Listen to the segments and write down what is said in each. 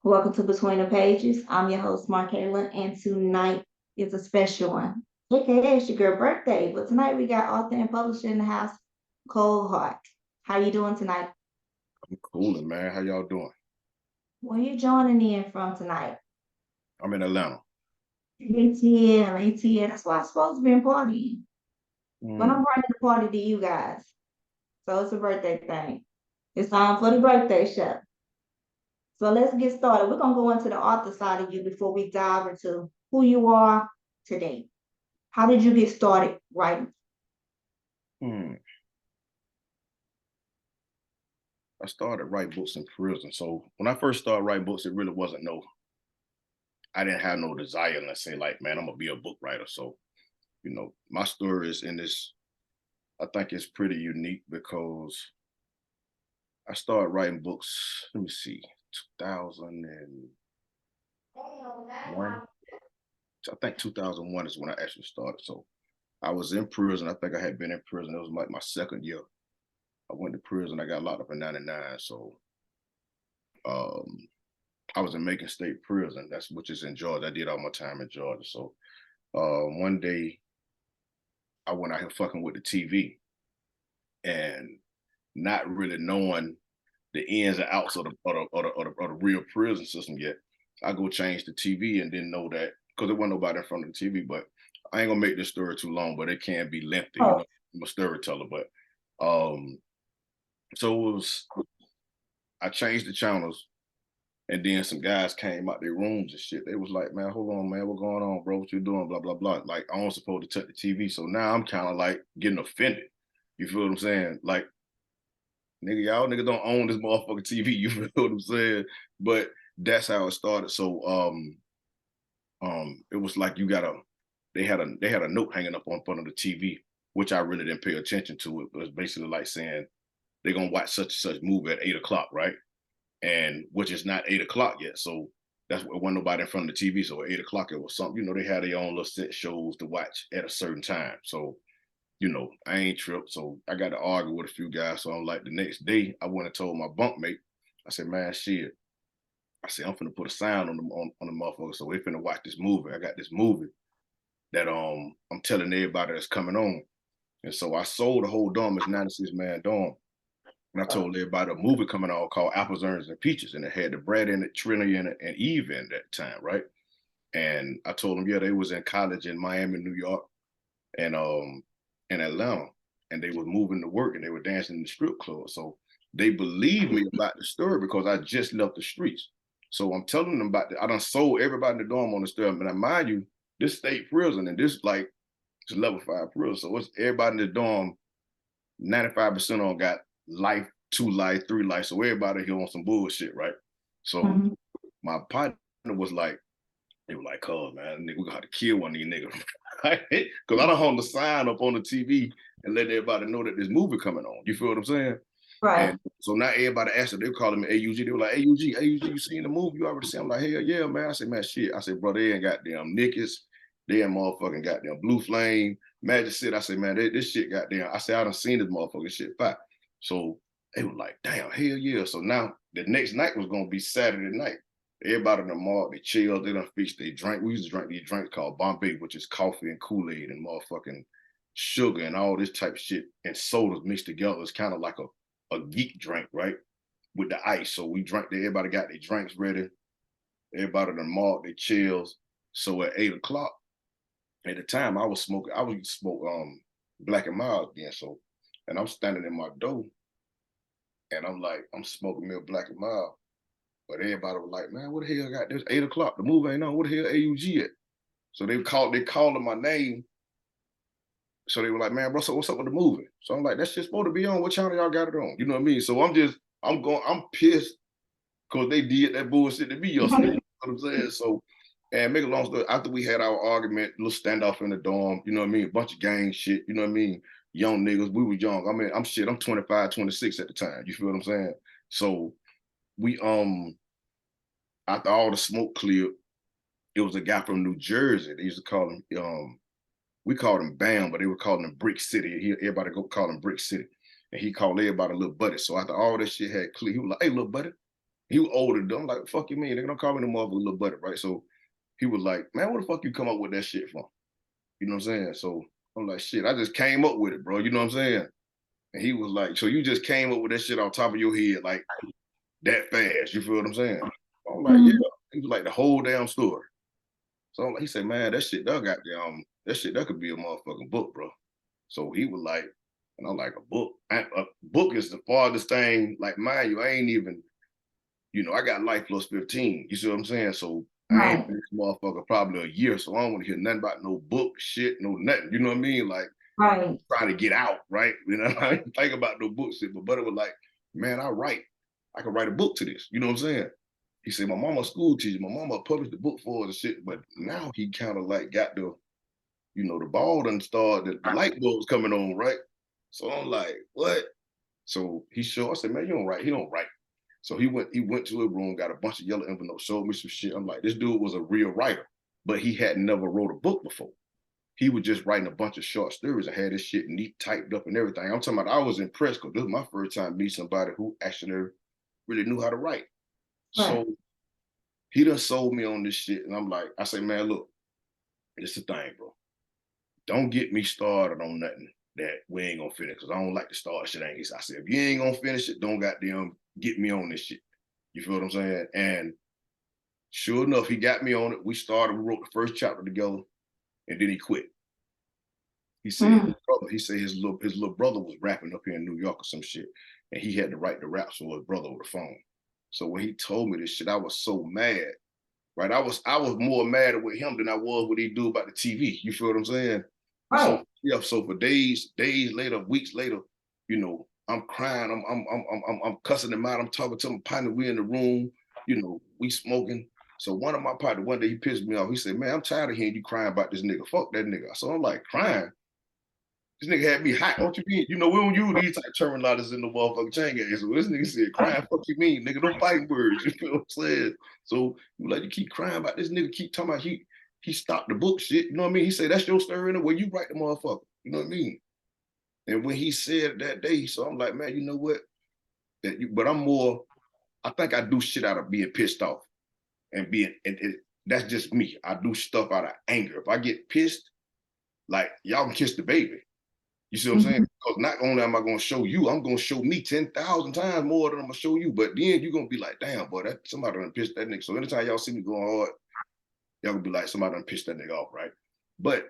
Welcome to Between the Pages. I'm your host, Markayla, and tonight is a special one. AKA it's your girl birthday, but tonight we got author and publisher in the house, Cole Hart. How you doing tonight? I'm cooling, man. How y'all doing? Where you joining in from tonight? I'm in Atlanta. ATL, ATL. That's why I'm supposed to be partying. But Mm, I'm bringing the party to you guys. So it's a birthday thing. It's time for the birthday show. So let's get started. We're gonna go into the author side of you before we dive into who you are today. How did you get started writing? mm. I started writing books in prison. So when I first started writing books, it really wasn't I didn't have no desire, let's say, like, man, I'm gonna be a book writer. So, my story is in this, I think it's pretty unique because I started writing books, let me see, 2001. I think 2001 is when I actually started. So I was in prison. I think I had been in prison. It was like my second year. I went to prison. I got locked up in 99. So um, I was in Macon State Prison, which is in Georgia. I did all my time in Georgia. So one day I went out here fucking with the TV and not really knowing the ins and outs of the real prison system yet. I go change the TV and didn't know that because there wasn't nobody in front of the TV. But I ain't gonna make this story too long, but it can be lengthy. Oh, I'm a storyteller, but um, so it was. I changed the channels. And then some guys came out their rooms and shit. They was like, man, hold on, man, what going on, bro? What you doing? Blah, blah, blah. Like, I wasn't supposed to touch the TV. So now I'm kind of like getting offended. You feel what I'm saying? Like, nigga, y'all niggas don't own this motherfucking TV. You feel what I'm saying? But that's how it started. So it was like they had a note hanging up on front of the TV, which I really didn't pay attention to. It was basically like saying they're gonna watch such and such movie at 8 o'clock, right? And which is not 8 o'clock yet. So that's what wasn't nobody in front of the TV. So at 8 o'clock it was something, they had their own little set shows to watch at a certain time. So, I ain't tripped. So I got to argue with a few guys. So I'm like the next day I went and told my bunkmate, I said, man, shit. I said, I'm finna put a sign on the motherfucker. So they finna watch this movie. I got this movie that I'm telling everybody that's coming on. And so I sold the whole dorm as 96 man dorm. And I told everybody a movie coming out called Apples, Oranges, and Peaches, and it had the Brad in it, Trinity in it, and Eve in that time, right? And I told them, yeah, they was in college in Miami, New York, and in Atlanta, and they was moving to work and they were dancing in the strip club. So they believed me about the story because I just left the streets. So I'm telling them about I done sold everybody in the dorm on the story. But now, mind you, this state prison and this like it's level 5 prison. So it's everybody in the dorm, 95% on got life, 2 life, 3 life. So everybody here on some bullshit, right? So mhm. my partner was like, they were like, cuz man, nigga, we got to kill one of these niggas. Because I don't hold the sign up on the TV and let everybody know that this movie coming on. You feel what I'm saying? Right. And so now everybody asked, they were calling me AUG. They were like, AUG, AUG, you seen the movie? You already seen? I'm like, hell yeah, man. I said, man, shit. I said, bro, they ain't goddamn Nickies. They ain't motherfucking goddamn Blue Flame. Magic City. I said, man, this shit goddamn. I said, I done seen this motherfucking shit fire. So they were like, damn, hell yeah. So now the next night was gonna be Saturday night. Everybody in the mall, they chilled, they done fixed they drink. We used to drink these drinks called Bombay, which is coffee and Kool-Aid and motherfucking sugar and all this type of shit and sodas mixed together. It's kind of like a geek drink, right? With the ice. So we drank everybody got their drinks ready. Everybody in the mall, they chills. So at 8 o'clock, at the time I was smoking, I was smoke Black and Mild then. So and I'm standing in my door and I'm like, I'm smoking me a Black and Mild. But everybody was like, man, what the hell got this? 8 o'clock, the movie ain't on. What the hell AUG at? So they calling my name. So they were like, man, bro, so what's up with the movie? So I'm like, that's just supposed to be on. What channel y'all got it on? You know what I mean? So I'm pissed because they did that bullshit to me yesterday. You know what I'm saying? So, and make a long story, after we had our argument, little standoff in the dorm, you know what I mean? A bunch of gang shit, you know what I mean? Young niggas, we were young. I mean, I'm 25, 26 at the time. You feel what I'm saying? So we after all the smoke cleared, it was a guy from New Jersey. They used to call him we called him Bam, but they were calling him Brick City. Everybody go call him Brick City. And he called everybody little buddy. So after all that shit had cleared, he was like, hey, little buddy. He was older. I'm like, fuck you mean? They don't call me no motherfucker little buddy, right? So he was like, man, where the fuck you come up with that shit from? You know what I'm saying? So I'm like, shit, I just came up with it, bro. You know what I'm saying? And he was like, so you just came up with that shit on top of your head like that fast. You feel what I'm saying? I'm like, yeah. Mhm. He was like the whole damn story. So I'm like, he said, man, that shit that could be a motherfucking book, bro. So he was like, and I'm like, a book? A book is the farthest thing. Like, mind you, I ain't even, I got life plus 15. You see what I'm saying? So I ain't Right, been this motherfucker probably a year. So I don't want to hear nothing about no book, shit, no nothing. You know what I mean? Like right, trying to get out, right? I didn't think about no book shit, but Buddy was like, man, I write. I can write a book to this. You know what I'm saying? He said, my mama a school teacher. My mama published the book for us and shit. But now he kind of like got the ball done started, the light bulbs coming on, right? So I'm like, what? So he showed, I said, man, you don't write. He don't write. So he went to a room, got a bunch of yellow envelopes, showed me some shit. I'm like, this dude was a real writer, but he had never wrote a book before. He was just writing a bunch of short stories and had this shit neat typed up and everything. I'm talking about I was impressed because this was my first time meeting somebody who actually really knew how to write. right, So he done sold me on this shit. And I'm like, I say, man, look, it's the thing, bro. Don't get me started on nothing that we ain't gonna finish because I don't like to start shit. I said, if you ain't gonna finish it, don't goddamn get me on this shit. You feel what I'm saying? And sure enough, he got me on it. We wrote the first chapter together, and then he quit. He said mm, his little brother was rapping up here in New York or some shit, and he had to write the raps for his brother over the phone. So when he told me this shit, I was so mad. Right, I was more mad with him than I was what he do about the TV. You feel what I'm saying? So right, yeah, so for days later, weeks later, I'm crying, I'm cussing him out. I'm talking to my partner. We in the room, we smoking. So one of my partner one day he pissed me off. He said, "Man, I'm tired of hearing you crying about this nigga. Fuck that nigga." So I'm like crying. This nigga had me hot. What you mean? We don't use these type terminologies in the motherfucking chain gang. So this nigga said, crying, fuck you mean, nigga, don't fighting words. You feel what I'm saying? So you keep crying about this nigga, keep talking about he stopped the book shit. You know what I mean? He said, that's your story in the way you write the motherfucker. You know what I mean? And when he said it that day, so I'm like, man, you know what? But I think I do shit out of being pissed off and that's just me. I do stuff out of anger. If I get pissed, like y'all can kiss the baby. You see what I'm saying? mhm. Because not only am I going to show you, I'm going to show me 10,000 times more than I'm going to show you. But then you're going to be like, damn, boy, that somebody done pissed that nigga. So anytime y'all see me going hard, y'all going to be like, somebody done pissed that nigga off, right? But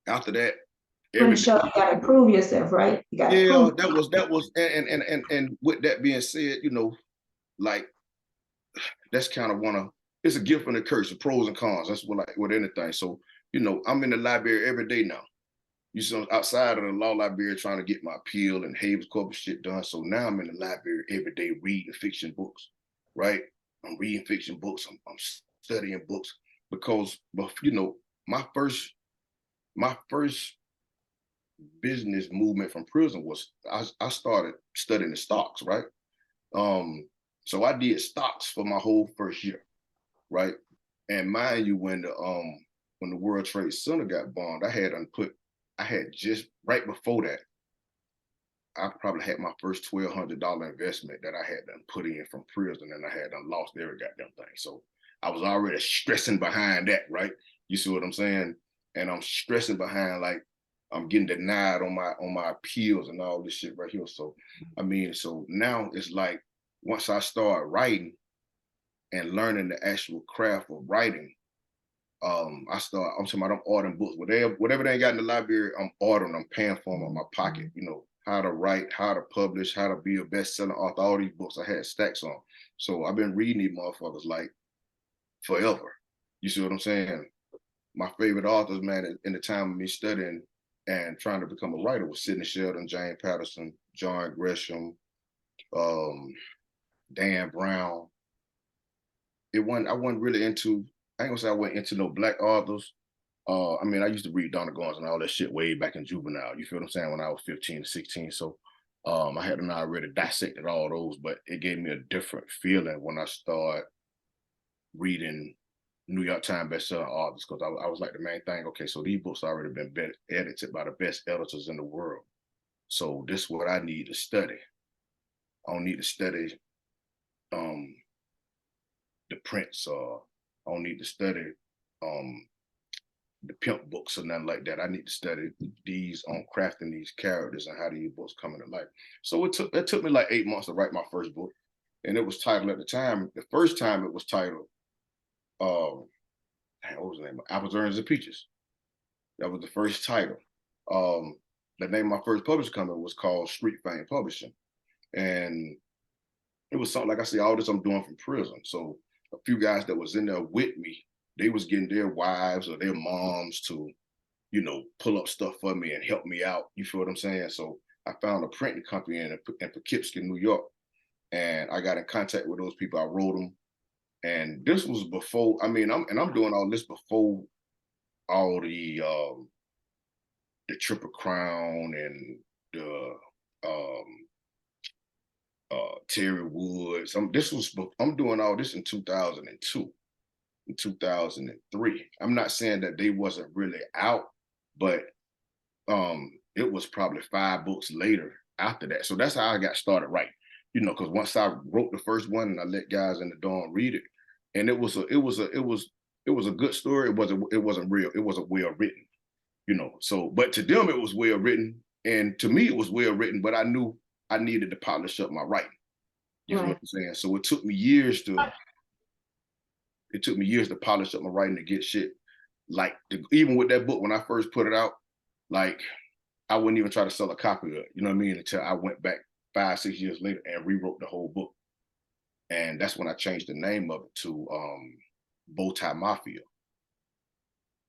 after that, Pretty every day, sure you gotta prove yourself, right? You gotta yeah, prove. that was, and with that being said, like that's kind of it's a gift and a curse, the pros and cons. That's what like with anything. So, I'm in the library every day now. You see, outside of the law library trying to get my appeal and habeas corpus shit done. So now I'm in the library every day reading fiction books, right? I'm reading fiction books. I'm studying books because, but my first my first business movement from prison was I started studying the stocks, right? Um, so I did stocks for my whole first year, right? And mind you, when the World Trade Center got bombed, I had just right before that, I probably had my first $1,200 investment that I had done put in from prison, and I had done lost every goddamn thing. So I was already stressing behind that, right? You see what I'm saying? And I'm stressing behind like I'm getting denied on my appeals and all this shit right here. So so now it's like once I start writing and learning the actual craft of writing, I'm talking about I'm ordering books. Whatever they ain't got in the library, I'm ordering, I'm paying for them on my pocket, how to write, how to publish, how to be a best-selling author, all these books I had stacks on. So I've been reading these motherfuckers like forever. You see what I'm saying? My favorite authors, man, in the time of me studying and trying to become a writer was Sidney Sheldon, James Patterson, John Grisham, um, Dan Brown. I wasn't really into, I ain't gonna say I went into no black authors. I used to read Donna Gons and all that shit way back in juvenile. You feel what I'm saying? When I was 15 to 16. So I hadn't already dissected all those, but it gave me a different feeling when I started reading New York Times bestselling authors because I was like the main thing. Okay, so these books already been edited by the best editors in the world. So this is what I need to study. I don't need to study the prints. I don't need to study the pimp books or nothing like that. I need to study these on crafting these characters and how these books come into life. So it took me like 8 months to write my first book, and it was titled at the time. The first time it was titled, what was the name? Apples, Oranges, and Peaches. That was the first title. Um, the name of my first publishing company was called Street Fame Publishing, and it was something like I say, all this I'm doing from prison. So a few guys that was in there with me, they was getting their wives or their moms to, pull up stuff for me and help me out. You feel what I'm saying? So I found a printing company in Poughkeepsie, New York, and I got in contact with those people. I wrote them, and this was before. I mean, I'm doing all this before all the Triple Crown and the Terry Woods. I'm doing all this in 2002, in 2003. I'm not saying that they wasn't really out, but it was probably 5 books later after that. So that's how I got started writing. Because once I wrote the first one and I let guys in the dorm read it, and it was a good story. It wasn't real. It wasn't well written. So but to them it was well written, and to me it was well written, but I knew I needed to polish up my writing. You know what I'm saying? So it took me years to polish up my writing to get shit. Like even with that book, when I first put it out, like I wouldn't even try to sell a copy of it, you know what I mean? Until I went back 5-6 years later and rewrote the whole book. And that's when I changed the name of it to Bowtie Mafia.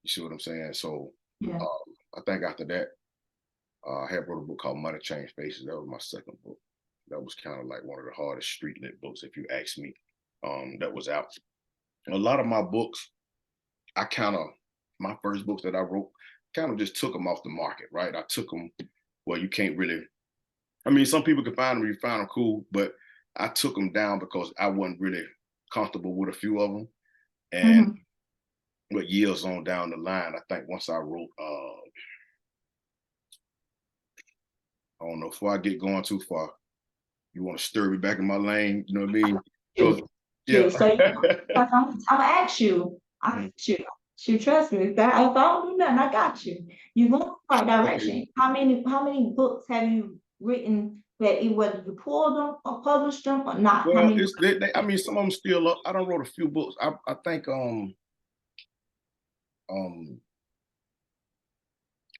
You see what I'm saying? So I think after that, I had wrote a book called Money Change Faces. That was my second book. That was kind of like one of the hardest street lit books, if you ask me, that was out. A lot of my books, my first books that I wrote, kind of just took them off the market, right? I took them where you can't really, I mean, some people can find them, you find them cool, but I took them down because I wasn't really comfortable with a few of them. And but years on down the line, I think once I wrote, I don't know, before I get going too far, you want to stir me back in my lane, you know what I mean? Yeah. So I'm gonna ask you. You trust me. If I don't do nothing, I got you. You're going in the right direction. How many books have you written that whether you pulled them or published them or not? Well, How many? I mean, some of them still up. I don't wrote a few books. I think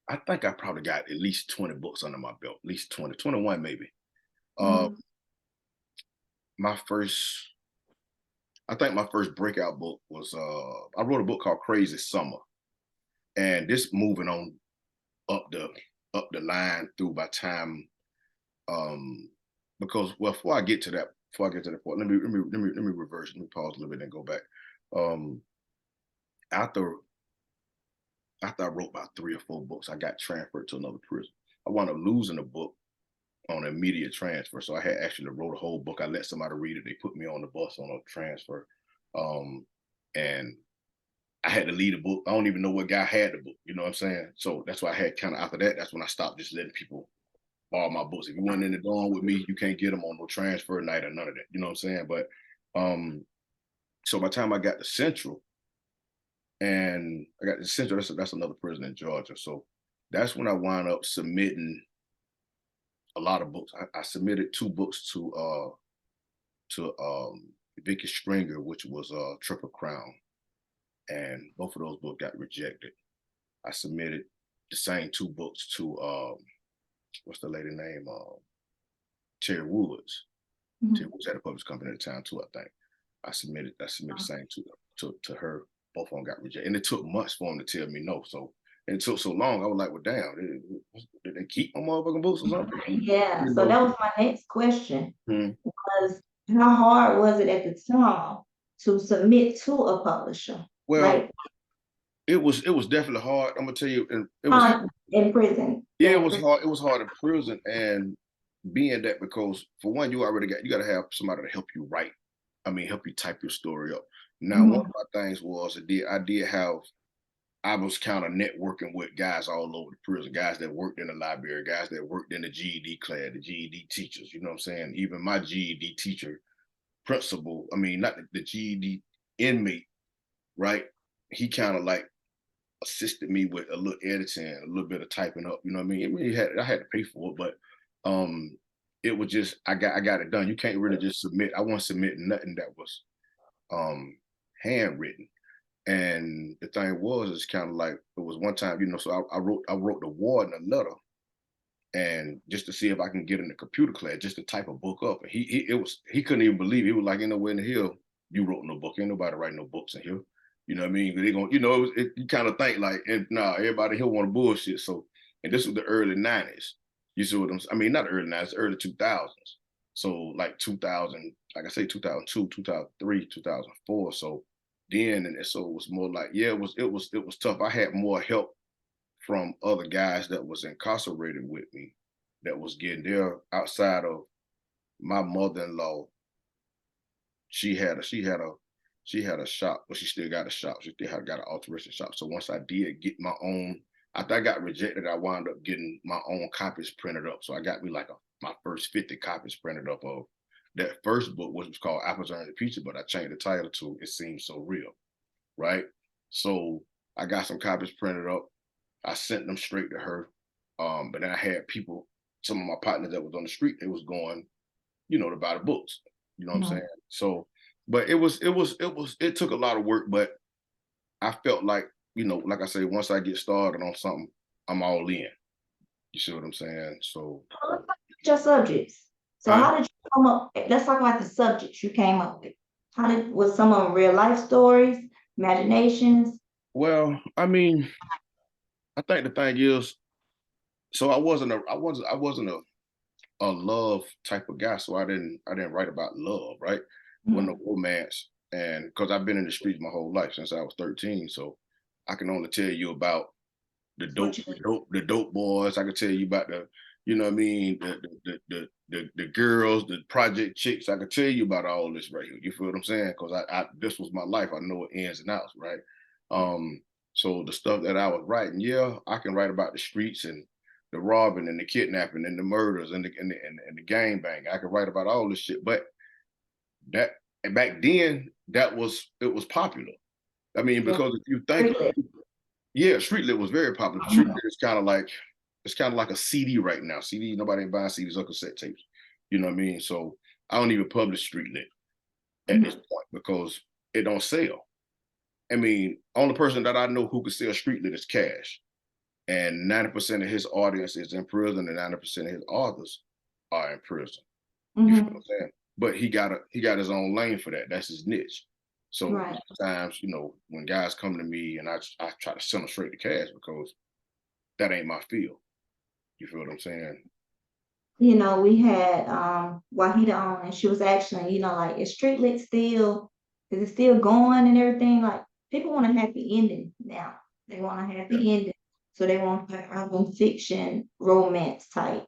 I think I probably got at least 20 books under my belt, at least 20, 21 maybe. My first, I think my first breakout book was, I wrote a book called Crazy Summer. And this moving on up the line through by time, because before I get to that point, let me reverse, let me pause a little bit and go back. After I wrote about 3 or 4 books, I got transferred to another prison. I wound up losing a book on immediate transfer. So I had actually wrote a whole book. I let somebody read it. They put me on the bus on a transfer. And I had to lead a book. I don't even know what guy had the book. You know what I'm saying? So that's why I had kind of after that, that's when I stopped just letting people borrow my books. If you weren't in the dorm with me, you can't get them on no transfer night or none of that. You know what I'm saying? But so by the time I got to Central, and I got to Central, that's another prison in Georgia. So that's when I wound up submitting a lot of books. I submitted 2 books to Vicky Stringer, which was Triple Crown, and both of those books got rejected. I submitted the same 2 books to what's the lady name? Terry Woods. Terry Woods had a publishing company at the time too, I think. I submitted the same to her. Both of them got rejected, and it took months for them to tell me no. So and it took so long. I was like, well, damn, did they keep my motherfucking books or something? Yeah. So that was my next question. Hmm. Was how hard was it at the time to submit to a publisher? Well, it was definitely hard. I'm gonna tell you, and it was in prison. Yeah, it was hard. It was hard in prison, and being that because for one, you got to have somebody to help you write. I mean, help you type your story up. Now, one of my things was I was kind of networking with guys all over the prison, guys that worked in the library, guys that worked in the GED class, the GED teachers. You know what I'm saying? Even my GED teacher, principal, I mean, not the GED inmate, right? He kind of like assisted me with a little editing, a little bit of typing up. You know what I mean? I had to pay for it, but it was just I got it done. You can't really just submit. I wasn't submitting nothing that was handwritten. And the thing was, it's kind of like it was one time, so I wrote the warden a letter, and just to see if I can get in the computer class, just to type a book up. And he couldn't even believe it. He was like, ain't nowhere in the hell you wrote no book. Ain't nobody writing no books in here. You know what I mean? They gonna, you kind of think like, and nah, everybody here want to bullshit. So, and this was the early '90s. You see what I mean, not the early '90s, early 2000s. So like 2000, like I say, 2002, 2003, 2004. So then, and so it was more like, yeah, it was tough. I had more help from other guys that was incarcerated with me that was getting there outside of my mother-in-law. She had a shop, but she still got a shop. She still had got an alteration shop. So once I did get my own, after I got rejected, I wound up getting my own copies printed up. So I got me like my first 50 copies printed up of that first book, which was called Apples Are in the Picture, but I changed the title to It Seems So Real, right? So I got some copies printed up. I sent them straight to her. But then I had people, some of my partners that was on the street, they was going, to buy the books. You know what I'm saying? So, but it took a lot of work, but I felt like, like I say, once I get started on something, I'm all in. You see what I'm saying? So, Well, let's talk about your subjects. So huh? how did you come up? Let's talk about the subjects you came up with. Was some of them real life stories, imaginations? Well, I mean, I think the thing is, so I wasn't a love type of guy, so I didn't write about love, right? With no Mhm. romance, and because I've been in the streets my whole life since I was 13, so I can only tell you about the What dope, you the dope, the dope boys. I can tell you about the, you know what I mean, the girls, the project chicks. I can tell you about all this right here. You feel what I'm saying? Because I this was my life. I know it ins and outs, right? Um, so the stuff that I was writing, yeah, I can write about the streets and the robbing and the kidnapping and the murders and the gang bang. I can write about all this shit. But that back then, it was popular. I mean, yeah, because if you think, really? yeah, street lit was very popular. Street lit is kind of like a CD right now. CD, nobody ain't buying CDs or cassette tapes. You know what I mean? So I don't even publish street lit at this Mhm. point because it don't sell. I mean, only person that I know who can sell street lit is Cash. And 90% of his audience is in prison, and 90% of his authors are in prison. You feel what Mhm. I'm saying? But he got his own lane for that. That's his niche. So Right. sometimes, when guys come to me and I try to send them straight to Cash because that ain't my field. You feel what I'm saying? We had Wahida on, and she was actually, like, is street lit still, is it still going and everything? Like, people want a happy ending now. They want a Yeah. happy ending. So they want urban fiction, romance type.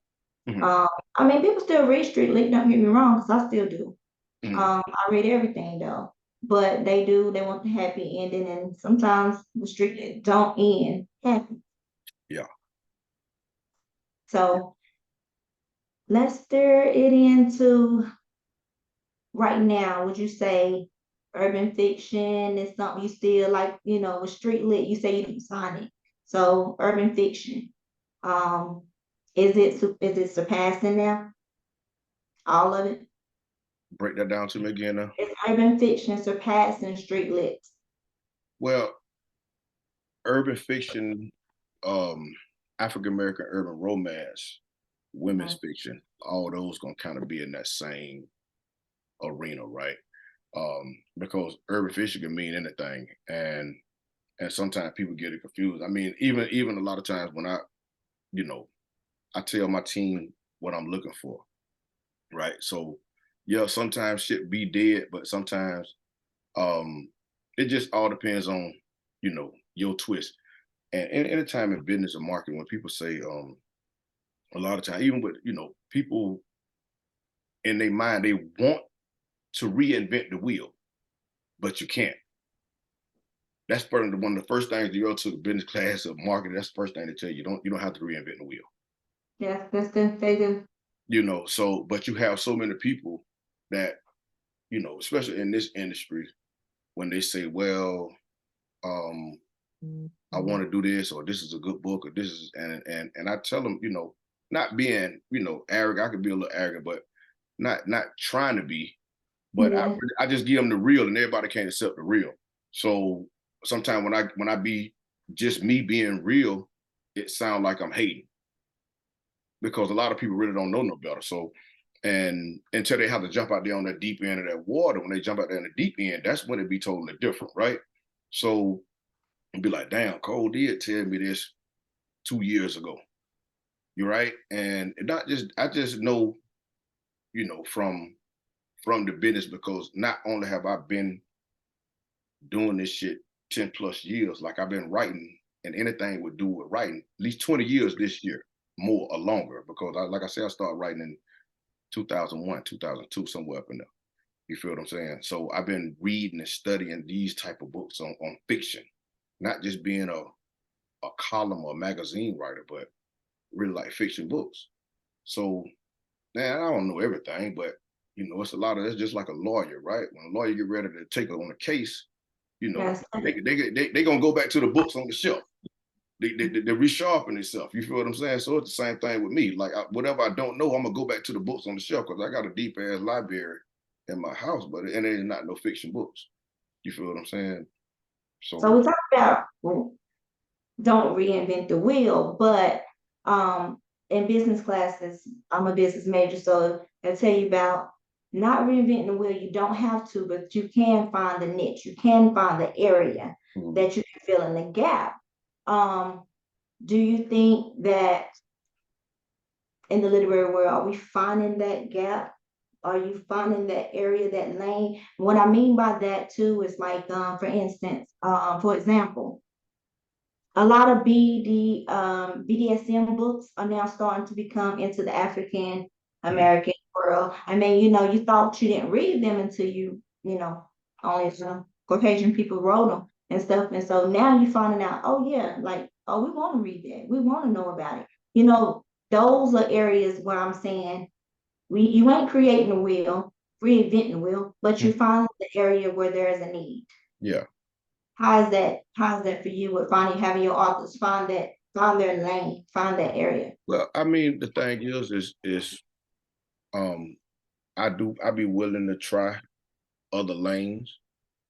Mhm, Um, I mean, people still read street lit, don't get me wrong, because I still do. mhm. I read everything though. But they want the happy ending, and sometimes the street lit don't end happy. Yeah. So let's steer it into right now. Would you say urban fiction is something you still like, with street lit, you say you didn't sign it. So urban fiction, um, is it surpassing now? All of it? Break that down to me again now. Is urban fiction surpassing street lit? Well, urban fiction, um, African American urban romance, women's Okay. fiction, all those gonna kind of be in that same arena, right? Because urban fiction can mean anything, and sometimes people get it confused. I mean, even a lot of times when you know, I tell my team what I'm looking for, right? So, yeah, sometimes shit be dead, but sometimes um, it just all depends on your twist. And anytime in business or marketing, when people say a lot of time, even with people in their mind, they want to reinvent the wheel, but you can't. That's one of the first things you go to the business class of marketing. That's the first thing they tell you. You don't have to reinvent the wheel. Yes, that's good. They do. So but you have so many people that especially in this industry, when they say, well, um, I want to do this, or this is a good book, or this is, and I tell them, not being, arrogant. I could be a little arrogant, but not trying to be. But Yeah, I just give them the real, and everybody can't accept the real. So sometimes when I be just me being real, it sounds like I'm hating, because a lot of people really don't know no better. So, and until they have to jump out there on the deep end of that water, when they jump out there in the deep end, that's when it be totally different, right? So, and be like, damn, Cole did tell me this 2 years ago. You're right. And not just, I just know, from the business, because not only have I been doing this shit 10 plus years, like I've been writing, and anything would do with writing, at least 20 years this year, more or longer, because like I said, I started writing in 2001, 2002, somewhere up in there. You feel what I'm saying? So I've been reading and studying these type of books on fiction, not just being a column or magazine writer, but really like fiction books. So, man, I don't know everything, but it's a lot of, it's just like a lawyer, right? When a lawyer get ready to take on a case, yes. they gonna go back to the books on the shelf. They resharpen themselves. You feel what I'm saying? So it's the same thing with me. Like whatever I don't know, I'm gonna go back to the books on the shelf, because I got a deep ass library in my house, but and it's not no fiction books. You feel what I'm saying? So So we talk about don't reinvent the wheel, but um, in business classes, I'm a business major, so I tell you about not reinventing the wheel. You don't have to, but you can find the niche. You can find the area mhm. that you can fill in the gap. Um, do you think that in the literary world, are we finding that gap? Are you finding that area, that lane? What I mean by that too is like, for instance, for example, a lot of BDSM books are now starting to become into the African American world. I mean, you thought you didn't read them until only some Caucasian people wrote them and stuff. And so now you're finding out, oh yeah, like, oh, we want to read that. We want to know about it. Those are areas where I'm saying you ain't creating a wheel, reinventing the wheel, but you find the area where there is a need. Yeah. How's that for you with having your authors find their lane, find that area? Well, I mean, the thing is um I be willing to try other lanes,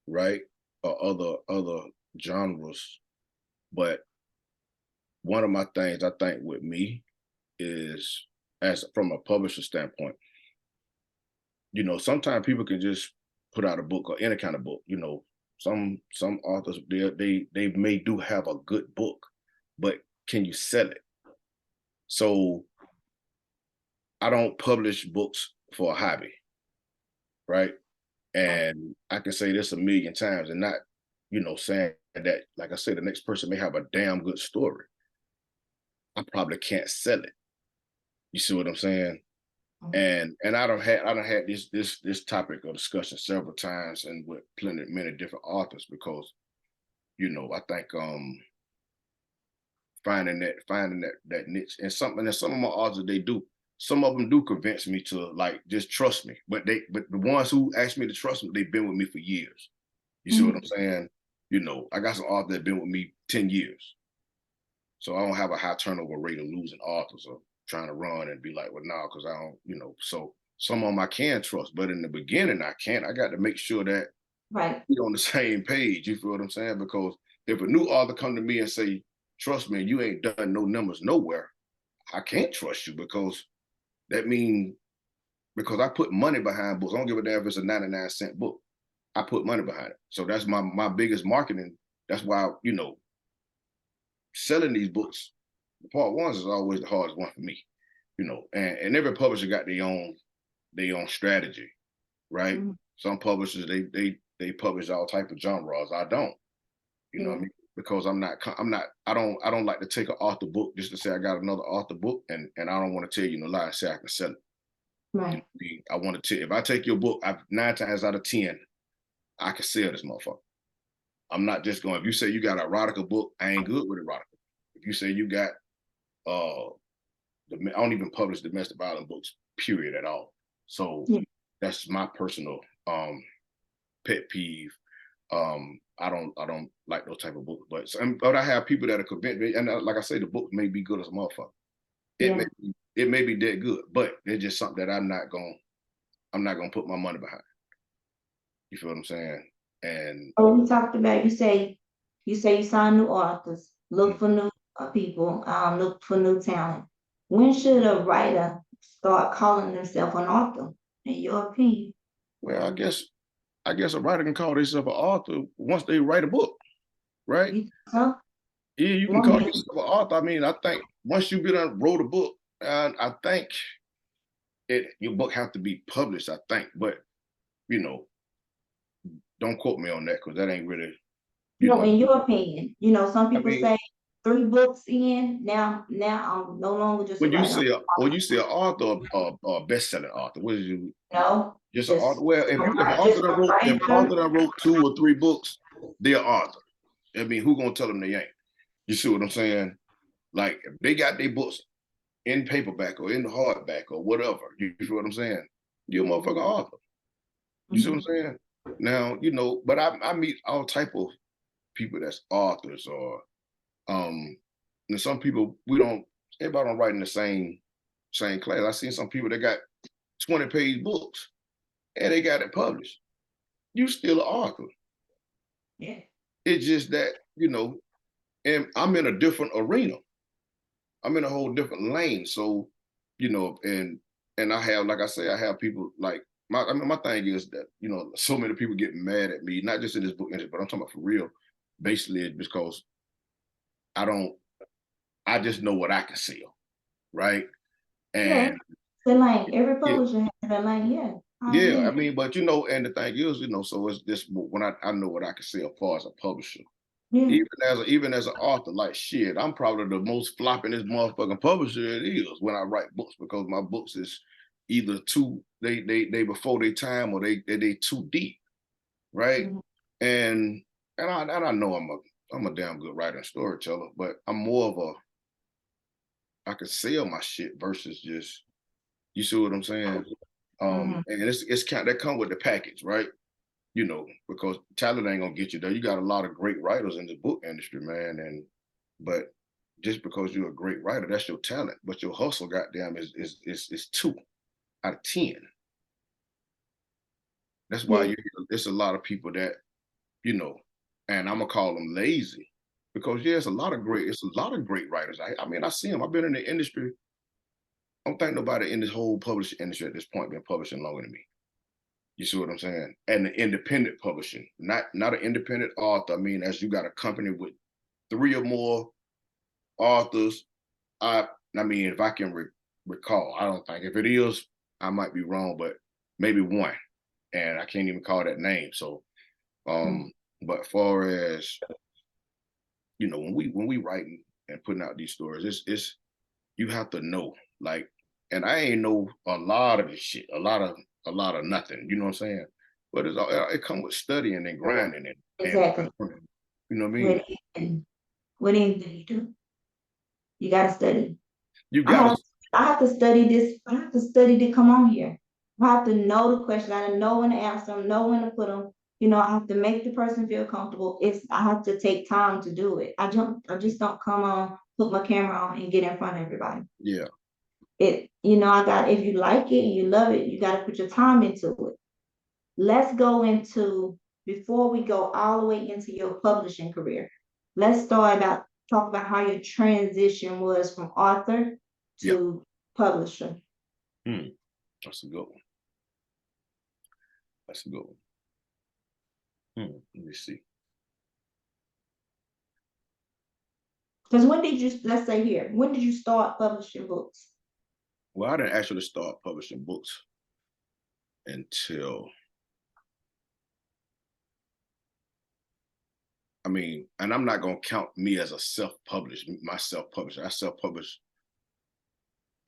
right? Or other genres. But one of my things I think with me is, as from a publisher standpoint, sometimes people can just put out a book, or any kind of book. Some authors, they may do have a good book, but can you sell it? So I don't publish books for a hobby, right? And I can say this a million times, and not, saying that, like I said, the next person may have a damn good story. I probably can't sell it. You see what I'm saying? And I don't had this topic of discussion several times, and with many different authors, because I think finding that niche, and some of my authors, they do, some of them do convince me to, like, just trust me, but the ones who ask me to trust me, they've been with me for years. You see what I'm Mhm. saying? I got some authors that have been with me 10 years. So I don't have a high turnover rate of losing authors, or trying to run and be like, well, no, because I don't, so some of them I can trust, but in the beginning I can't. I got to make sure that Right. we're on the same page. You feel what I'm saying? Because if a new author come to me and say, trust me, you ain't done no numbers nowhere, I can't trust you, because that means, because I put money behind books. I don't give a damn if it's a 99-cent book. I put money behind it. So that's my biggest marketing. That's why, selling these books, the part ones is always the hardest one for me. And every publisher got their own strategy, right? Mhm. Some publishers, they publish all type of genres. I don't, what I Yeah. mean? Because I don't like to take an author book just to say I got another author book, and I don't want to tell you no lie and say I can sell it. Right. I want to tell, if I take your book, 9 times out of 10, I can sell this motherfucker. I'm not just going, if you say you got an erotica book, I ain't good with erotica. If you say you got uh I don't even publish domestic violence books, period, at all. So Yeah. that's my personal pet peeve. I don't like those type of books, but I have people that are convinced me, and like I say, the book may be good as a motherfucker. Yeah. It may be dead good, but it's just something that I'm not gonna put my money behind. You feel what I'm saying? And Oh, we talked about, you say you sign new authors, look for new people, look for new talent. When should a writer start calling themselves an author, in your opinion? well, I guess a writer can call themselves an author once they write a book, right? You think so? Yeah, you can call Woman, yourself an author. I mean, I think once you get on wrote a book, I think your book have to be published. I think, but you know, don't quote me on that because that ain't really, you know. in your opinion, some I people mean, say 3 books in, now I'm no longer just a writer. when you say an author or best-selling author, what is you No, just an author? just Well, if an author just that a wrote if an author writer. that wrote 2 or 3 books, they're an author. I mean, who gonna tell them they ain't? You see what I'm saying? Like if they got their books in paperback or in the hardback or whatever, you feel what I'm saying? You're a motherfucking author. You see what I'm Mhm. saying? Now, but I meet all type of people that's authors or and some people everybody don't write in the same class. I seen some people that got 20-page books and they got it published. You still an author. Yeah. It's just that, and I'm in a different arena. I'm in a whole different lane. So, and I have, like I say, I have people like my thing is that, so many people get mad at me, not just in this book industry, but I'm talking about for real. Basically, it's because I don't, I just know what I can sell, right? Yeah. And The lane. Every yeah, publisher has a lane. Yeah, I yeah, I agree. mean, but and the thing is, so it's this when I know what I can sell as far as a publisher. Yeah. Even as an author, like shit, I'm probably the most floppingest motherfucking publisher it is when I write books because my books is either too they before their time or they too deep, right? Mhm. And I know I'm a damn good writer and storyteller, but I'm more of I can sell my shit versus just you see what I'm saying? Mhm. And it's kind that come with the package, right? Because talent ain't gonna get you there. You got a lot of great writers in the book industry, man. But just because you're a great writer, that's your talent. But your hustle, goddamn, is 2 out of 10. That's why Yeah. it's a lot of people that, you know, and I'm gonna call them lazy. Because it's a lot of great writers. I mean, I see them. I've been in the industry. I don't think nobody in this whole publishing industry at this point been publishing longer than me. You see what I'm saying? And the independent publishing, not an independent author. I mean, as you got a company with 3 or more authors. I I mean, if I can recall, I don't think if it is, I might be wrong, but maybe one, and I can't even call that name. So, Mhm. but far as when we writing and putting out these stories, it's you have to know like, and I ain't know a lot of this shit, a lot of nothing. You know what I'm saying? But it comes with studying and grinding and Exactly. learning. You know what I With mean? anything, with anything you do, you gotta study. You I gotta, have I have to study this. I have to study to come on here. I have to know the question. I have to know when to ask them, know when to put them. I have to make the person feel comfortable. I have to take time to do it. I just don't come on, put my camera on and get in front of everybody. yeah, If you like it and you love it, you gotta put your time into it. Let's go into, before we go all the way into your publishing career, let's talk about how your transition was from author yeah. to publisher. Hmm, that's a good one. That's a good one. Let me see. Because let's say here, when did you start publishing books? Well, I didn't actually start publishing books until, I mean, and I'm not gonna count me as a self-published, my self-publisher. I self-published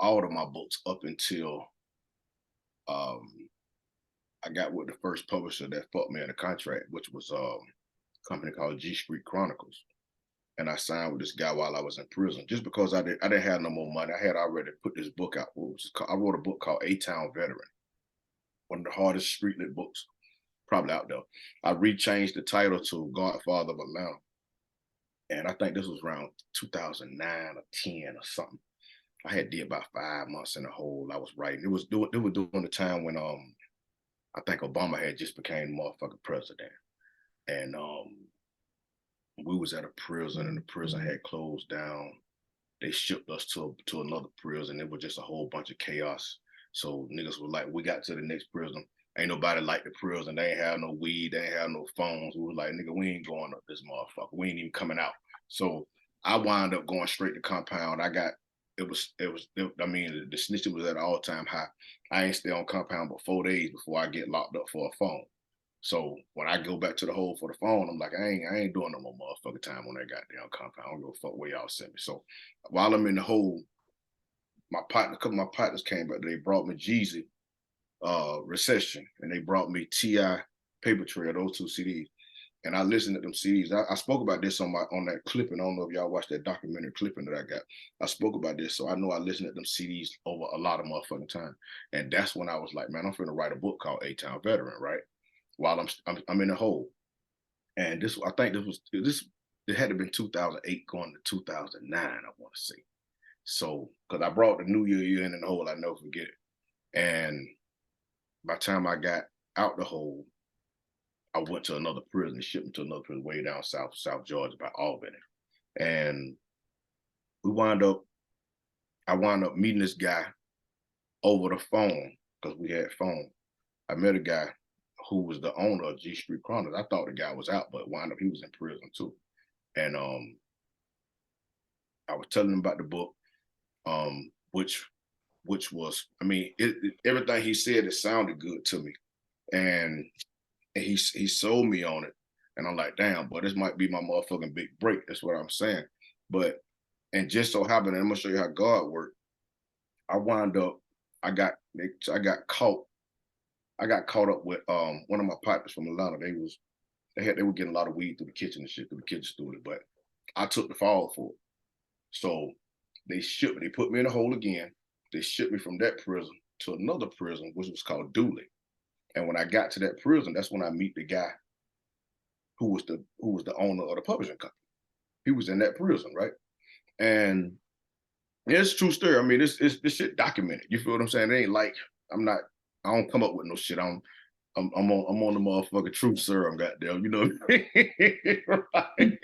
all of my books up until um, I got with the first publisher that put me in a contract, which was a company called G Street Chronicles. And I signed with this guy while I was in prison, just because I didn't have no more money. I had already put this book out. I wrote a book called A Town Veteran, one of the hardest street lit books. probably out there. I rechanged the title to Godfather of Atlanta. And I think this was around 2009 or 10 or something. I had did about 5 months in the hole. I was writing. It was doing the time when I think Obama had just became motherfucking president. And we was at a prison and the prison had closed down. They shipped us to another prison. It was just a whole bunch of chaos. So niggas were like, we got to the next prison. Ain't nobody like the prison. They ain't have no weed. They ain't have no phones. We were like, nigga, we ain't going up this motherfucker. We ain't even coming out. So I wound up going straight to compound. I mean, the snitching was at an all-time high. I ain't stay on compound but 4 days before I get locked up for a phone. So when I go back to the hole for the phone, I'm like, I ain't doing no more motherfucking time on that goddamn compound. I don't give a fuck where y'all send me. So while I'm in the hole, a couple of my partners came back. They brought me Jeezy, Recession, and they brought me T.I. Paper Trail, those 2 CDs. And I listened to them CDs. I spoke about this on that clipping. I don't know if y'all watched that documentary clipping that I got. I spoke about this, so I know I listened to them CDs over a lot of motherfucking time. And that's when I was like, man, I'm finna write a book called A-Town Veteran, right? While I'm in the hole. And this, I think it had to been 2008 going to 2009, I want to say. So, because I brought the New Year in the hole, I never forget it. And by the time I got out the hole, I went to another prison, shipped me to another prison way down South Georgia by Albany. And I wound up meeting this guy over the phone because we had phone. I met a guy who was the owner of G Street Chronicles. I thought the guy was out, but wound up he was in prison too. And I was telling him about the book, which was, I mean, everything he said, it sounded good to me. And he sold me on it. And I'm like, damn, but this might be my motherfucking big break. That's what I'm saying. But, and just so happened, and I'm gonna show you how God worked. I wound up, I got caught up with one of my partners from Atlanta. They were getting a lot of weed through the kitchen and shit, through the kitchen studio, but I took the fall for it. So they put me in a hole again. They shipped me from that prison to another prison, which was called Dooley. And when I got to that prison, that's when I meet the guy who was the owner of the publishing company. He was in that prison, right? And it's a true story. I mean, this shit documented. You feel what I'm saying? It ain't like I don't come up with no shit. I'm on the motherfucking truth serum, goddamn. You know what I mean? Right?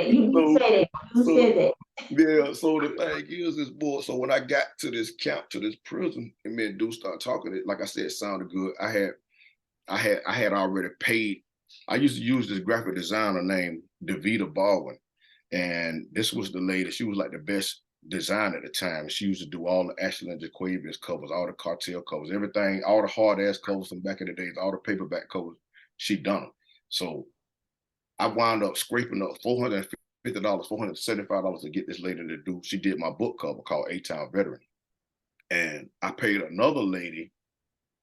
You said it. You said it. Yeah. So the thing is boy. So when I got to this camp, to this prison, and me and Dude started talking, it like I said, it sounded good. I had already paid. I used to use this graphic designer named Davita Baldwin, and this was the lady. She was like the best designer at the time. She used to do all the Ashley and Jaquavius covers, all the cartel covers, everything, all the hard ass covers from back in the days, all the paperback covers. She done them. So I wound up scraping up $450, $475 to get this lady to do. She did my book cover called A-Town Veteran, and I paid another lady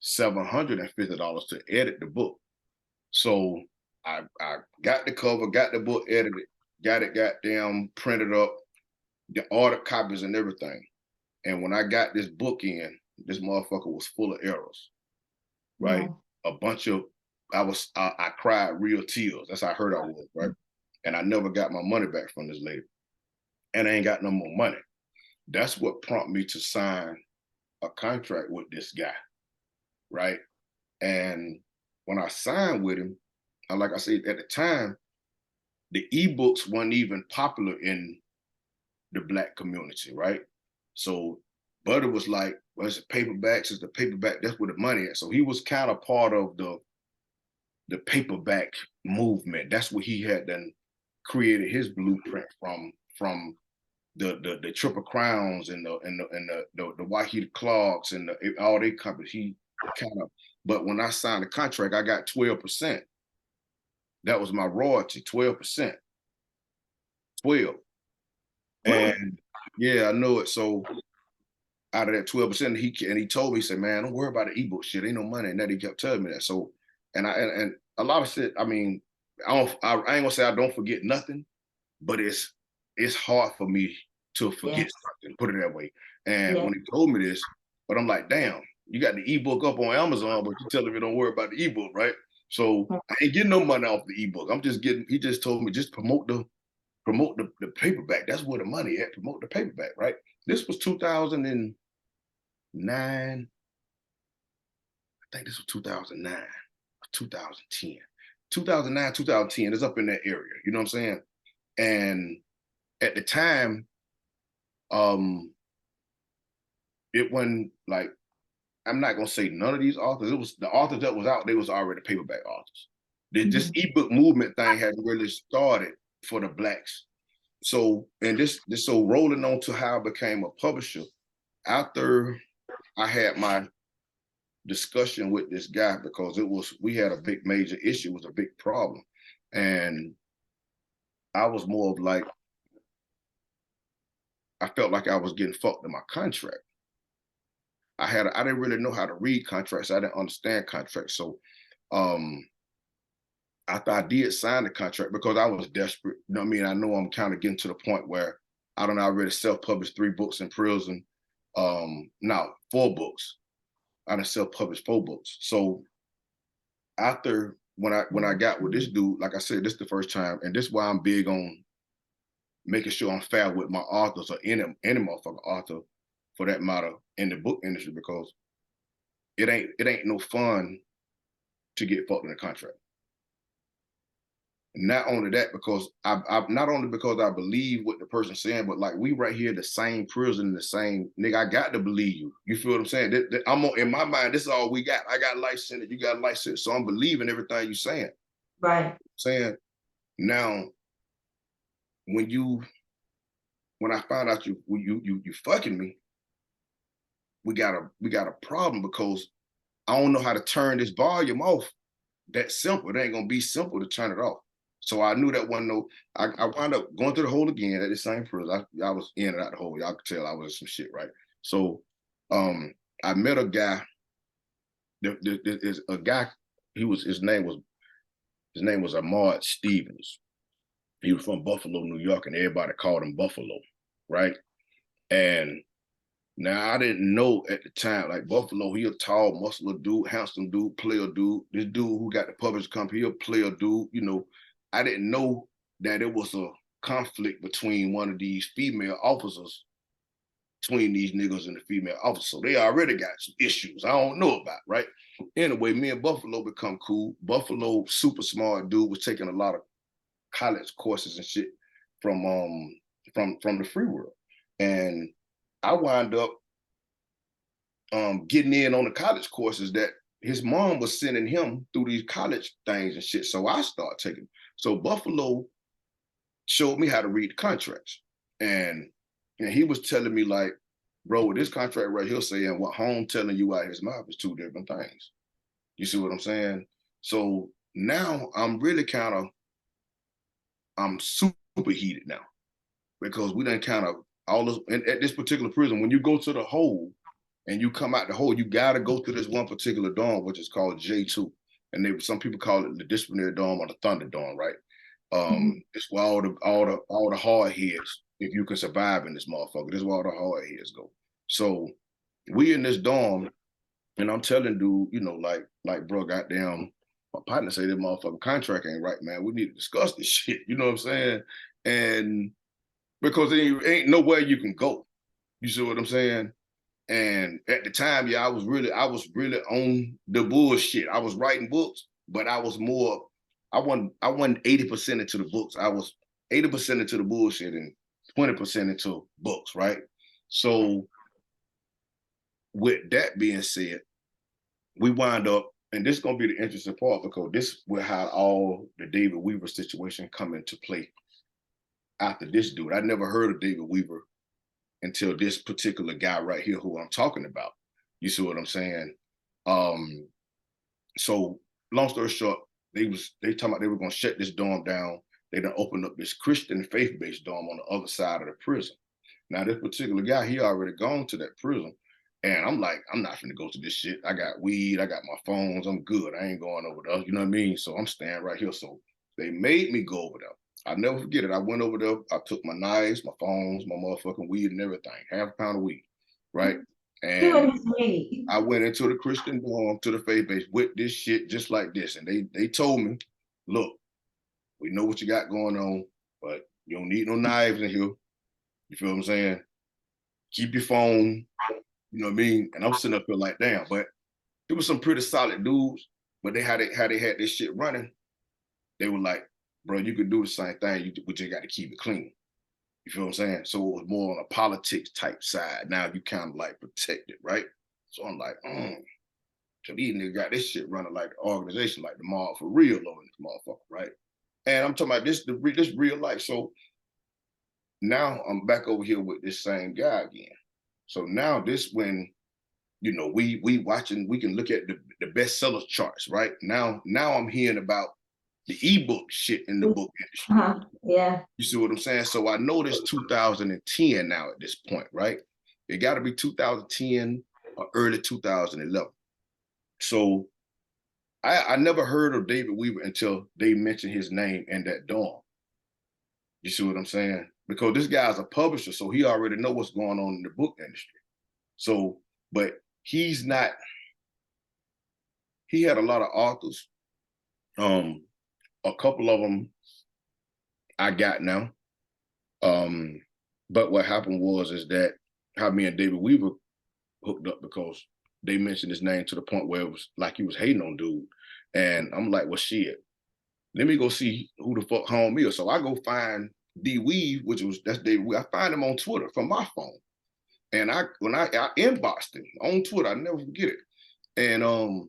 $750 to edit the book. So I got the cover, got the book edited, got it goddamn printed up, the ordered copies and everything. And when I got this book in, this motherfucker was full of errors, right? A bunch of, I cried real tears. That's how I heard I was, right? And I never got my money back from this lady. And I ain't got no more money. That's what prompted me to sign a contract with this guy, right? And when I signed with him, like I said, at the time, the ebooks weren't even popular in the Black community, right? So Butter was like, well, it's the paperbacks, it's the paperback, that's where the money is. So he was kind of part of the paperback movement. That's what he had done, created his blueprint from the Triple Crowns and the Wahid Clarks and all they companies. He kind of, but when I signed the contract, I got 12%. That was my royalty, 12%. 12. And yeah, I know it. So out of that 12%, he told me, he said, man, don't worry about the ebook shit. Ain't no money. And that he kept telling me that. So, and a lot of shit, I mean, I ain't gonna say I don't forget nothing, but it's hard for me to forget something, put it that way. And when he told me this, but I'm like, damn, you got the ebook up on Amazon, but you telling me don't worry about the ebook, right? So I ain't getting no money off the ebook. I'm just getting. He just told me just promote the paperback. That's where the money at. Promote the paperback, right? This was 2009. I think this was 2009, 2010. 2009, 2010. It's up in that area. You know what I'm saying? And at the time, it wasn't like, I'm not gonna say none of these authors. It was the authors that was out, they was already paperback authors. This ebook movement thing hadn't really started for the blacks. So, and this so rolling on to how I became a publisher after I had my discussion with this guy, because we had a big major issue, it was a big problem. And I was more of like, I felt like I was getting fucked in my contract. I didn't really know how to read contracts. I didn't understand contracts. So after I did sign the contract, because I was desperate, you know what I mean? I know I'm kind of getting to the point where I don't know, I already self-published 3 books in prison. Now 4 books. I done self-published 4 books. So after when I got with this dude, like I said, this is the first time, and this is why I'm big on making sure I'm fair with my authors, or any motherfucking author for that matter, in the book industry, because it ain't no fun to get fucked in a contract. Not only that, because I not only because I believe what the person's saying, but like, we right here, the same prison, the same nigga. I got to believe you. You feel what I'm saying? In my mind, this is all we got. I got life sentence, you got life sentence, so I'm believing everything you saying. Right. Saying now, when I found out you fucking me, we got a problem, because I don't know how to turn this volume off. That simple. It ain't gonna be simple to turn it off. So I knew that one. No, I wound up going through the hole again at the same prison. I was in and out the hole. Y'all could tell I was some shit, right? So I met a guy. There's a guy. His name was Ahmad Stevens. He was from Buffalo, New York, and everybody called him Buffalo, right? And now I didn't know at the time, like, Buffalo, he a tall, muscular dude, handsome dude, player dude. This dude who got the publishing company, he a player dude. You know, I didn't know that it was a conflict between one of these female officers, between these niggas and the female officer. So they already got some issues I don't know about, right? Anyway, me and Buffalo become cool. Buffalo, super smart dude, was taking a lot of college courses and shit from the free world. And I wind up getting in on the college courses that his mom was sending him through these college things and shit. So I start taking. So Buffalo showed me how to read the contracts. And he was telling me, like, bro, with this contract right here saying what Home telling you out his mouth is 2 different things. You see what I'm saying? So now I'm really I'm super heated now, because we done kind of all this, and at this particular prison, when you go to the hole and you come out the hole, you gotta go through this one particular dorm, which is called J2. And some people call it the disciplinary dorm or the thunder dorm, right? It's where all the hard heads, if you can survive in this motherfucker, this is where all the hard heads go. So we in this dorm, and I'm telling dude, you know, like bro, goddamn, my partner say this motherfucking contract ain't right, man. We need to discuss this shit. You know what I'm saying? And because there ain't nowhere you can go. You see what I'm saying? And at the time, yeah, I was really on the bullshit. I was writing books, but I wasn't 80% into the books. I was 80% into the bullshit and 20% into books, right? So with that being said, we wind up, and this is gonna be the interesting part, because this will how all the David Weaver situation come into play after this dude. I never heard of David Weaver until this particular guy right here who I'm talking about. You see what I'm saying? So long story short, they talking about they were gonna shut this dorm down. They done opened up this Christian faith-based dorm on the other side of the prison. Now this particular guy, he already gone to that prison. And I'm like, I'm not gonna go to this shit. I got weed, I got my phones, I'm good. I ain't going over there. You know what I mean? So I'm staying right here. So they made me go over there. I'll never forget it. I went over there, I took my knives, my phones, my motherfucking weed and everything, half a pound of weed, right? See And what he read. I went into the Christian dorm to the faith base with this shit just like this. And they told me, look, we know what you got going on, but you don't need no knives in here. You feel what I'm saying? Keep your phone, you know what I mean? And I'm sitting up here like, damn, but there was some pretty solid dudes, but they had this shit running. They were like, bro, you could do the same thing, we just got to keep it clean. You feel what I'm saying? So it was more on a politics type side. Now you kind of like protect it, right? So I'm like, so these niggas got this shit running like the organization, like the mob for real, over this motherfucker, right? And I'm talking about this real life. So now I'm back over here with this same guy again. So now this when we watching, we can look at the bestseller charts, right? Now I'm hearing about the ebook shit in the book industry. Yeah. You see what I'm saying? So I know this 2010 now at this point, right? It got to be 2010 or early 2011. So I never heard of David Weaver until they mentioned his name in that dorm. You see what I'm saying? Because this guy's a publisher, so he already know what's going on in the book industry. So, but he's not. He had a lot of authors. A couple of them I got now. But what happened is that how me and David Weaver hooked up because they mentioned his name to the point where it was like he was hating on dude. And I'm like, well, shit, let me go see who the fuck homie is. So I go find D Weave, that's David Weave. I find him on Twitter from my phone. And when I inboxed him on Twitter, I never forget it. And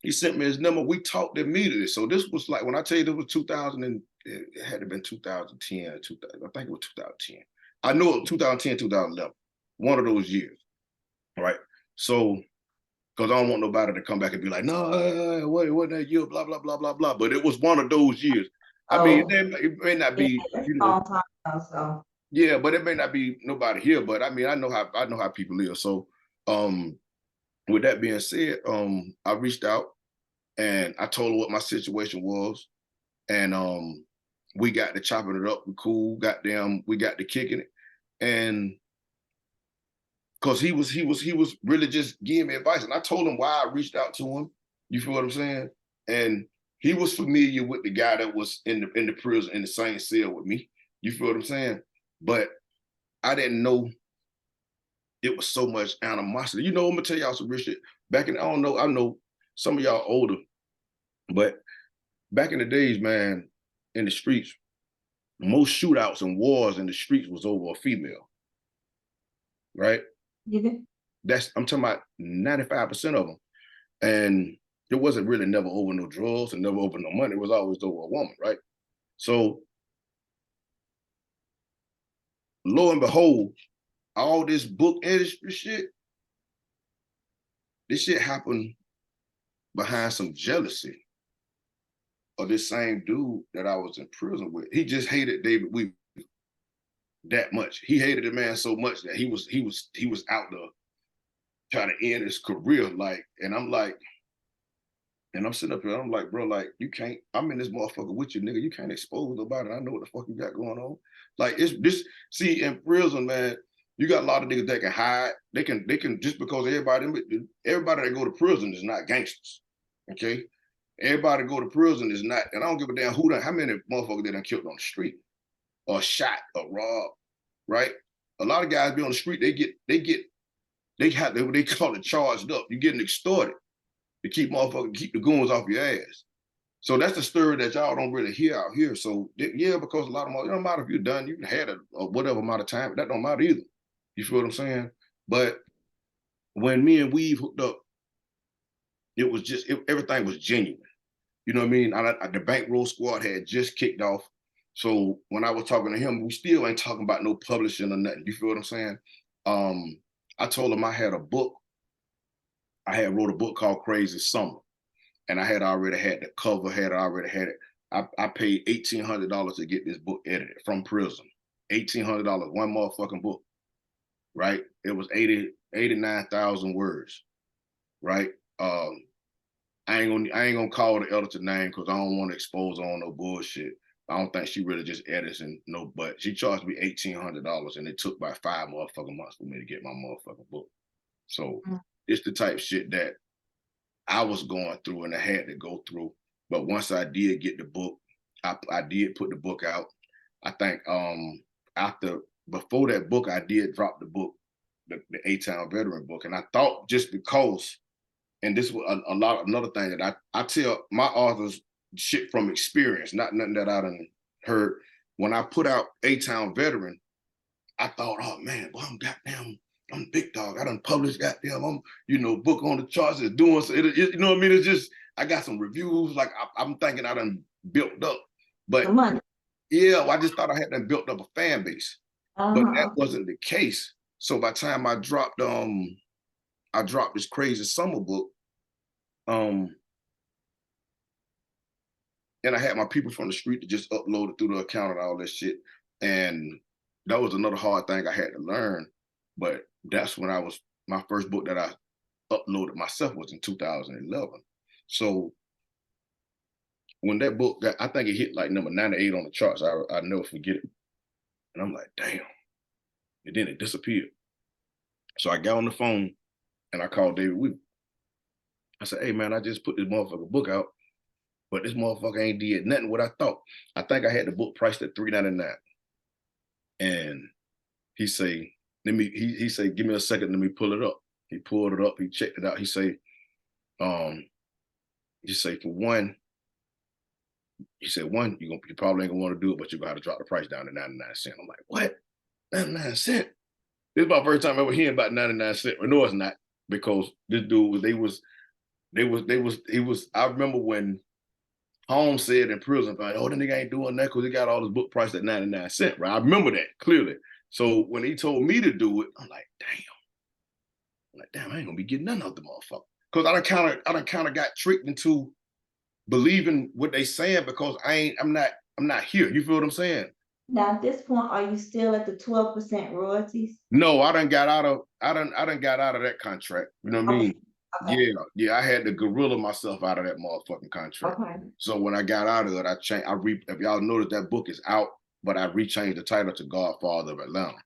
he sent me his number. We talked immediately. So this was like, when I tell you this was 2000, and it had to been 2010, 2000, I think it was 2010. I know it was 2010, 2011, one of those years, right? So, because I don't want nobody to come back and be like, no, what wasn't that year, blah, blah, blah, blah, blah. But it was one of those years. I mean, it may not Yeah, be, that's a long time ago, so. yeah, but it may not be nobody here. But I mean, I know how people live. So, with that being said, I reached out and I told her what my situation was, and we got to chopping it up. We cool, goddamn, we got to kicking it, and because he was really just giving me advice, and I told him why I reached out to him. You feel what I'm saying? And he was familiar with the guy that was in the prison in the same cell with me. You feel what I'm saying? But I didn't know it was so much animosity. I'm gonna tell y'all some real shit. Back in, I know some of y'all older, but back in the days, man, in the streets, most shootouts and wars in the streets was over a female, right? Yeah. I'm talking about 95% of them. And it wasn't really never over no drugs and never over no money. It was always over a woman, right? So lo and behold, all this book industry shit, this shit happened behind some jealousy of this same dude that I was in prison with. He just hated David Weaver that much. He hated the man so much that he was out there trying to end his career. Like, and I'm like, and I'm sitting up here, I'm like, bro, like, you can't, I'm in this motherfucker with you, nigga. You can't expose nobody. I know what the fuck you got going on. Like, it's this, see, in prison, man, you got a lot of niggas that can hide. They can, just because everybody that go to prison is not gangsters. Okay? Everybody go to prison is not, and I don't give a damn how many motherfuckers they done killed on the street or shot or robbed, right? A lot of guys be on the street, they call it charged up. You're getting extorted to keep the goons off your ass. So that's the story that y'all don't really hear out here. So yeah, because a lot of them, it don't matter if you're done, you had a whatever amount of time, that don't matter either. You feel what I'm saying? But when me and Weave hooked up, it was just everything was genuine. You know what I mean? The bankroll squad had just kicked off. So when I was talking to him, we still ain't talking about no publishing or nothing. You feel what I'm saying? I told him I had a book. I had wrote a book called Crazy Summer, and I had already had the cover, it. I paid $1,800 to get this book edited from prison. $1,800, one motherfucking book, right? It was 89,000 words, right? I ain't gonna call the editor name because I don't want to expose her on no bullshit. I don't think she really just edits and no, but she charged me $1,800, and it took about 5 motherfucking months for me to get my motherfucking book. So Mm. it's the type shit that I was going through and I had to go through. But once I did get the book, I did put the book out. I think after before that book, I did drop the book, the A-Town Veteran book. And I thought just because, and this was a lot, another thing that I tell my authors shit from experience, not nothing that I done heard. When I put out A-Town Veteran, I thought, oh man, well, I'm big dog. I done published goddamn, book on the charts is doing so. You know what I mean? It's just I got some reviews. Like I'm thinking I done built up, but The money. yeah, well, I just thought I had done built up a fan base, but that Uh-huh. wasn't the case. So by the time I dropped this crazy summer book, um, and I had my people from the street to just upload it through the account and all this shit. And that was another hard thing I had to learn. But that's when my first book that I uploaded myself was in 2011. So when that book got, I think it hit like number 98 on the charts. I never forget it. And I'm like, damn. And then it disappeared. So I got on the phone and I called David Weaver. I said, hey man, I just put this motherfucking book out, but this motherfucker ain't did nothing what I thought. I think I had the book priced at $3.99. And he say, he say, give me a second, let me pull it up. He pulled it up, he checked it out. He say, for one, you probably ain't gonna want to do it, but you're gonna have to drop the price down to 99 cents. I'm like, what? 99 cents? This is my first time ever hearing about 99 cents. Well, no, it's not, because this dude I remember when Holmes said in prison, like, oh, the nigga ain't doing that because he got all his book priced at 99 cents, right? I remember that clearly. So when he told me to do it, I'm like, damn, I ain't gonna be getting nothing out the motherfucker. Because I done kind of got tricked into believing what they saying because I'm not here. You feel what I'm saying? Now, at this point, are you still at the 12% royalties? No, I done got out of that contract. You know what I Okay, mean? okay, Yeah, I had to gorilla myself out of that motherfucking contract. okay. So when I got out of it, I changed. If y'all notice, that book is out, but I rechanged the title to Godfather of Atlanta.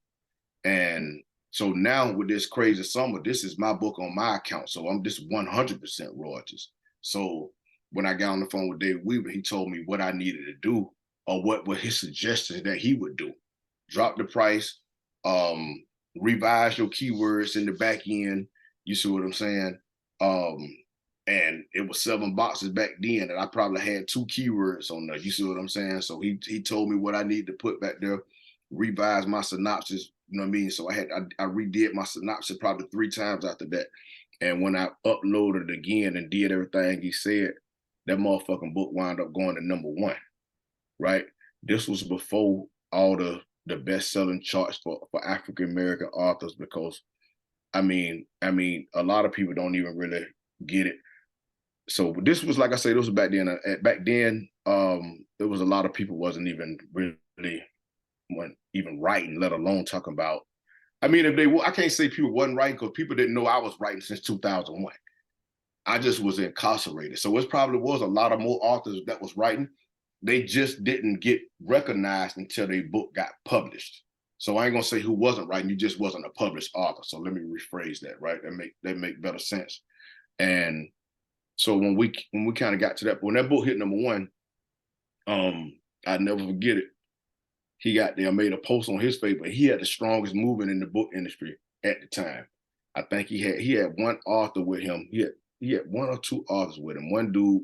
And so now with this crazy summer, this is my book on my account. So I'm just 100% royalties. So when I got on the phone with Dave Weaver, he told me what I needed to do, or what were his suggestions that he would do. Drop the price, um, revise your keywords in the back end. You see what I'm saying? And it was 7 boxes back then, and I probably had 2 keywords on there. You see what I'm saying? So he told me what I need to put back there, revise my synopsis. You know what I mean? So I redid my synopsis probably 3 times after that. And when I uploaded it again and did everything he said, that motherfucking book wound up going to #1. Right? This was before all the best-selling charts for African American authors, because I mean, a lot of people don't even really get it. So this was, like I say, this was back then. Back then, there was a lot of people wasn't even really even writing, let alone talking about. I mean, if they were, I can't say people wasn't writing because people didn't know I was writing since 2001. I just was incarcerated, so it probably was a lot of more authors that was writing. They just didn't get recognized until their book got published. So I ain't gonna say who wasn't writing. You just wasn't a published author. So let me rephrase that. Right, that make better sense. And so when we kind of got to that, when that book hit #1, I never forget it. He got there, made a post on his Facebook. He had the strongest movement in the book industry at the time. I think he had one author with him. He had 1 or 2 authors with him. One dude,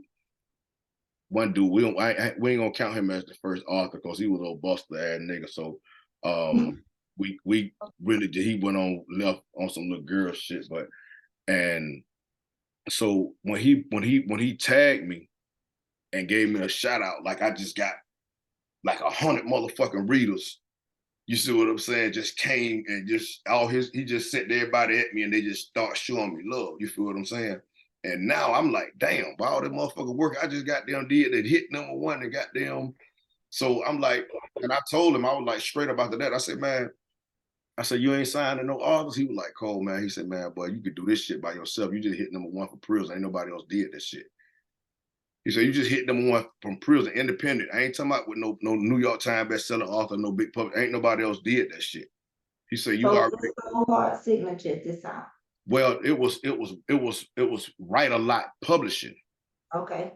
we ain't gonna count him as the first author because he was a buster ass nigga. So we really did. He went on left on some little girl shit, but and so when he tagged me and gave me a shout out, like I just got like 100 motherfucking readers. You see what I'm saying? Just came and he just sent everybody at me and they just start showing me love. You feel what I'm saying? And now I'm like, damn, by all that motherfucking work I just goddamn did that hit #1 and goddamn. So I'm like, and I told him, I was like straight up after that. I said, man, you ain't signing no authors. He was like, Cole, man. He said, man, boy, you could do this shit by yourself. You just hit #1 for prison. Ain't nobody else did this shit. He said, you just hit #1 from prison, independent. I ain't talking about with no New York Times bestseller author, no big public. Ain't nobody else did that shit. He said, you So already. it's the Hart signature at this time. Well, it was Write a Lot Publishing. Okay.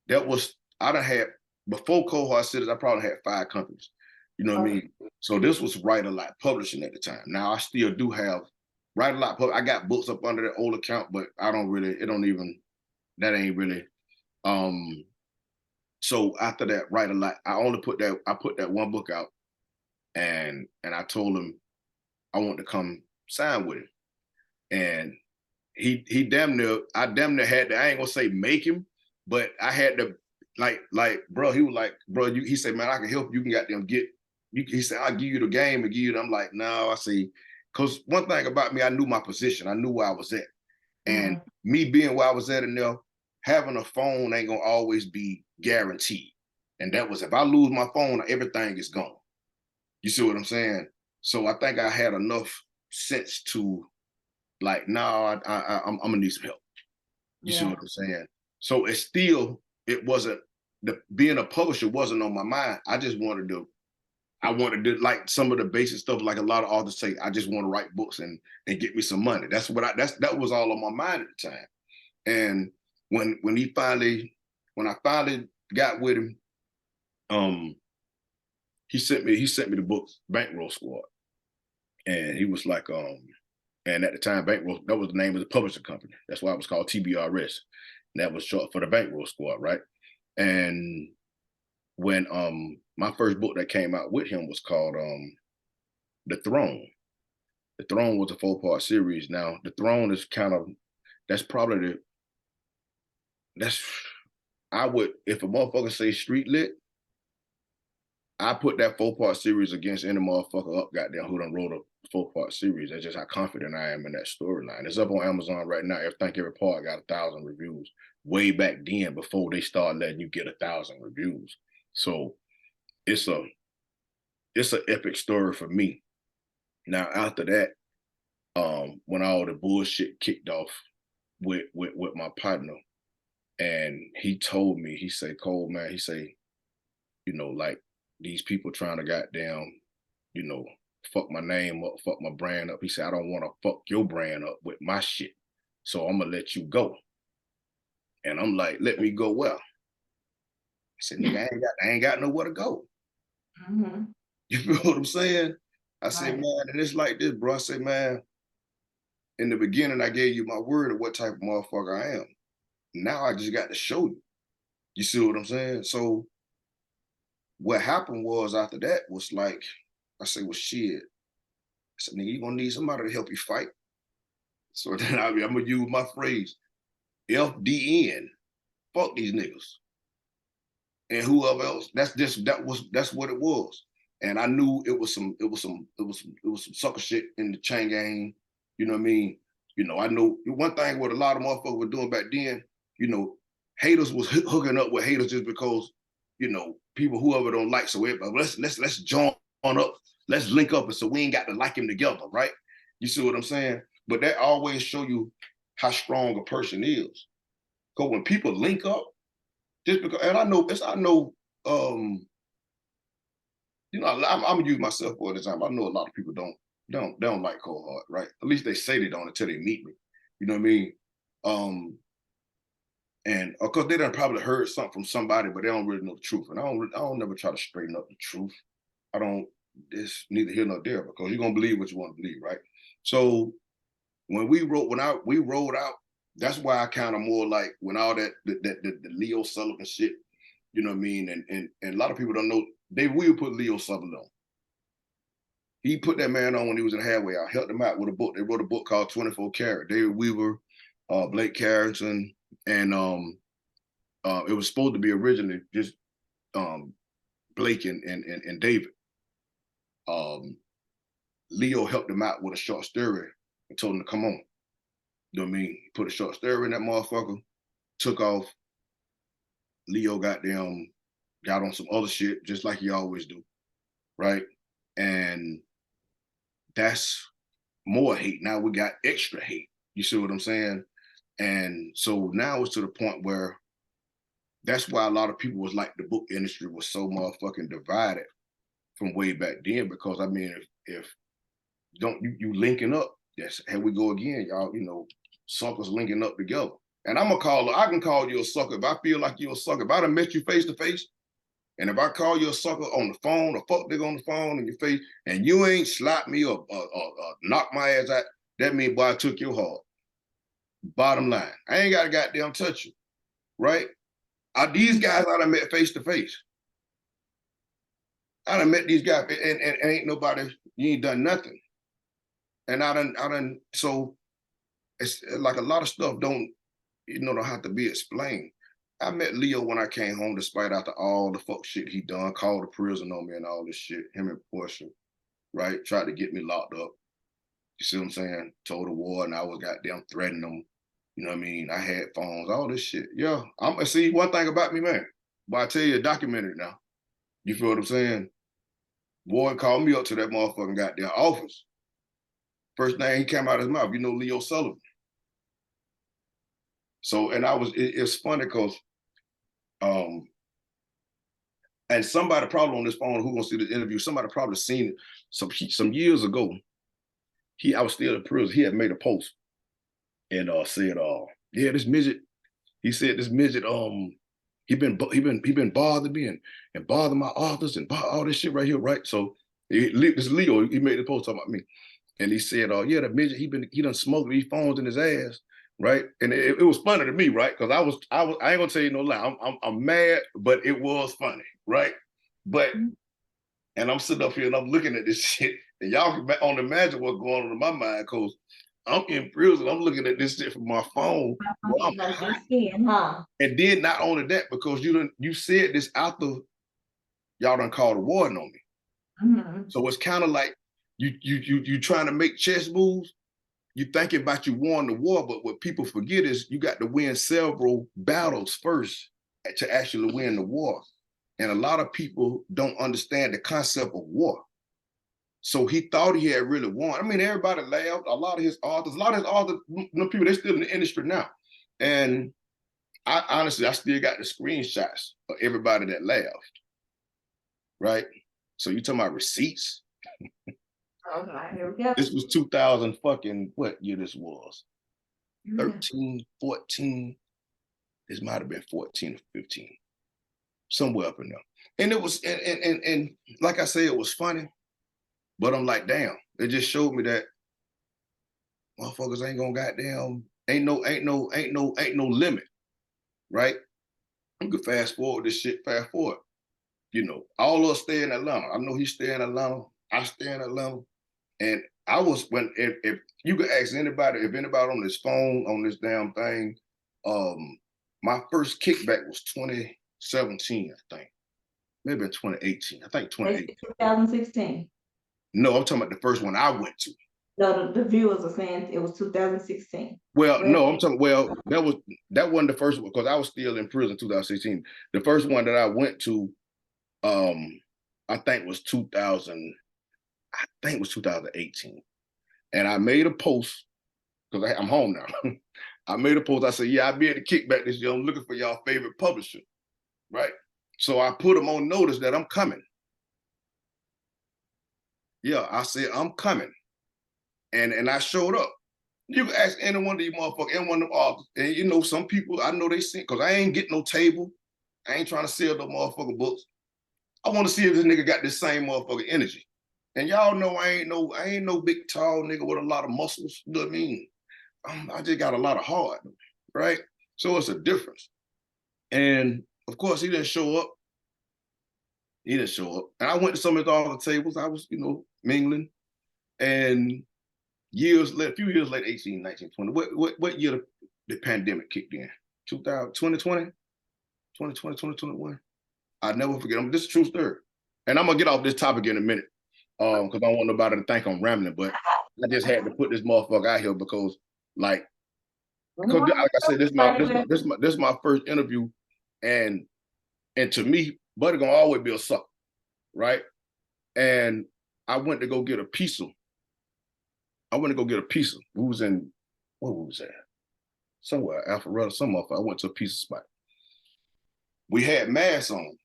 That was I done had before Cohort Cities, I probably had 5 companies. You know what I Okay. mean? So this was Write a Lot Publishing at the time. Now I still do have Write a Lot. I got books up under that old account, but I don't really. It don't even. That ain't really. Um. So after that, Write a Lot. I put that one book out, and I told him I want to come sign with him, and he damn near. I damn near had to. I ain't gonna say make him, but I had to bro. He was like, bro. He said, man, I can help you. You can goddamn get. He said, I'll give you the game and give you. I'm like, no. I see, because one thing about me, I knew my position. I knew where I was at, and Mhm. me being where I was at in there, having a phone ain't gonna always be guaranteed. And that was if I lose my phone, everything is gone. You see what I'm saying? So I think I had enough sense to like, no, I'm gonna need some help. You see Yeah. what I'm saying? So it wasn't being a publisher wasn't on my mind. I wanted to like some of the basic stuff, like a lot of authors say, I just want to write books and get me some money. That was all on my mind at the time. And when I finally got with him, um, he sent me the book Bankroll Squad. And he was like, and at the time, Bankroll, that was the name of the publishing company. That's why it was called TBRS. And that was short for the Bankroll Squad, right? And when my first book that came out with him was called The Throne. The Throne was a 4-part series. Now, The Throne is kind of that's probably the that's I would if a motherfucker say street lit, I put that 4-part series against any motherfucker up goddamn who done wrote a 4-part series. That's just how confident I am in that storyline. It's up on Amazon right now. I think every part got 1,000 reviews. Way back then, before they started letting you get 1,000 reviews. So it's a it's an epic story for me. Now after that, when all the bullshit kicked off with my partner, and he told me, he said, Cole, man, he say, like these people trying to goddamn, you know, fuck my name up, fuck my brand up. He said, I don't want to fuck your brand up with my shit. So I'm gonna let you go. And I'm like, let me go well. I said, nigga, I ain't got nowhere to go. Mhm. You feel what I'm saying? I said, Right. man, and it's like this, bro. I said, man, in the beginning, I gave you my word of what type of motherfucker I am. Now I just got to show you. You see what I'm saying? So what happened was after that was like, I said, well, shit. I said, nigga, you gonna need somebody to help you fight. So then I'm gonna use my phrase, FDN, fuck these niggas. And whoever else, that's what it was. And I knew it was some sucker shit in the chain gang. You know what I mean? I know one thing what a lot of motherfuckers were doing back then, haters was hooking up with haters just because, people whoever don't like. So let's join up, let's link up, and so we ain't got to like him together, right? You see what I'm saying? But that always show you how strong a person is. Because when people link up, just because, and I know, um, I'm gonna use myself for an example. I know a lot of people don't like Cold Heart, right? At least they say they don't until they meet me. You know what I mean? And of course they done probably heard something from somebody, but they don't really know the truth. And I don't never try to straighten up the truth. I don't. It's neither here nor there because you're gonna believe what you want to believe, right? So we rolled out, that's why I kind of more like when all the Leo Sullivan shit, you know what I mean? And a lot of people don't know they will put Leo Sullivan on. He put that man on when he was in Halfway. I helped him out with a book. They wrote a book called 24 Karat. David Weaver, Blake Carrington, and it was supposed to be originally just Blake and David. Um, Leo helped him out with a short story and told him to come on. You know what I mean? He put a short story in that motherfucker, took off. Leo got on some other shit, just like he always do, right? And that's more hate. Now we got extra hate. You see what I'm saying? And so now it's to the point where that's why a lot of people was like the book industry was so motherfucking divided from way back then. Because I mean, if don't you linking up, Yes, here we go again, y'all. You know, suckers linking up together. And I'm gonna call. I can call you a sucker if I feel like you're a sucker. If I done met you face to face, and if I call you a sucker on the phone, or fuck nigga on the phone in your face, and you ain't slap me or knock my ass out, that means boy I took your heart. Bottom line, I ain't got to goddamn touch you, right? These guys I done met face to face. I done met these guys, and ain't nobody. You ain't done nothing, and I done. So it's like a lot of stuff don't have to be explained. I met Leo when I came home, despite after all the fuck shit he done, called the prison on me and all this shit. Him and Portia, right? Tried to get me locked up. You see what I'm saying? Told the war, and I was goddamn threatening them. You know what I mean? I had phones, all this shit. Yeah, I'm see one thing about me, man. But I tell you, a documentary now. You feel what I'm saying? Boy called me up to that motherfucking goddamn office. First thing he came out of his mouth, you know, Leo Sullivan. So, and it's funny because, and somebody probably on this phone who gonna see this interview, somebody probably seen it some years ago. I was still in prison. He had made a post and said, yeah, this midget. He said this midget, he been bothering me and bothering my authors and all this shit right here, right? So this Leo, he made the post talking about me, and he said, yeah, the midget, he done smoked these phones in his ass, right? And it was funny to me, right? Because I ain't gonna tell you no lie, I'm mad, but it was funny, right? But and I'm sitting up here and I'm looking at this shit, and y'all can only imagine what's going on in my mind because I'm in prison. I'm looking at this shit from my phone. Well, and then not only that, because you said this after y'all done called a war on me. Mm-hmm. So it's kind of like you trying to make chess moves. You thinking about you won the war, but what people forget is you got to win several battles first to actually win the war. And a lot of people don't understand the concept of war. So he thought he had really won. I mean, everybody laughed. A lot of his authors, people, they're still in the industry now. And I honestly still got the screenshots of everybody that laughed. Right? So you talking about receipts? Okay, here we go. This was 2000 fucking, what year this was? 13, 14. This might have been 14 or 15. Somewhere up in there. And it was, and like I say, it was funny. But I'm like, damn, it just showed me that motherfuckers ain't gonna goddamn, ain't no limit, right? You could fast forward this shit, fast forward. You know, all of us stay in Atlanta. I know he stay in Atlanta. I stay in Atlanta. And I was, if you could ask anybody, if anybody on this phone, on this damn thing, my first kickback was 2017, I think. Maybe in 2018. I think 2018. 2016. No, I'm talking about the first one I went to. No, the viewers are saying it was 2016. Well, no, I'm talking. Well, that wasn't the first one because I was still in prison 2016. The first one that I went to, I think was 2000. I think it was 2018, and I made a post because I'm home now. I made a post. I said, "Yeah, I be at the kickback this year. I'm looking for y'all favorite publisher, right?" So I put them on notice that I'm coming. Yeah, I said I'm coming, and I showed up. You can ask any one of these motherfuckers, any one of them authors, and you know some people I know they seen because I ain't getting no table. I ain't trying to sell no motherfucking books. I want to see if this nigga got this same motherfucking energy. And y'all know I ain't no big tall nigga with a lot of muscles. You know what I mean? I just got a lot of heart, right? So it's a difference. And of course, he didn't show up. He didn't show up. And I went to some of all the tables. I was, mingling. And a few years later, 18, 19, 20. What year the pandemic kicked in? 2020, 2020, 2021? I never forget. This is a true story. And I'm gonna get off this topic in a minute. Because I don't want nobody to think I'm rambling, but I just had to put this motherfucker out here because like I said, this is my first interview, and to me, Buddy gonna always be a sucker, right? And I went to go get a pizza. We was in, where was that? Somewhere, Alpharetta, somewhere. I went to a pizza spot. We had masks on,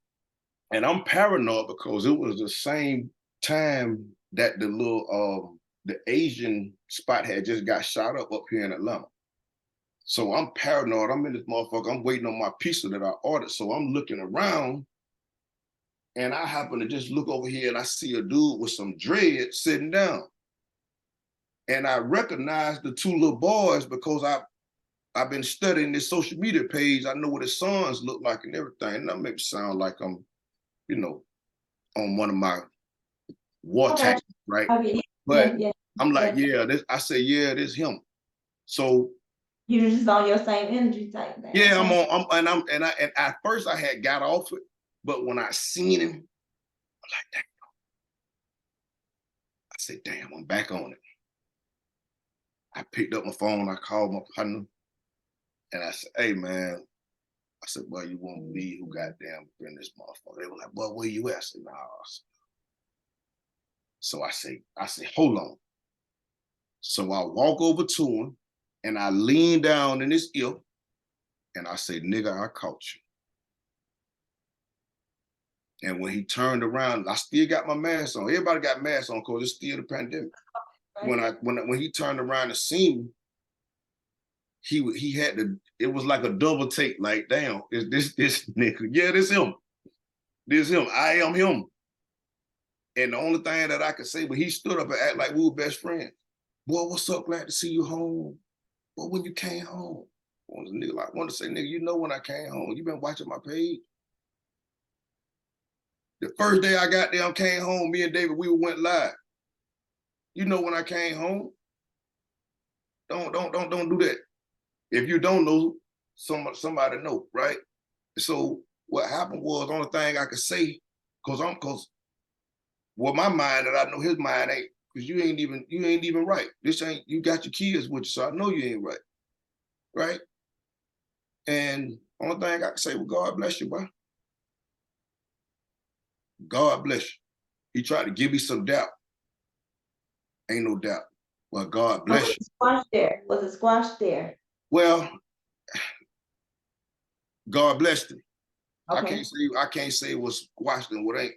and I'm paranoid because it was the same time that the little the Asian spot had just got shot up here in Atlanta. So I'm paranoid. I'm in this motherfucker. I'm waiting on my pizza that I ordered. So I'm looking around, and I happen to just look over here, and I see a dude with some dreads sitting down. And I recognize the two little boys because I've been studying this social media page. I know what his sons look like and everything. And that makes it sound like I'm, you know, on one of my war Okay. tactics, right? Okay. But Yeah. I'm like, yeah, I say, yeah, this him. So You're just on your same energy type thing. yeah, Okay. and at first I had got off it, but when I seen him, I'm like, damn. I said, damn, I'm back on it. I picked up my phone, I called my partner, and I said, hey man, I said, well, you won't believe who goddamn been this motherfucker. They were like, well, where you at? I said, nah. So I say, hold on. So I walk over to him and I lean down in his ear and I say, nigga, I caught you. And when he turned around, I still got my mask on. Everybody got masks on because it's still the pandemic. Right. When he turned around to see me, he had to, it was like a double take, like, damn, is this nigga? Yeah, this him. This him. I am him. And the only thing that I could say, but he stood up and act like we were best friends. Boy, what's up? Glad to see you home. Well, when you came home, I wanted to say, nigga, you know when I came home, you been watching my page. The first day I got there, I came home, me and David, we went live. You know when I came home. Don't do that. If you don't know, somebody know, right? So what happened was, the only thing I could say, cause well, my mind that I know his mind ain't, because you ain't even right. This ain't, you got your kids with you, so I know you ain't right. Right? And only thing I can say, well, God bless you, boy. God bless you. He tried to give me some doubt. Ain't no doubt. Well, God bless you. Squash there. Was it squash there? Well, God blessed him. Okay. I can't say what's squashed and what ain't.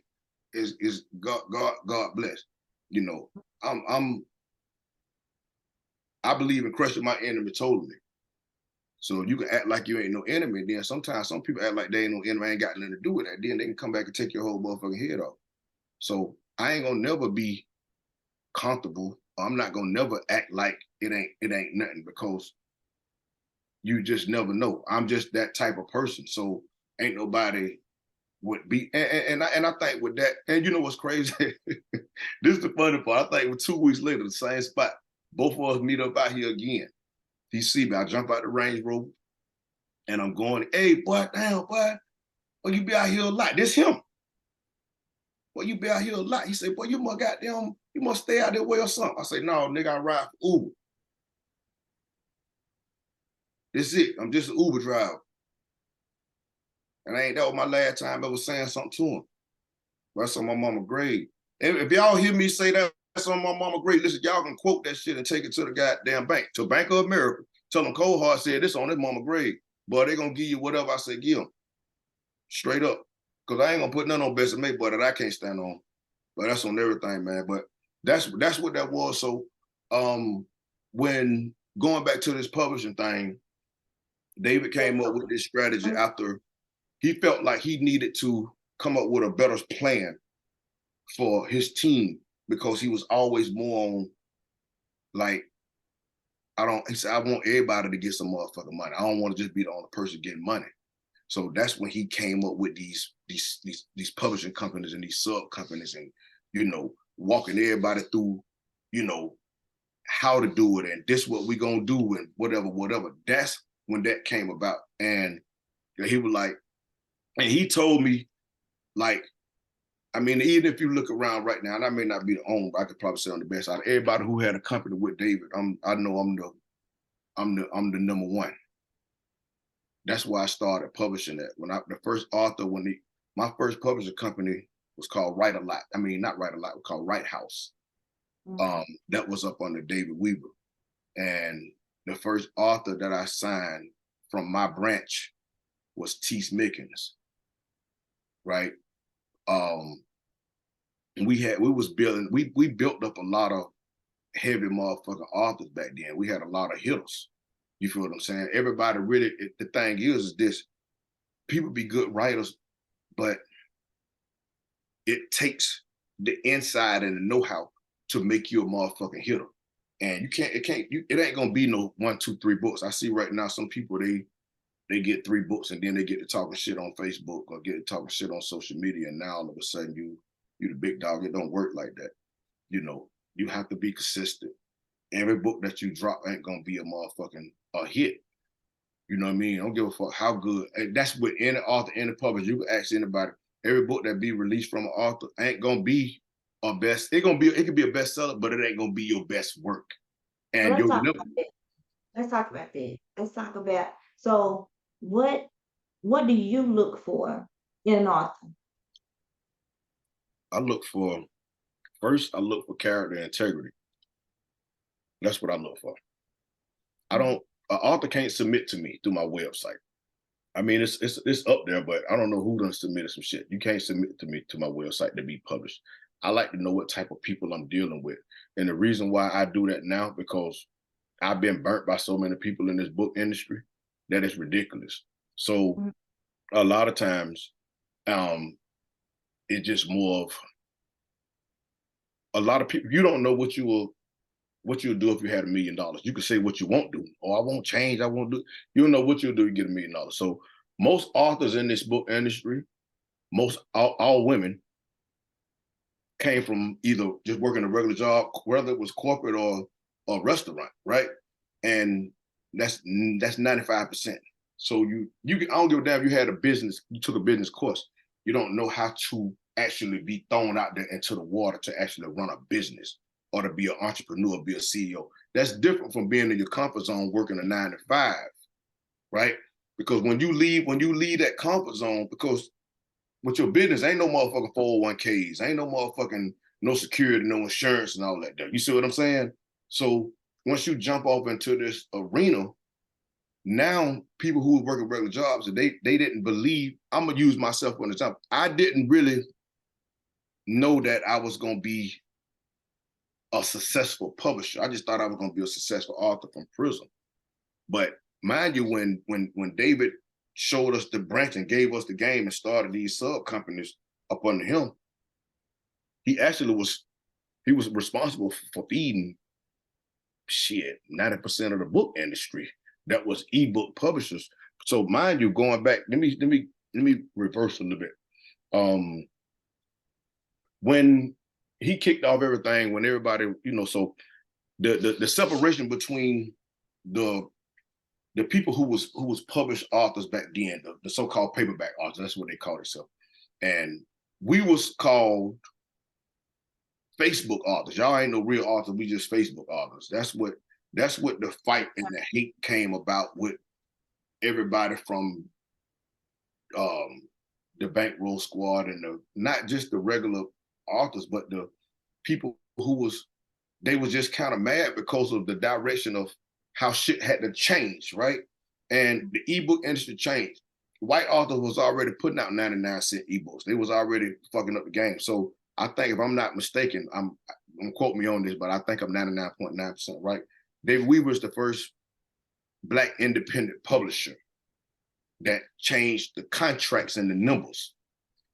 Is God bless. You know, I believe in crushing my enemy totally. So you can act like you ain't no enemy. Then sometimes some people act like they ain't no enemy, ain't got nothing to do with that. Then they can come back and take your whole motherfucking head off. So I ain't gonna never be comfortable. I'm not gonna never act like it ain't nothing, because you just never know. I'm just that type of person. So ain't nobody would be, and I think with that, and you know what's crazy? This is the funny part. I think with 2 weeks later, the same spot, both of us meet up out here again. He see me, I jump out the Range Rover, and I'm going, hey, boy, damn, boy, well, you be out here a lot. This him. Well, you be out here a lot. He said, boy, you must stay out there way or something. I say, no, nigga, I ride for Uber. This it. I'm just an Uber driver. And that was my last time ever saying something to him. That's on my mama grave. If y'all hear me say that's on my mama grave, listen, y'all can quote that shit and take it to the goddamn bank, to Bank of America. Tell them Cold Hart said this on his mama grave. Boy, they gonna give you whatever I say give them. Straight up. Because I ain't gonna put none on Best of May, but that I can't stand on. But that's on everything, man. But that's what that was. So when going back to this publishing thing, David came up with this strategy after he felt like he needed to come up with a better plan for his team, because he was always more on, like, he said, I want everybody to get some motherfucking money. I don't want to just be the only person getting money. So that's when he came up with these publishing companies and these sub companies, and, you know, walking everybody through, you know, how to do it, and this what we gonna do, and whatever. That's when that came about. And he was like, and he told me, like, I mean, even if you look around right now, and I may not be the owner, but I could probably say on the best out of everybody who had a company with David, I know I'm the number one. That's why I started publishing that. The first author, my first publishing company was called Write a Lot. I mean, not Write a Lot, it was called Write House. That was up under David Weaver. And the first author that I signed from my branch was T. Mickens, right? We built up a lot of heavy motherfucking authors back then. We had a lot of hitters. You feel what I'm saying? Everybody really, the thing is this, people be good writers, but it takes the inside and the know-how to make you a motherfucking hitter. And it ain't gonna be no 1, 2, 3 books. I see right now some people they get 3 books and then they get to talking shit on Facebook or get to talking shit on social media, and now all of a sudden you the big dog. It don't work like that. You know, you have to be consistent. Every book that you drop ain't gonna be a motherfucking hit. You know what I mean? I don't give a fuck how good. And that's with any author, any publisher. You can ask anybody. Every book that be released from an author ain't gonna be a best. It could be a bestseller, but it ain't gonna be your best work. So And let's you'll talk never. about that. Let's talk about that. Let's talk about, so what what do you look for in an author? I look for first. I look for character integrity. That's what I look for. I don't. An author can't submit to me through my website. I mean, it's up there, but I don't know who done submitted some shit. You can't submit to me to my website to be published. I like to know what type of people I'm dealing with, and the reason why I do that now because I've been burnt by so many people in this book industry that it's ridiculous. So Mhm. a lot of times, um, it's just more of a lot of people. You don't know what you'll do if you had $1 million. You could say what you won't do. Oh, I won't change. I won't do. You don't know what you'll do to get $1 million. So most authors in this book industry, most all women came from either just working a regular job, whether it was corporate or a restaurant, right? And that's 95%. So I don't give a damn if you had a business, you took a business course. You don't know how to actually be thrown out there into the water to actually run a business or to be an entrepreneur, be a CEO. That's different from being in your comfort zone working a 9 to 5, right? Because when you leave that comfort zone, because with your business, ain't no motherfucking 401ks, ain't no motherfucking no security, no insurance, and all that. You see what I'm saying? So once you jump off into this arena, now people who are working regular jobs, they didn't believe. I'm gonna use myself for an example. I didn't really know that I was gonna be a successful publisher. I just thought I was gonna be a successful author from prison. But mind you, when David showed us the branch and gave us the game and started these sub companies up under him, he was responsible for feeding shit 90% of the book industry. That was ebook publishers. So mind you, going back, let me reverse a little bit. When he kicked off everything, when everybody, so the separation between the people who was published authors back then, the so-called paperback authors, that's what they called themselves. And we was called Facebook authors. Y'all ain't no real authors. We just Facebook authors. That's what the fight and the hate came about with everybody from the bankroll squad and not just the regular authors, but the people who they was just kind of mad because of the direction of how shit had to change, right? And the ebook industry changed. White authors was already putting out 99-cent ebooks. They was already fucking up the game. So I think, if I'm not mistaken, I'm quote me on this, but I think I'm 99.9% right. David Weaver was the first Black independent publisher that changed the contracts and the numbers.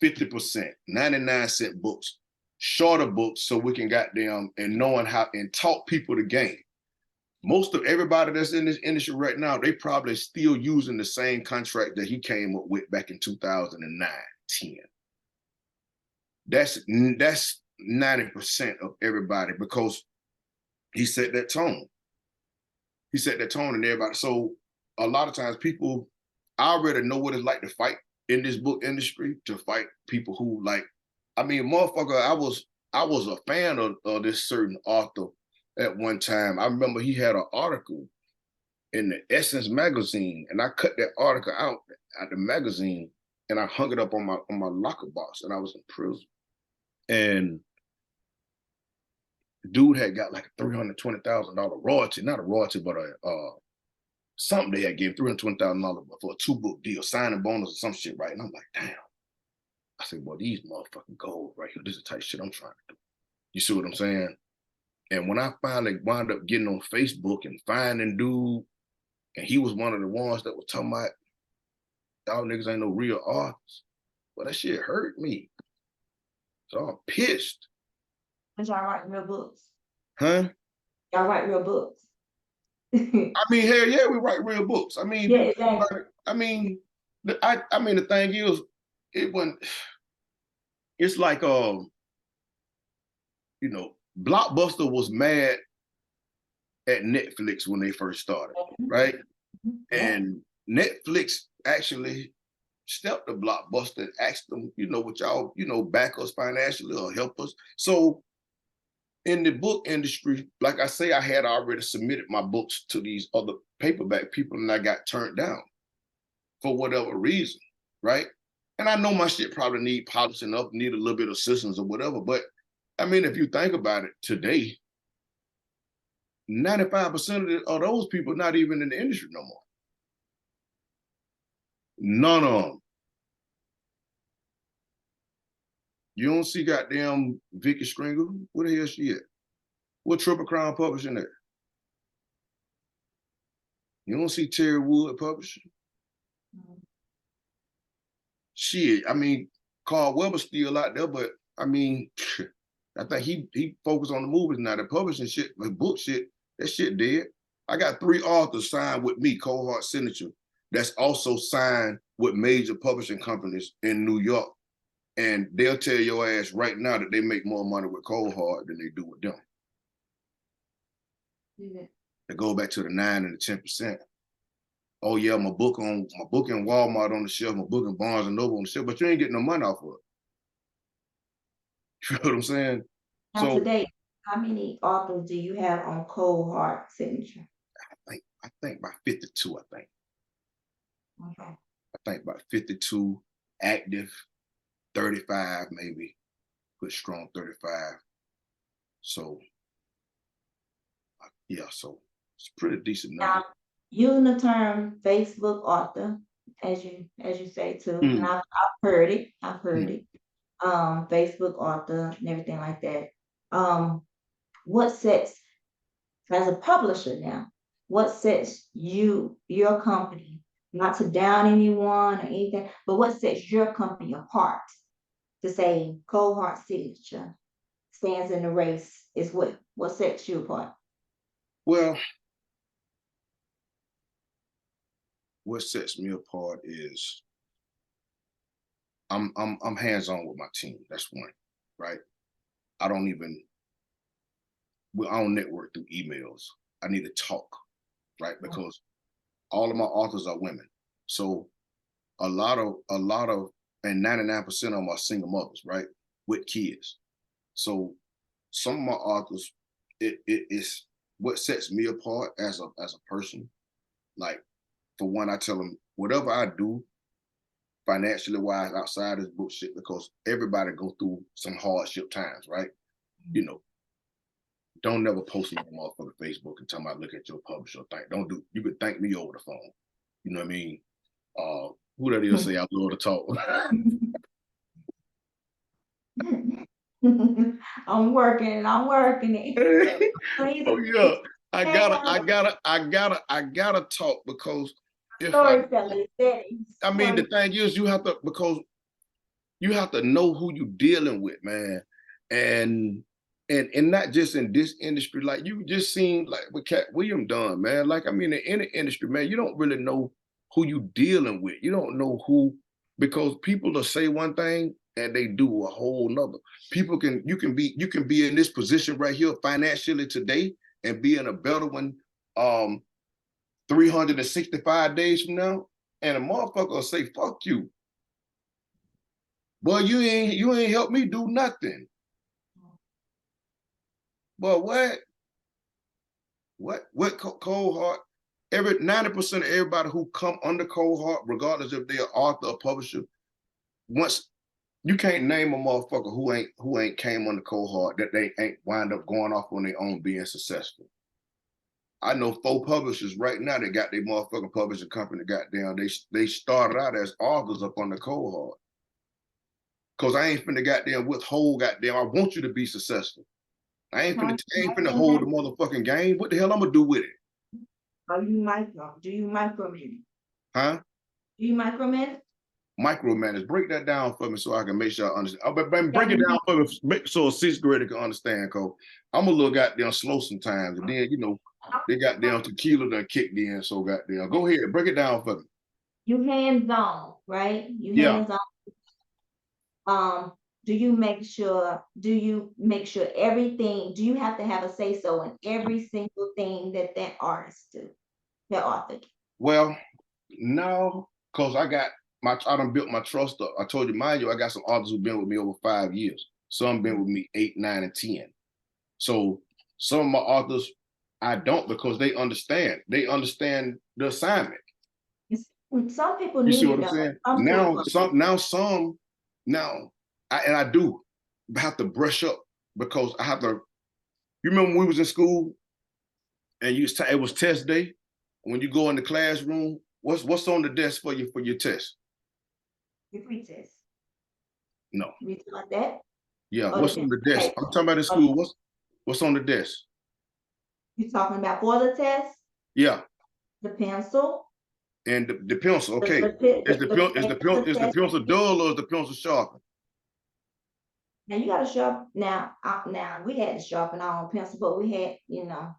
50%, 99-cent books, shorter books, so we can goddamn and knowing how and taught people the game. Most of everybody that's in this industry right now, they probably still using the same contract that he came up with back in 2009, 10. That's 90% of everybody because he set that tone. He set that tone in everybody. So a lot of times people, I already know what it's like to fight in this book industry, to fight people who I mean, motherfucker, I was a fan of this certain author at one time. I remember he had an article in the Essence magazine, and I cut that article out the magazine and I hung it up on my locker box, and I was in prison. And dude had got like a $320,000 royalty, not a royalty, but a something they had given $320,000 for a 2-book deal, signing bonus or some shit, right? And I'm like, damn. I said, well, these motherfucking gold right here. This is the type of shit I'm trying to do. You see what I'm saying? And when I finally wound up getting on Facebook and finding dude, and he was one of the ones that was talking about, y'all niggas ain't no real artists. Well, that shit hurt me. So I'm pissed. But y'all write real books. Huh? Y'all write real books. I mean, hell yeah, we write real books. I mean, Yeah, people, exactly. I mean, I mean, the thing is, it wasn't, it's like, you know, Blockbuster was mad at Netflix when they first started, right? Yeah. And Netflix actually stepped to Blockbuster and asked them, you know, would y'all, you know, back us financially or help us? So in the book industry, like I say, I had already submitted my books to these other paperback people and I got turned down for whatever reason, right? And I know my shit probably need polishing up, need a little bit of assistance or whatever. But I mean, if you think about it today, 95% of those people not even in the industry no more. None of them. You don't see goddamn Vicky Stringer. Where the hell she at? What Triple Crown publishing there? You don't see Terry Wood publishing. Shit, I mean, Carl Weber's still out there, but I mean, I think he focused on the movies now. The publishing shit, the book shit, that shit dead. I got 3 authors signed with me, Cold Hart Signature, that's also signed with major publishing companies in New York. And they'll tell your ass right now that they make more money with Cold Hart than they do with them. Yeah. They go back to the 9 and the 10%. Oh yeah, my book in Walmart on the shelf, my book in Barnes and Noble on the shelf, but you ain't getting no money off of it. You know what I'm saying? Now So today, how many authors do you have on Cold Hart Signature? I think about 52, I think. Okay. I think about 52 active, 35 maybe, put strong 35. So yeah, so it's a pretty decent number. Now, using the term Facebook author, as you say too, and Mm, I've heard it. I've heard mm. it. Facebook author and everything like that. Um, what sets as a publisher now, what sets your company, not to down anyone or anything, but what sets your company apart to say Cold Heart Signature stands in the race is what sets you apart? Well, what sets me apart is I'm hands-on with my team. That's one, right? I don't even I don't network through emails. I need to talk, right? Because all of my authors are women. So a lot of and 99% of them are single mothers, right? With kids. So some of my authors, it is what sets me apart as a person. Like for one, I tell them whatever I do financially wise outside this bullshit, because everybody go through some hardship times, right? You know, don't never post me on motherfucking Facebook and tell me I look at your publisher. Don't do. You could thank me over the phone. You know what I mean? Who that is say I love to talk. I'm working it. Please, Oh yeah, yeah, I gotta talk because if I storytelling, setting, I mean the story. thing is you have to because you have to know who you're dealing with, man. And and not just in this industry, like you just seen like what Cat William done, man. Like I mean in any industry, man, you don't really know who you dealing with. You don't know who because people will say one thing and they do a whole nother. You can be in this position right here financially today and be in a better one 365 days from now. And a motherfucker will say, fuck you. Well, you ain't helped me do nothing. But what Cold Heart? Every 90% of everybody who come under Cold Heart, regardless if they're author or publisher, once you can't name a motherfucker who ain't came under Cold Heart that they ain't wind up going off on their own being successful. I know 4 publishers right now that got their motherfucking publishing company goddamn. They started out as authors up on the Cold Heart. Cause I ain't finna goddamn withhold goddamn. I want you to be successful. I ain't finna hold the motherfucking game. What the hell I'm gonna do with it? Do you micromanage? Huh? Do you micromanage? Micromanage. Break that down for me so I can make sure I understand. But break it down for me so a sixth grader can understand, Cole. I'm a little goddamn slow sometimes. And then, they got down tequila done kicked in, so goddamn. Go ahead, break it down for me. You hands-on, right? You Yeah. hands-on. Do you make sure everything, do you have to have a say-so in every single thing that artist do, the author? Well, no, because I done built my trust up. I told you, mind you, I got some authors who've been with me over 5 years. Some been with me 8, 9, and 10. So some of my authors, I don't, because they understand. They understand the assignment. Some people You see need what it I'm saying? though. Now I do have to brush up because I have to. You remember when we was in school and it was test day? When you go in the classroom, what's on the desk for your test? Your pretest. No. You like that? Yeah, what's on the desk? I'm talking about in school. What's on the desk? You talking about for the test? Yeah. The pencil. And the pencil, okay. Is the pencil dull or is the pencil sharp? Now you gotta sharpen now we had to sharpen our own pencil, but we had to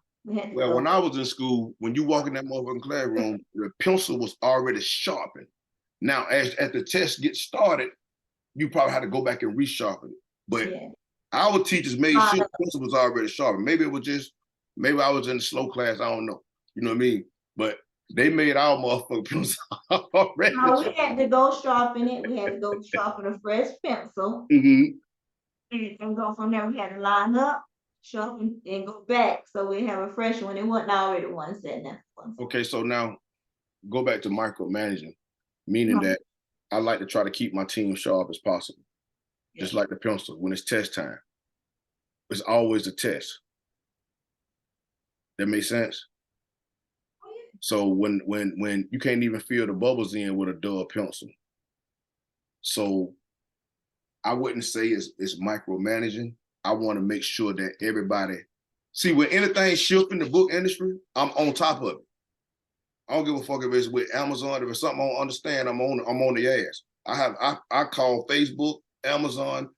Well, when I was in school, when you walk in that motherfucking classroom, the pencil was already sharpened. Now, as the test gets started, you probably had to go back and resharpen it. But our teachers made sure the pencil was already sharpened. Maybe I was in the slow class, I don't know. You know what I mean? But they made our motherfucking pencil already. No, we had to go sharpen it. We had to go sharpen a fresh pencil. And go from there. We had to line up, sharpen, and go back. So we have a fresh one. It wasn't already one set now. Okay, so now go back to micromanaging, meaning that I like to try to keep my team sharp as possible. Just like the pencil, when it's test time, it's always a test. That makes sense? So when you can't even feel the bubbles in with a dull pencil. So I wouldn't say it's micromanaging. I want to make sure that everybody see when anything shifts in the book industry, I'm on top of it. I don't give a fuck if it's with Amazon, if it's something I don't understand, I'm on the ass. I call Facebook, Amazon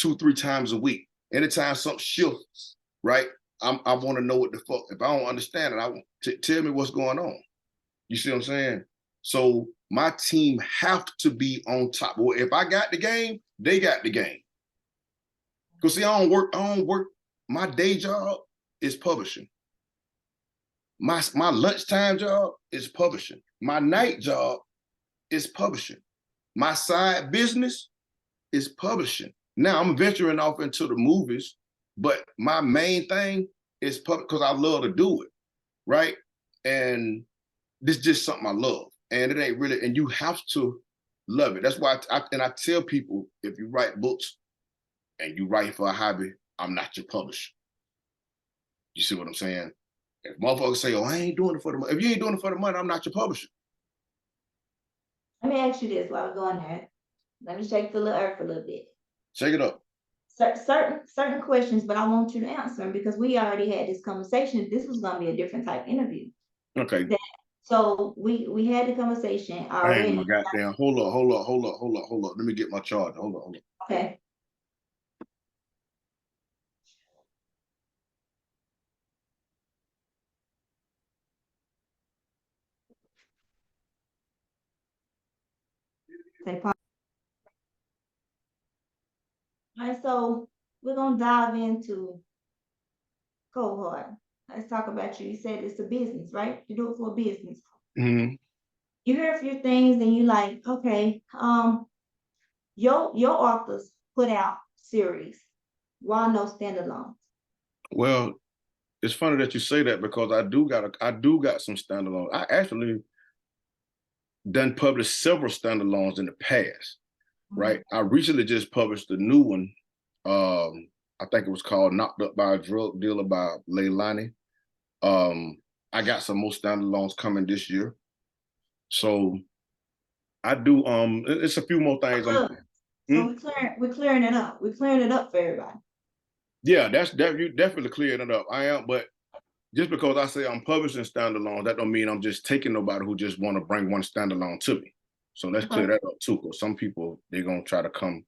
2-3 times a week. Anytime something shifts, right? I want to know what the fuck. If I don't understand it, I want to tell me what's going on. You see what I'm saying? So my team have to be on top. Well, if I got the game, they got the game. Because see, I don't work. My day job is publishing. My lunchtime job is publishing. My night job is publishing. My side business is publishing. Now I'm venturing off into the movies, but my main thing is public because I love to do it, right? And this is just something I love. And it ain't really, and you have to love it. That's why I tell people, if you write books and you write for a hobby, I'm not your publisher. You see what I'm saying? If motherfuckers say, oh, I ain't doing it for the money. If you ain't doing it for the money, I'm not your publisher. Let me ask you this while we're going there. Let me shake the little earth a little bit. Shake it up. Certain questions, but I want you to answer them because we already had this conversation. This was going to be a different type interview. Okay. So we had the conversation already. Dang, my goddamn. Hold up. Let me get my charger. Hold on. Okay. And so we're gonna dive into cohort. Let's talk about you. You said it's a business, right? You do it for a business. Mm-hmm. You hear a few things and you like, okay, your authors put out series. Why no standalone? Well, it's funny that you say that because I do got some standalone. I actually done published several standalones in the past, right? I recently just published a new one. I think it was called Knocked Up by a Drug Dealer by Leilani. I got some more standalones coming this year. So I do it's a few more things. So we're clearing it up. We're clearing it up for everybody. Yeah, you definitely cleared it up. I am, but just because I say I'm publishing standalone, that don't mean I'm just taking nobody who just want to bring one standalone to me. So let's clear Okay. that up too, because some people they're gonna try to come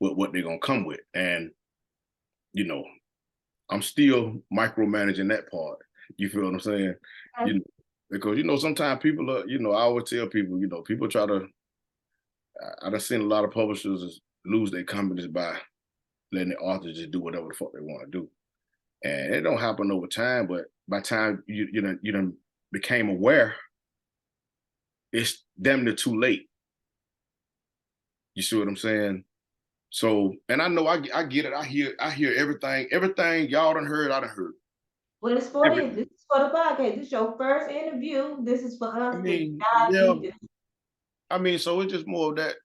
with what they're gonna come with, and you know, I'm still micromanaging that part. You feel what I'm saying? You know, because sometimes people are, I always tell people, people try to. I done seen a lot of publishers lose their companies by letting the authors just do whatever the fuck they want to do. And it don't happen over time, but by the time you done became aware, it's damn near too late. You see what I'm saying? So, and I know I get it. I hear everything y'all done heard. I done heard Well, it's for this. everything. This is for the podcast. This is your first interview. This is for I us to mean, dive yeah. deep in. So it's just more of that.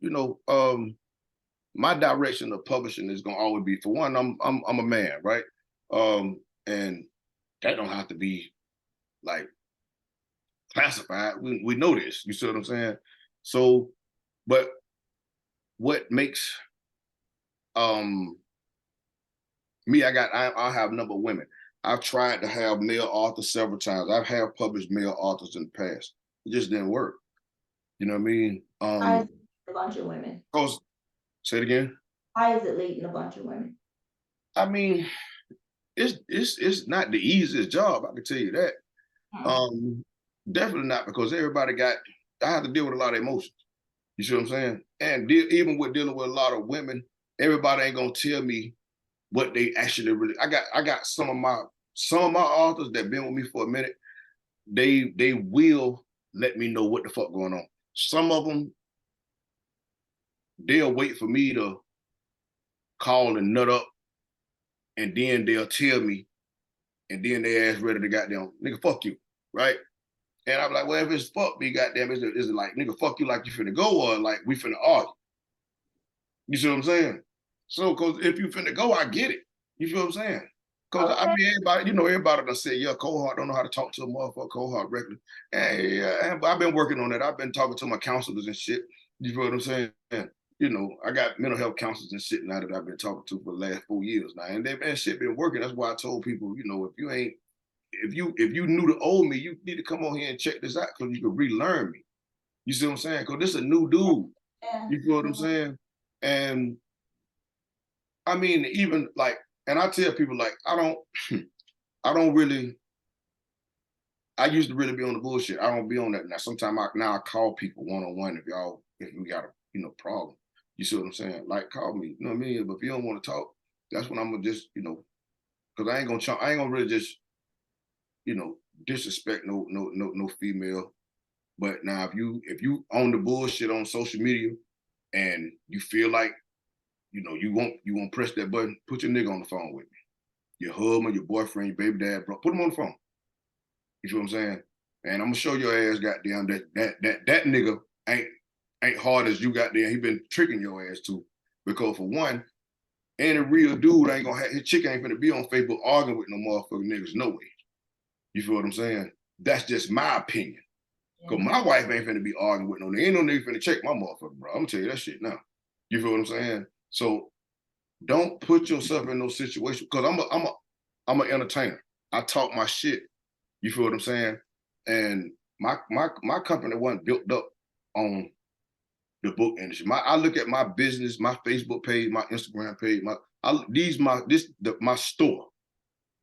My direction of publishing is gonna always be, for one, I'm a man, right? And that don't have to be like classified. We know this. You see what I'm saying? So, but what makes me, I have a number of women. I've tried to have male authors several times. I've have published male authors in the past. It just didn't work. You know what I mean? How is it a bunch of women? Cause say it again. How is it leading a bunch of women? I mean, it's not the easiest job, I can tell you that. Hmm. Um, Definitely not, because I have to deal with a lot of emotions. You see what I'm saying? And even with dealing with a lot of women, everybody ain't gonna tell me what they actually really. I got some of my authors that been with me for a minute. They will let me know what the fuck going on. Some of them, they'll wait for me to call and nut up, and then they'll tell me, and then they ask ready to goddamn nigga fuck you, right? And I'm like, well, if it's fuck me, goddamn, is it like nigga fuck you like you finna go, or like we finna argue? You see what I'm saying? So, cause if you finna go, I get it. You feel what I'm saying? Cause I Okay. mean, everybody done said, yeah, Cohart don't know how to talk to a motherfucker, Cohart regularly. And yeah, I've been working on that. I've been talking to my counselors and shit. You feel what I'm saying? I got mental health counselors and shit now that I've been talking to for the last 4 years now, and that shit been working. That's why I told people, if you knew the old me, you need to come on here and check this out because you can relearn me. You see what I'm saying? Because this is a new dude. Yeah. You feel what I'm saying? And I mean, even like, and I tell people like, I don't really. I used to really be on the bullshit. I don't be on that now. Sometimes I call people one on one if we got a problem. You see what I'm saying? Like call me. You know what I mean? But if you don't want to talk, that's when I'm gonna just because I ain't gonna really just disrespect no female. But now if you own the bullshit on social media and you feel like you won't press that button, put your nigga on the phone with me. Your husband, your boyfriend, your baby dad, bro, put him on the phone. You feel what I'm saying? And I'm gonna show your ass goddamn that nigga ain't hard as you got there. He been tricking your ass too. Because for one, any real dude ain't gonna have his chick ain't gonna be on Facebook arguing with no motherfucking niggas. No way. You feel what I'm saying? That's just my opinion. Cause Yeah. my wife ain't finna be arguing with no nigga. Ain't no nigga finna check my motherfucker, bro. I'm gonna tell you that shit now. You feel what I'm saying? So don't put yourself in those situations because I'm an entertainer. I talk my shit. You feel what I'm saying? And my company wasn't built up on the book industry. I look at my business, my Facebook page, my Instagram page, my store,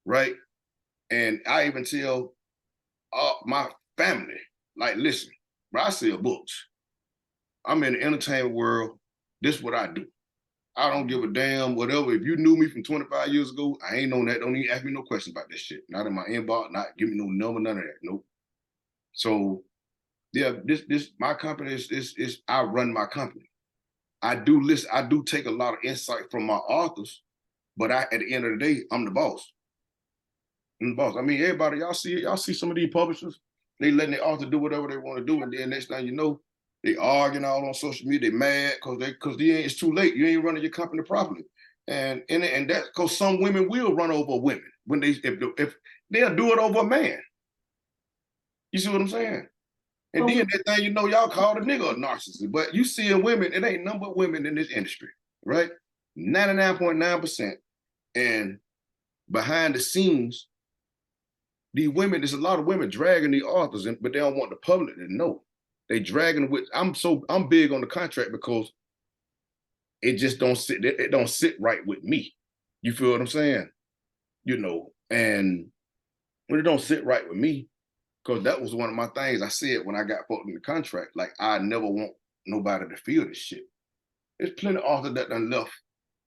right? And I even tell my family, like, listen, bro, I sell books. I'm in the entertainment world. This is what I do. I don't give a damn, whatever. If you knew me from 25 years ago, I ain't known that. Don't even ask me no questions about this shit. Not in my inbox, not give me no number, none of that. Nope. So yeah, this my company is I run my company. I do listen, I do take a lot of insight from my authors, but at the end of the day, I'm the boss. I'm the boss. I mean, everybody, y'all see some of these publishers, they letting the author do whatever they want to do, and then next thing you know, they arguing all on social media, they mad because it's too late. You ain't running your company properly. And that because some women will run over women when if they'll do it over a man. You see what I'm saying? And But then we, that thing, y'all call the nigga a narcissist. But you see in women, it ain't number of women in this industry, right? 99.9%. And behind the scenes, these women, there's a lot of women dragging the authors, but they don't want the public to know. They dragging with. I'm big on the contract because it just don't sit. It don't sit right with me. You feel what I'm saying? And when it don't sit right with me, because that was one of my things I said when I got put in the contract. Like, I never want nobody to feel this shit. There's plenty of authors that done left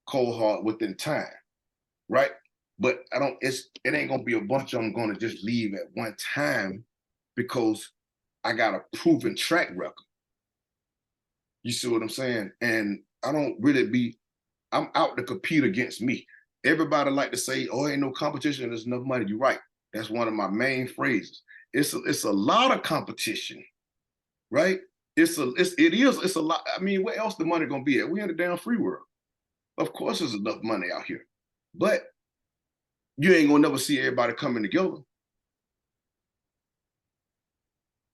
cold hard within time, right? But it ain't gonna be a bunch of them gonna just leave at one time because I got a proven track record. You see what I'm saying? And I don't really I'm out to compete against me. Everybody like to say, oh, ain't no competition, there's enough money. You're right. That's one of my main phrases. It's a lot of competition, right? It's a lot. I mean, where else the money gonna be at? We in the damn free world. Of course there's enough money out here. But you ain't gonna never see everybody coming together.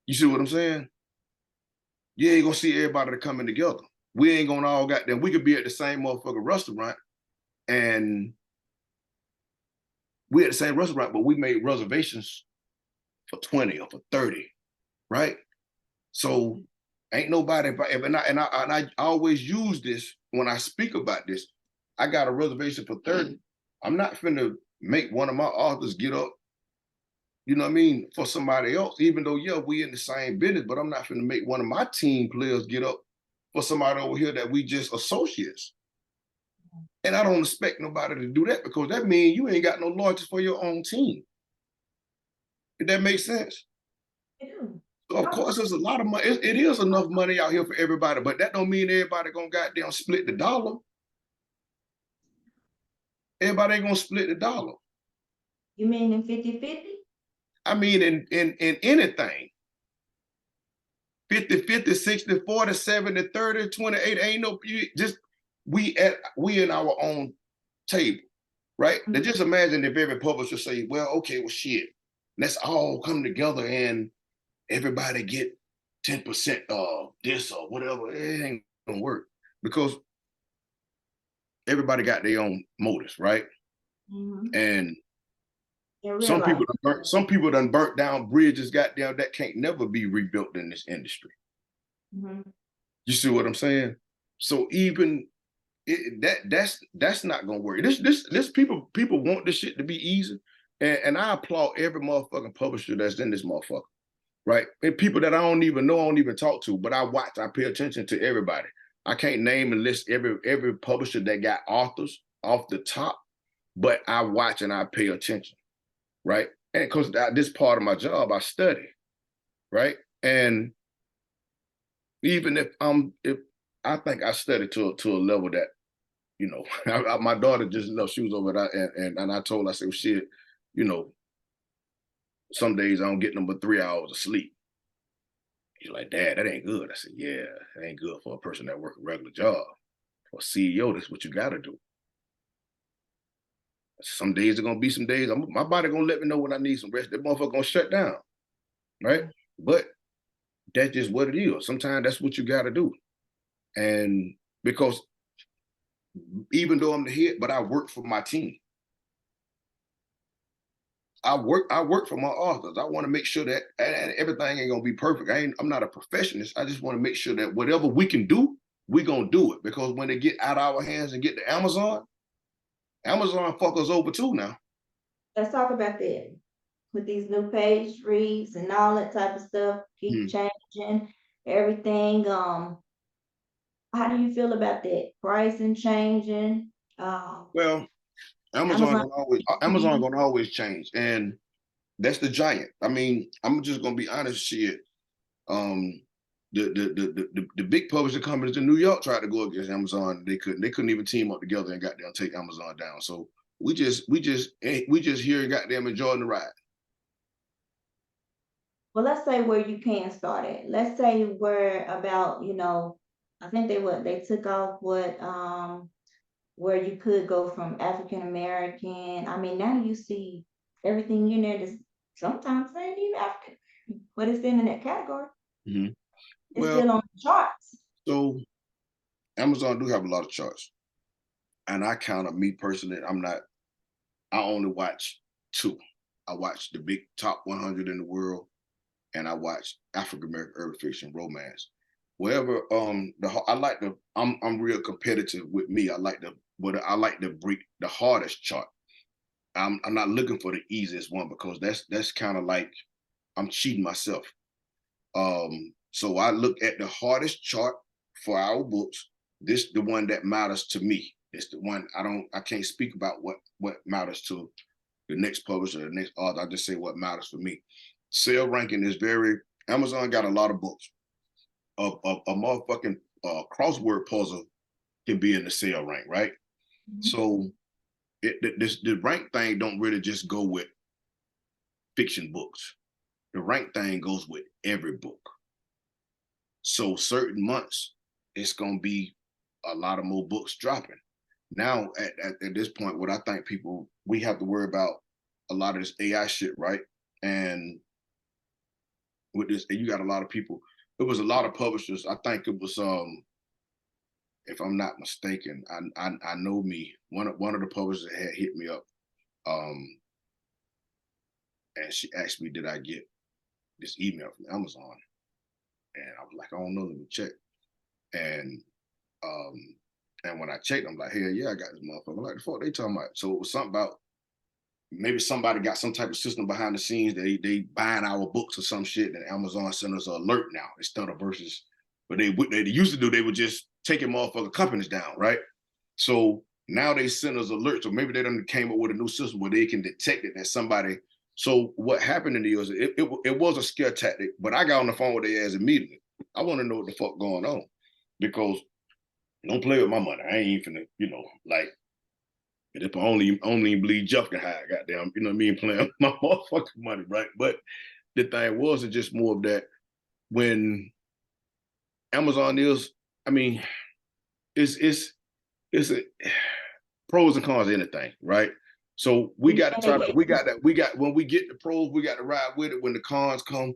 You see what I'm saying? You ain't gonna see everybody coming together. We ain't gonna all got them. We could be at the same motherfucking restaurant, and we at the same restaurant, but we made reservations for 20 or for 30, right? So ain't nobody, and I always use this when I speak about this. I got a reservation for 30. I'm not finna make one of my authors get up, you know what I mean, for somebody else, even though, yeah, we in the same business, but I'm not finna make one of my team players get up for somebody over here that we just associates. And I don't expect nobody to do that because that means you ain't got no loyalty for your own team. If that makes sense. So of course, there's a lot of money. It is enough money out here for everybody, but that don't mean everybody gonna goddamn split the dollar. Everybody ain't gonna split the dollar. You mean in 50-50? I mean, in anything. 50-50, 60-40, 70-30, 28, ain't no, just we in our own table, right? Now just imagine if every publisher say, well, okay, well, shit, let's all come together and everybody get 10% of this or whatever. It ain't gonna work because everybody got their own motives, right? And some people done burnt down bridges, goddamn, that can't never be rebuilt in this industry. You see what I'm saying? So even that's not gonna work. This people want this shit to be easy, and I applaud every motherfucking publisher that's in this motherfucker, right? And people that I don't even know, I don't even talk to, but I watch, I pay attention to everybody. I can't name and list every publisher that got authors off the top, but I watch and I pay attention, right? And because this part of my job, I study, right? And even if I think I studied to a level that, you know, my daughter just left. She was over there, and I told her, I said, well, shit, you know, some days I don't get number 3 hours of sleep. She's like, Dad, that ain't good. I said, yeah, that ain't good for a person that work a regular job. For a CEO, that's what you got to do. Some days are gonna be some days. My body gonna let me know when I need some rest. That motherfucker gonna shut down, right? But that's just what it is. Sometimes that's what you got to do, and because even though I'm the head, but I work for my team. I work for my authors. I want to make sure that and everything ain't gonna be perfect. I'm not a perfectionist. I just want to make sure that whatever we can do, we gonna do it. Because when they get out of our hands and get to Amazon fuck us over too now. Let's talk about that. With these new page reads and all that type of stuff, keep changing everything. How do you feel about that? Pricing changing? Well, Amazon gonna always change, and that's the giant. I mean, I'm just gonna be honest, shit. The big publishing companies in New York tried to go against Amazon. They couldn't even team up together and got them take Amazon down. So we just here and got them enjoying the ride. Well, let's say where you can start at. Let's say where about, I think they took off where you could go from African American. I mean, now you see everything in there that's sometimes ain't even African, but it's in that category. Mm-hmm. It's still on the charts. So Amazon do have a lot of charts. And I count on me personally, I'm not I only watch two. I watch the big top 100 in the world, and I watch African American urban fiction romance. Wherever I like the I'm real competitive with me. I like to break the hardest chart. I'm not looking for the easiest one because that's kind of like I'm cheating myself. So I look at the hardest chart for our books. This the one that matters to me. It's the one I can't speak about what matters to the next publisher, the next author. I just say what matters for me. Sale ranking is very Amazon got a lot of books. A motherfucking crossword puzzle can be in the sale rank, right? Mm-hmm. So the rank thing don't really just go with fiction books. The rank thing goes with every book. So certain months, it's gonna be a lot of more books dropping. Now at this point, what I think we have to worry about a lot of this AI shit, right? And with this, you got a lot of people. It was a lot of publishers. I think it was if I'm not mistaken, I know me. One of the publishers had hit me up, and she asked me, did I get this email from Amazon? And I was like, I don't know, let me check. And when I checked, I'm like, hell yeah, I got this motherfucker. I'm like, the fuck they talking about? So it was something about maybe somebody got some type of system behind the scenes. They buying our books or some shit, and Amazon sent us an alert now instead of versus what they used to do. They would just taking motherfucker companies down, right? So now they send us alerts, or maybe they done came up with a new system where they can detect it that somebody. So what happened in the years, it was a scare tactic, but I got on the phone with their ass immediately. I want to know what the fuck going on, because don't play with my money. I ain't finna, like, if I only bleed Jeff can hide, goddamn, you know what I mean, playing with my motherfucking money, right? But the thing was, it's just more of that when Amazon is, I mean, it's a pros and cons of anything, right? So we got to try to, when we get the pros, we got to ride with it. When the cons come,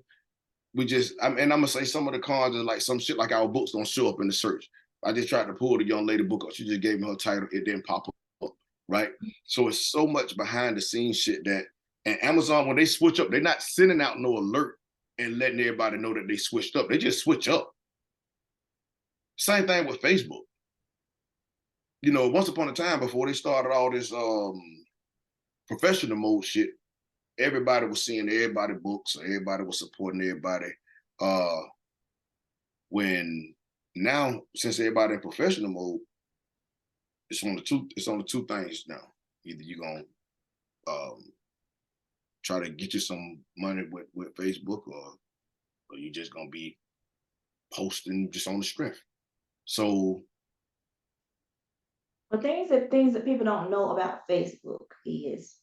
and I'm gonna say some of the cons is like some shit like our books don't show up in the search. I just tried to pull the young lady book up. She just gave me her title. It didn't pop up, right? So it's so much behind the scenes shit and Amazon, when they switch up, they're not sending out no alert and letting everybody know that they switched up. They just switch up. Same thing with Facebook. Once upon a time, before they started all this professional mode shit, everybody was seeing everybody books, everybody was supporting everybody. When now, since everybody in professional mode, it's on the two things now. Either you're gonna try to get you some money with Facebook, or you're just gonna be posting just on the strength. So but things that people don't know about Facebook is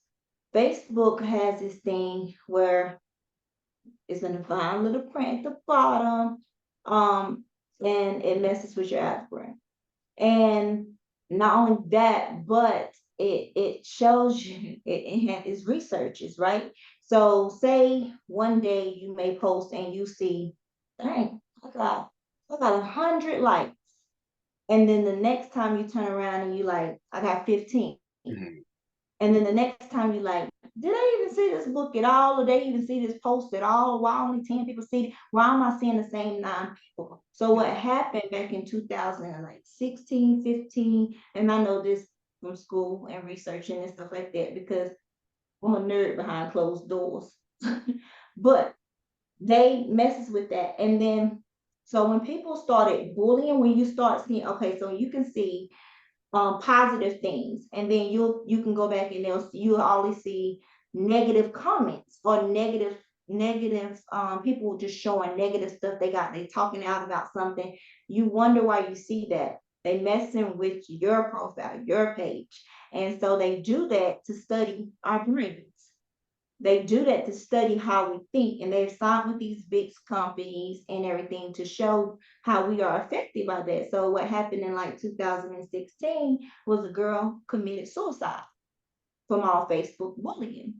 Facebook has this thing where it's in the fine little print at the bottom, and it messes with your algorithm. And not only that, but it shows you it's researches, right? So say one day you may post and you see, dang, I got 100 likes. And then the next time you turn around and you like, I got 15. mm-hmm. And then the next time you like, did I even see this book at all? Or they even see this post at all? Why only 10 people see it? Why am I seeing the same 9 people? So what happened back in 2016, 15, and I know this from school and researching and stuff like that because I'm a nerd behind closed doors. But they messes with that. And then so when people started bullying, when you start seeing, okay, so you can see positive things, and then you can go back and you'll always see negative comments or negative people just showing negative stuff they talking out about something. You wonder why you see that. They messing with your profile, your page. And so they do that to study our brains. They do that to study how we think, and they've signed with these big companies and everything to show how we are affected by that. So what happened in like 2016 was a girl committed suicide from all Facebook bullying.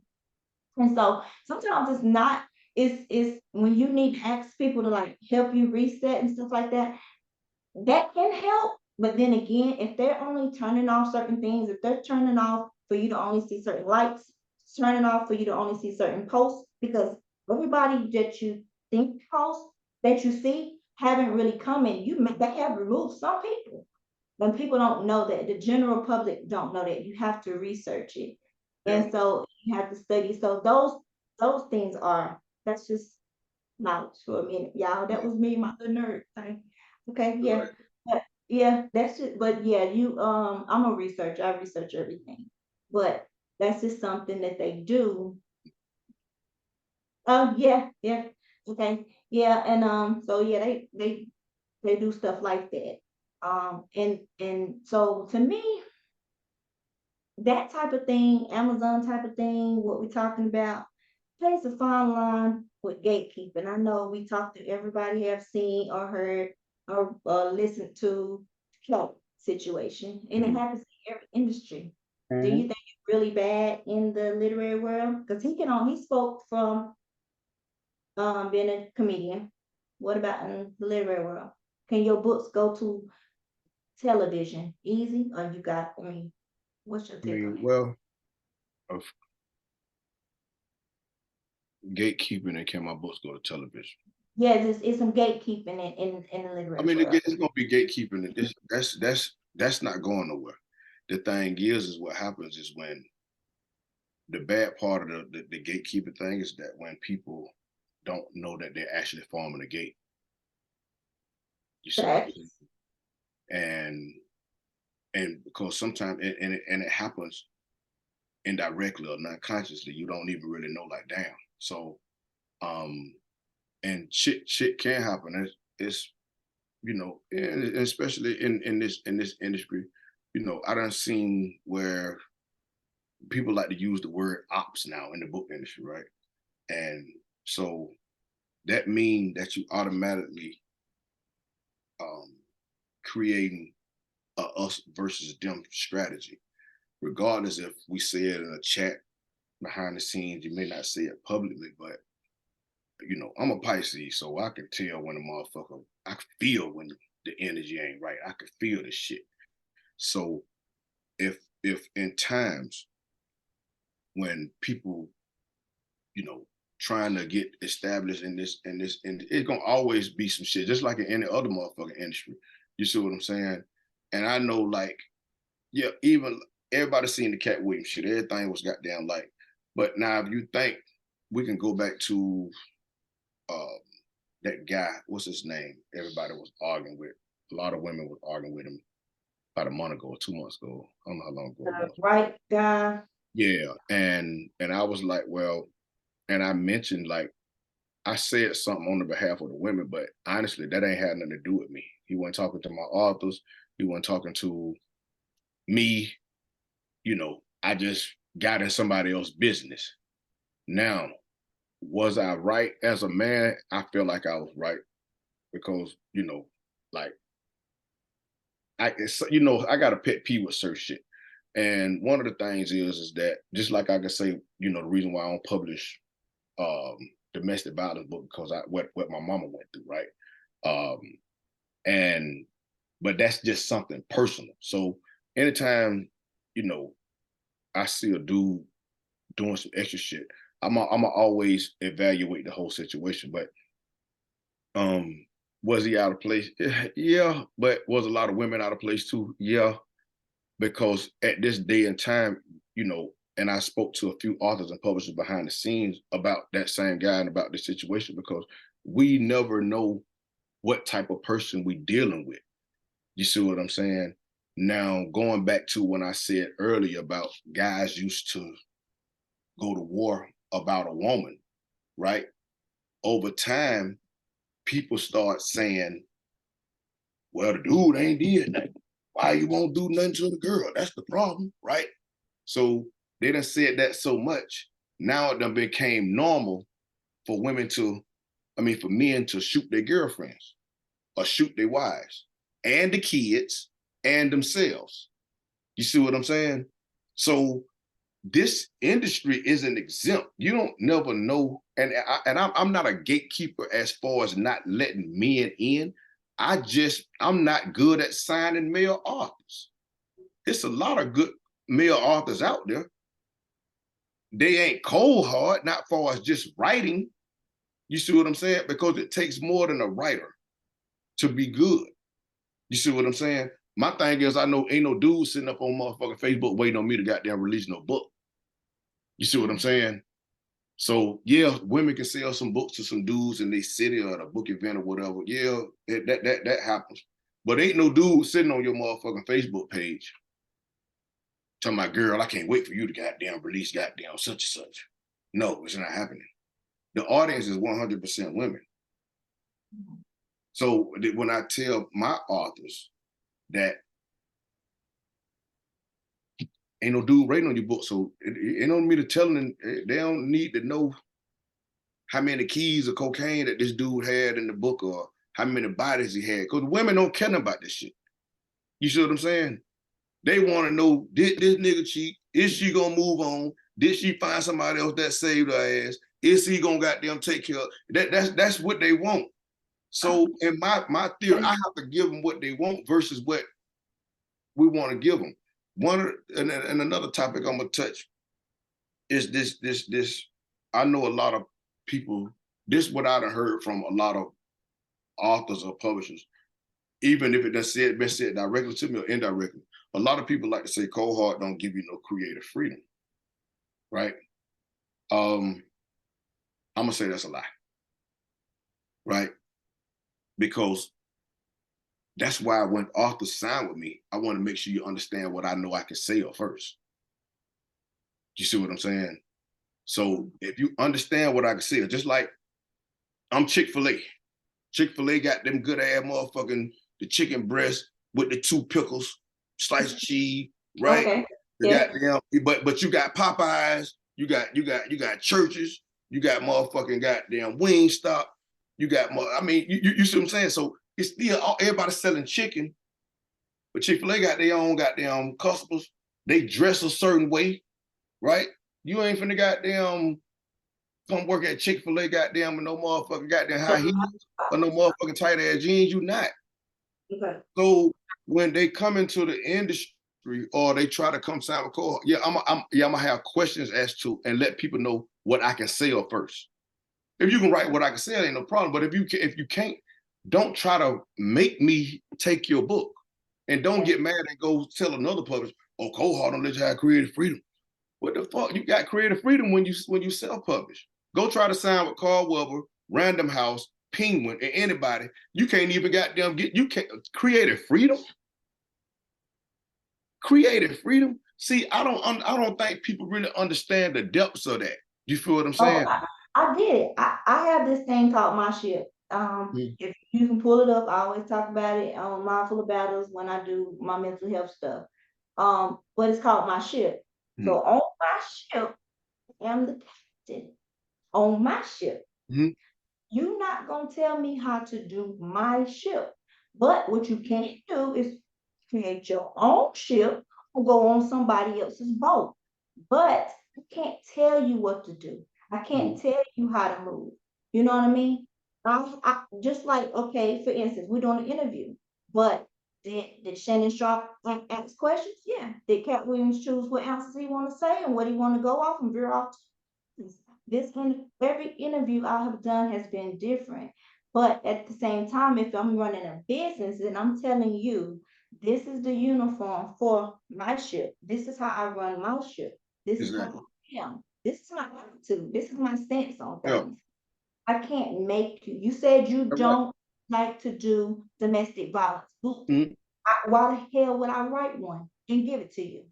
And so sometimes it's not, it's when you need to ask people to like help you reset and stuff like that, that can help. But then again, if they're only turning off certain things, if they're turning off for you to only see certain likes, turn it off for you to only see certain posts, because everybody that you think posts that you see haven't really come in. They have removed some people. When people don't know that, the general public don't know that, you have to research it. Yeah. And so you have to study. So those things are, that's just knowledge for a minute, y'all. That was me, my little nerd thing. Okay, yeah. Right. But yeah, that's it. But yeah, I'm a researcher. I research everything. But that's just something that they do. Oh yeah, yeah. Okay. Yeah, and so yeah, they do stuff like that. And so to me, that type of thing, Amazon type of thing, what we're talking about, there's a fine line with gatekeeping. I know we talked to everybody have seen or heard or listened to Kelp situation, and it Mhm. happens in every industry. Do you Mhm. think it's really bad in the literary world? Because he spoke from being a comedian. What about in the literary world? Can your books go to television easy, or you got? I mean, what's your I take on mean, that? well, of gatekeeping and can my books go to television? Yeah, it's some gatekeeping in the I literary mean, world. it's gonna be gatekeeping, and that's not going nowhere. The thing is what happens is when the bad part of the gatekeeping thing is that when people don't know that they're actually forming a gate. You see what I'm saying? Facts. And because sometimes and it happens indirectly or not consciously, you don't even really know like damn. So um and shit can happen. It's and especially in this industry, I done seen where people like to use the word ops now in the book industry, right? And so that means that you automatically um, creating a us versus them strategy, regardless if we say it in a chat behind the scenes. You may not say it publicly, but I'm a Pisces, so I can tell when a motherfucker. I can feel when the energy ain't right. I can feel the shit. So if in times when people, you know, trying to get established in this, and it's gonna always be some shit, just like in any other motherfucking industry. You see what I'm saying? And I know, like, yeah, even everybody seen the Cat Williams shit. Everything was goddamn like. But now, if you think we can go back to um, that guy, what's his name? Everybody was arguing with. A lot of women was arguing with him about a month ago or 2 months ago. I don't know how long ago it The was. right guy. Yeah, and I was like, well, and I mentioned like I said something on the behalf of the women, but honestly, that ain't had nothing to do with me. He wasn't talking to my authors. He wasn't talking to me. I just got in somebody else's business. Now, was I right as a man? I feel like I was right because like I got a pet peeve with certain shit. And one of the things is that just like I can say, the reason why I don't publish um domestic violence book because I what my mama went through, right? Um and but that's just something personal. So anytime, you know, I see a dude doing some extra shit, I'm always evaluate the whole situation. But um was he out of place? Yeah, but was a lot of women out of place too? Yeah, because at this day and time, and I spoke to a few authors and publishers behind the scenes about that same guy and about this situation because we never know what type of person we dealing with. You see what I'm saying? Now, going back to when I said earlier about guys used to go to war about a woman, right? Over time, people start saying, well, the dude ain't did nothing. Why you won't do nothing to the girl? That's the problem, right? So they done said that so much. Now it done became normal for for men to shoot their girlfriends or shoot their wives and the kids and themselves. You see what I'm saying? So this industry isn't exempt. You don't never know. I'm not a gatekeeper as far as not letting men in. I'm not good at signing male authors. It's a lot of good male authors out there. They ain't cold hard, not far as just writing. You see what I'm saying? Because it takes more than a writer to be good. You see what I'm saying? My thing is, I know ain't no dude sitting up on motherfucking Facebook waiting on me to goddamn release no book. You see what I'm saying? So yeah, women can sell some books to some dudes in their city or at a book event or whatever. Yeah, that happens. But ain't no dude sitting on your motherfucking Facebook page telling my girl, I can't wait for you to goddamn release goddamn such and such. No, it's not happening. The audience is 100% women. So when I tell my authors that ain't no dude rating on your book, so it ain't on me to tell them, they don't need to know how many keys of cocaine that this dude had in the book or how many bodies he had. Because women don't care about this shit. You see what I'm saying? They want to know, did this nigga cheat? Is she gonna move on? Did she find somebody else that saved her ass? Is he gonna goddamn take care of that's what they want. So in my theory, I have to give them what they want versus what we want to give them. And another topic I'm gonna touch is this. I know a lot of people. This what I've heard from a lot of authors or publishers, even if it doesn't been said directly to me or indirectly. A lot of people like to say cold hard don't give you no creative freedom, right? I'm gonna say that's a lie, right? Because that's why when authors sign with me, I want to make sure you understand what I know I can sell first. You see what I'm saying? So if you understand what I can sell, just like I'm Chick-fil-A. Chick-fil-A got them good ass motherfucking the chicken breast with the 2 pickles, sliced cheese, right? Okay. The Yeah. goddamn, but you got Popeyes, you got Churches, you got motherfucking goddamn Wingstop, you got I mean, you see what I'm saying? So it's still everybody selling chicken, but Chick-fil-A got their own goddamn customers. They dress a certain way, right? You ain't finna goddamn come work at Chick-fil-A goddamn with no motherfucking goddamn high heels or no motherfucking tight ass jeans. You not. Okay. So when they come into the industry or they try to come sign with Cole, yeah, I'm gonna have questions as to and let people know what I can sell first. If you can write what I can sell, ain't no problem. But if you can't, don't try to make me take your book. And don't get mad and go tell another publisher, oh, Cole Hart don't let you have creative freedom. What the fuck? You got creative freedom when you self-publish. Go try to sign with Carl Weber, Random House, Penguin, and anybody. You can't even goddamn you can't creative freedom. Creative freedom. See, I don't think people really understand the depths of that. You feel what I'm Oh, saying? I did it. I have this thing called my ship. If you can pull it up, I always talk about it on Mindful of Battles when I do my mental health stuff. But it's called my ship. So Mm-hmm. on my ship, I am the captain. On my ship, Mm-hmm. you're not gonna tell me how to do my ship. But what you can't do is create your own ship or go on somebody else's boat. But I can't tell you what to do. I can't tell you how to move. You know what I mean? I just like, okay, for instance, we're doing an interview, but did Shannon Sharp ask questions? Yeah. Did Cat Williams choose what answers he want to say and what he want to go off and veer off? Every interview I have done has been different. But at the same time, if I'm running a business and I'm telling you, this is the uniform for my ship. This is how I run my ship. This is Exactly. how I am. This is my attitude. This is my stance on Yeah. things. I can't make you. You said you All right. don't like to do domestic violence. Mm-hmm. Why the hell would I write one and give it to you?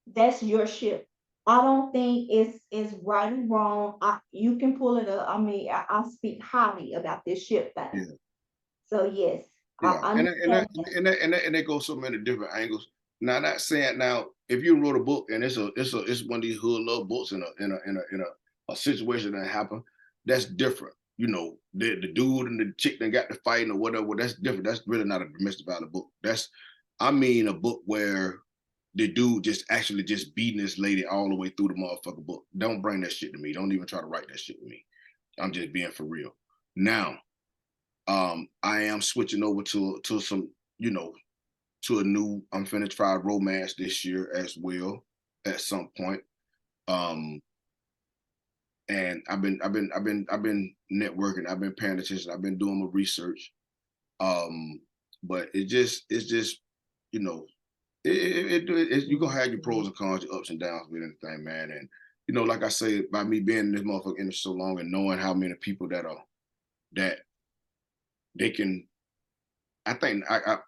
That's your ship. I don't think it's right or wrong. You can pull it up. I mean, I speak highly about this ship thing. Yeah. So yes, I Yeah, understand. and that goes so many different angles. Now, not saying now, if you wrote a book and it's one of these hood love books in a situation that happened, that's different. You know, the dude and the chick that got the fighting or whatever, that's different. That's really not a domestic violence book. I mean, a book where the dude just actually just beating this lady all the way through the motherfucking book. Don't bring that shit to me. Don't even try to write that shit with me. I'm just being for real. Now, I am switching over to some, to a new. I'm finna try romance this year as well at some point. And I've been networking. I've been paying attention. I've been doing my research. But it's just, you know, you're gonna have your pros and cons, your ups and downs with anything, man. And you know, like I say, by me being in this motherfucker industry so long and knowing how many people that they can, I think let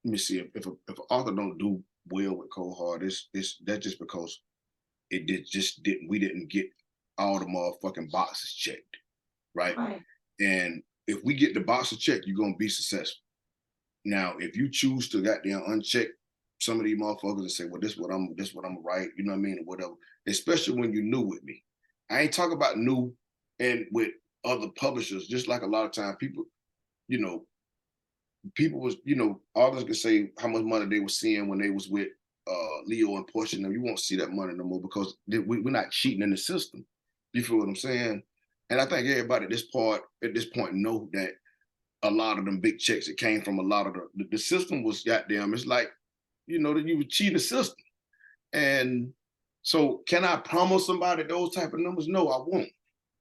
me see if an author don't do well with Cold Hard, it's that's just because we didn't get all the motherfucking boxes checked, right? Right. And if we get the boxes checked, you're gonna be successful. Now, if you choose to goddamn uncheck some of these motherfuckers and say, well, this what I'm gonna write, you know what I mean, or whatever, especially when you're new with me. I ain't talking about new and with other publishers, just like a lot of times people, you know, people was, you know, authors could say how much money they were seeing when they was with Leo and Portia. Now you won't see that money no more because we're not cheating in the system. You feel what I'm saying? And I think everybody at this point know that a lot of them big checks that came from a lot of the system was goddamn. It's like, you know, that you were cheating the system. And so can I promise somebody those type of numbers? No, I won't.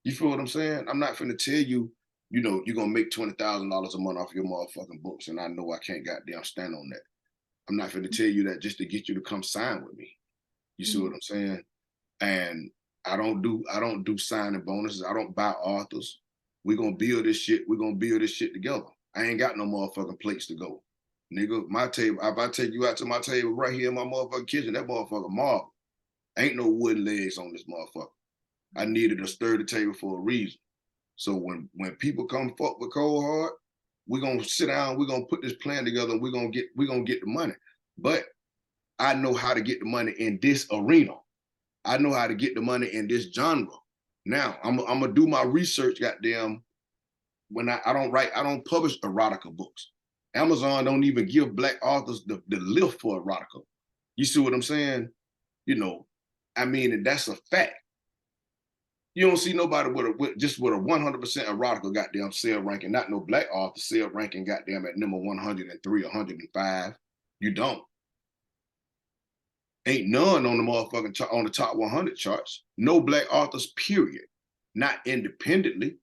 You feel what I'm saying? I'm not finna tell you, you know, you're gonna make $20,000 a month off your motherfucking books, and I know I can't goddamn stand on that. I'm not finna tell you that just to get you to come sign with me. You see what I'm saying? And I don't do signing bonuses. I don't buy authors. We're gonna build this shit. We're gonna build this shit together. I ain't got no motherfucking plates to go. Nigga, my table, if I take you out to my table right here in my motherfucking kitchen, that motherfucker marble. Ain't no wooden legs on this motherfucker. I needed a sturdy table for a reason. So when people come fuck with Cold Hard, we're gonna sit down, we're gonna put this plan together, and we're gonna get the money. But I know how to get the money in this arena. I know how to get the money in this genre. Now I'm gonna do my research, goddamn. When I don't publish erotica books. Amazon don't even give black authors the lift for erotica. You see what I'm saying? You know, I mean, and that's a fact. You don't see nobody with a 100% erotica goddamn sale ranking, not no black author sale ranking goddamn at number 103, 105. You don't. Ain't none on the motherfucking on the top 100 charts. No black authors, period. Not independently.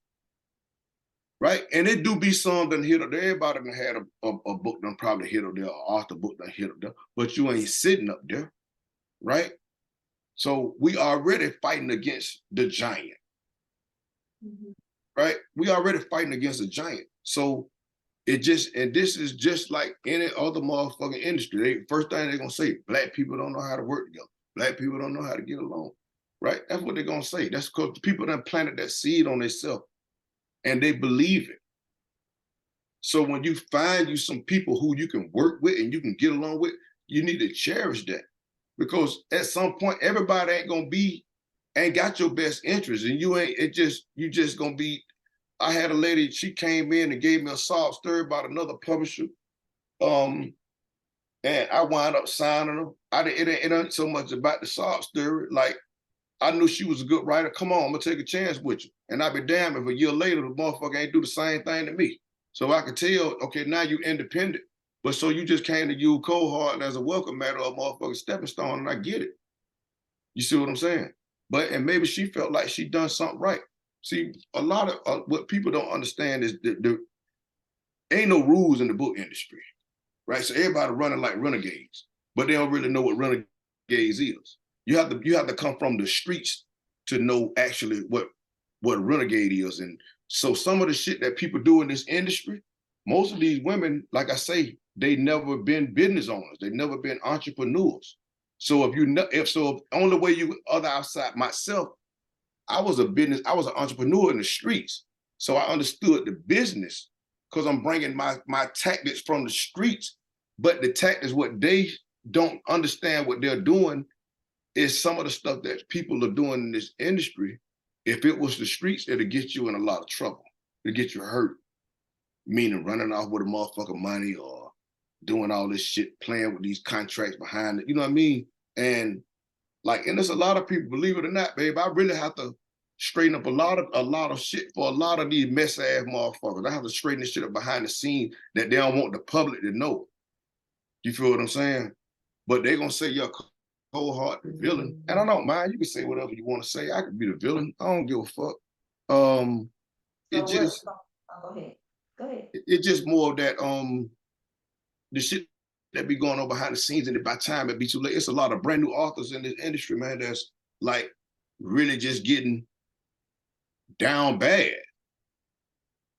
Right? And it do be some that hit up there. Everybody done had a book done probably hit up there, or author book done hit up there, but you ain't sitting up there, right? So we already fighting against the giant, right? We already fighting against a giant. So this is just like any other motherfucking industry. First thing they're gonna say, black people don't know how to work together. Black people don't know how to get along, right? That's what they're gonna say. That's because the people that planted that seed on themselves and they believe it. So when you find you some people who you can work with and you can get along with, you need to cherish that. Because at some point, everybody ain't got your best interest. And you just gonna be. I had a lady, she came in and gave me a sob story about another publisher. And I wound up signing her. It ain't so much about the sob story. Like, I knew she was a good writer. Come on, I'm gonna take a chance with you. And I'd be damned if a year later the motherfucker ain't do the same thing to me. So I could tell, okay, now you independent. But so you just came to use Cold Hard as a welcome matter or a motherfucking stepping stone, and I get it. You see what I'm saying? And maybe she felt like she done something right. See, a lot of what people don't understand is there ain't no rules in the book industry, right? So everybody running like renegades, but they don't really know what renegades is. You have to come from the streets to know actually what a renegade is. And so some of the shit that people do in this industry, most of these women, like I say, they never been business owners. They never been entrepreneurs. So only way you other outside myself, I was an entrepreneur in the streets. So I understood the business because I'm bringing my tactics from the streets. But the tactics, what they don't understand what they're doing is some of the stuff that people are doing in this industry. If it was the streets, it'll get you in a lot of trouble. It'll get you hurt. Meaning running off with a motherfucking money or doing all this shit, playing with these contracts behind it. You know what I mean? And there's a lot of people, believe it or not, babe, I really have to straighten up a lot of shit for a lot of these mess ass motherfuckers. I have to straighten this shit up behind the scenes that they don't want the public to know. You feel what I'm saying? But they're gonna say you're a cold hearted villain. And I don't mind. You can say whatever you want to say. I could be the villain. I don't give a fuck. It So what? just Go ahead. Go ahead. it just more of that the shit that be going on behind the scenes, and by the time it be too late, it's a lot of brand new authors in this industry, man, that's like really just getting down bad.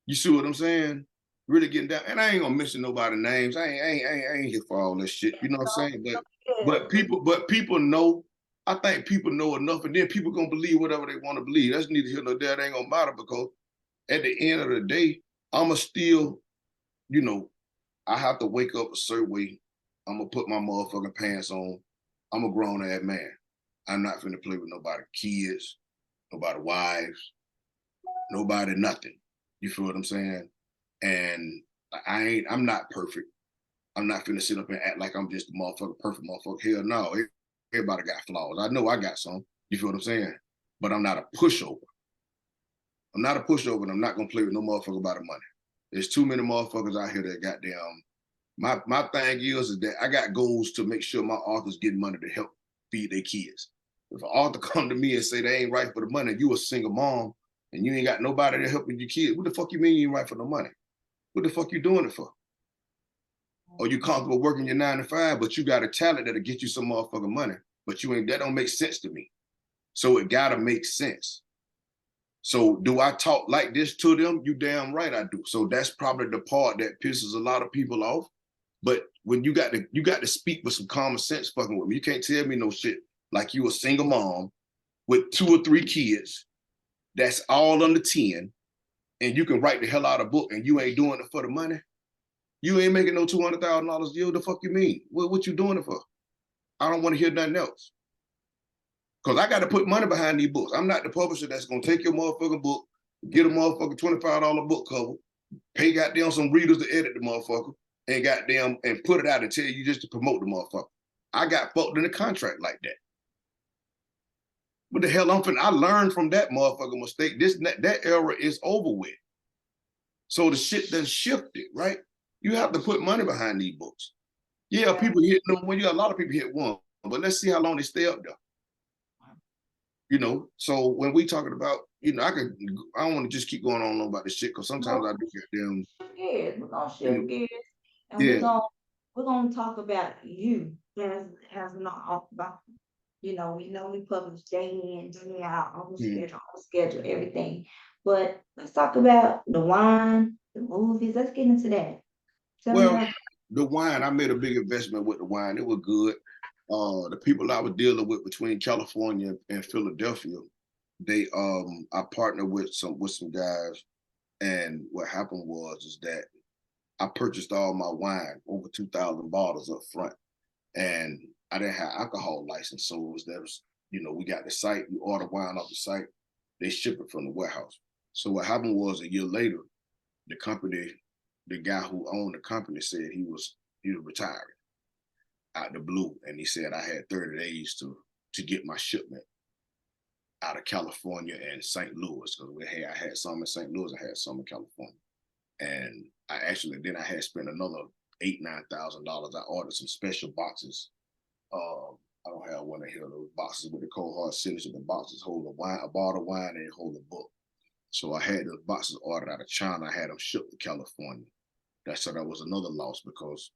You see what I'm saying? Really getting down. And I ain't gonna mention nobody's names. I ain't here for all this shit. You know what I'm saying? But people know. I think people know enough, and then people gonna believe whatever they want to believe. That's neither here nor there. It ain't gonna matter because at the end of the day, I'ma still, you know, I have to wake up a certain way. I'm gonna put my motherfucking pants on. I'm a grown ass man. I'm not finna play with nobody kids, nobody wives, nobody nothing. You feel what I'm saying? And I'm not perfect. I'm not finna sit up and act like I'm just a motherfucker, perfect motherfucker. Hell no. Everybody got flaws. I know I got some. You feel what I'm saying? But I'm not a pushover. I'm not a pushover, and I'm not gonna play with no motherfucker about the money. There's too many motherfuckers out here that goddamn. My thing is that I got goals to make sure my authors get money to help feed their kids. If an author come to me and say they ain't right for the money, you a single mom and you ain't got nobody to help with your kids, what the fuck you mean you ain't right for the money? What the fuck you doing it for? Or you comfortable working your 9 to 5, but you got a talent that'll get you some motherfucking money, but you ain't. That don't make sense to me. So it gotta make sense. So do I talk like this to them? You damn right I do. So that's probably the part that pisses a lot of people off. But when you got to speak with some common sense fucking with me. You can't tell me no shit like you a single mom with 2 or 3 kids that's all under 10, and you can write the hell out of a book and you ain't doing it for the money. You ain't making no $200,000 a year. What the fuck you mean? What you doing it for? I don't want to hear nothing else. Because I got to put money behind these books. I'm not the publisher that's going to take your motherfucking book, get a motherfucking $25 book cover, pay goddamn some readers to edit the motherfucker, and goddamn and put it out and tell you just to promote the motherfucker. I got fucked in a contract like that. What the hell I learned from that motherfucking mistake. That era is over with. So the shit done shifted, right? You have to put money behind these books. Yeah, people hit them when you got a lot of people hit one, but let's see how long they stay up there. You know, so when we talking about, I don't want to just keep going on about this shit because sometimes I do get them. We're gonna shift gears, and Yeah. we're gonna talk about you as an author. We know we publish day in, day out, on schedule, everything. But let's talk about the wine, the movies. Let's get into that. Tell me Well, about the wine, I made a big investment with the wine. It was good. The people I was dealing with between California and Philadelphia, I partnered with some guys, and what happened is that I purchased all my wine, over 2,000 bottles up front, and I didn't have alcohol license, so we got the site, we order wine off the site, they ship it from the warehouse. So what happened was a year later, the guy who owned the company said he was retiring out the blue, and he said I had 30 days to get my shipment out of California and St. Louis, because I had some in St. Louis, I had some in California, and I had spent another $8,000-9,000. I ordered some special boxes. I don't have one of here, those boxes with the cold hard signature. The boxes hold a bottle of wine, and they hold a book. So I had those boxes ordered out of China. I had them shipped to California. That was another loss because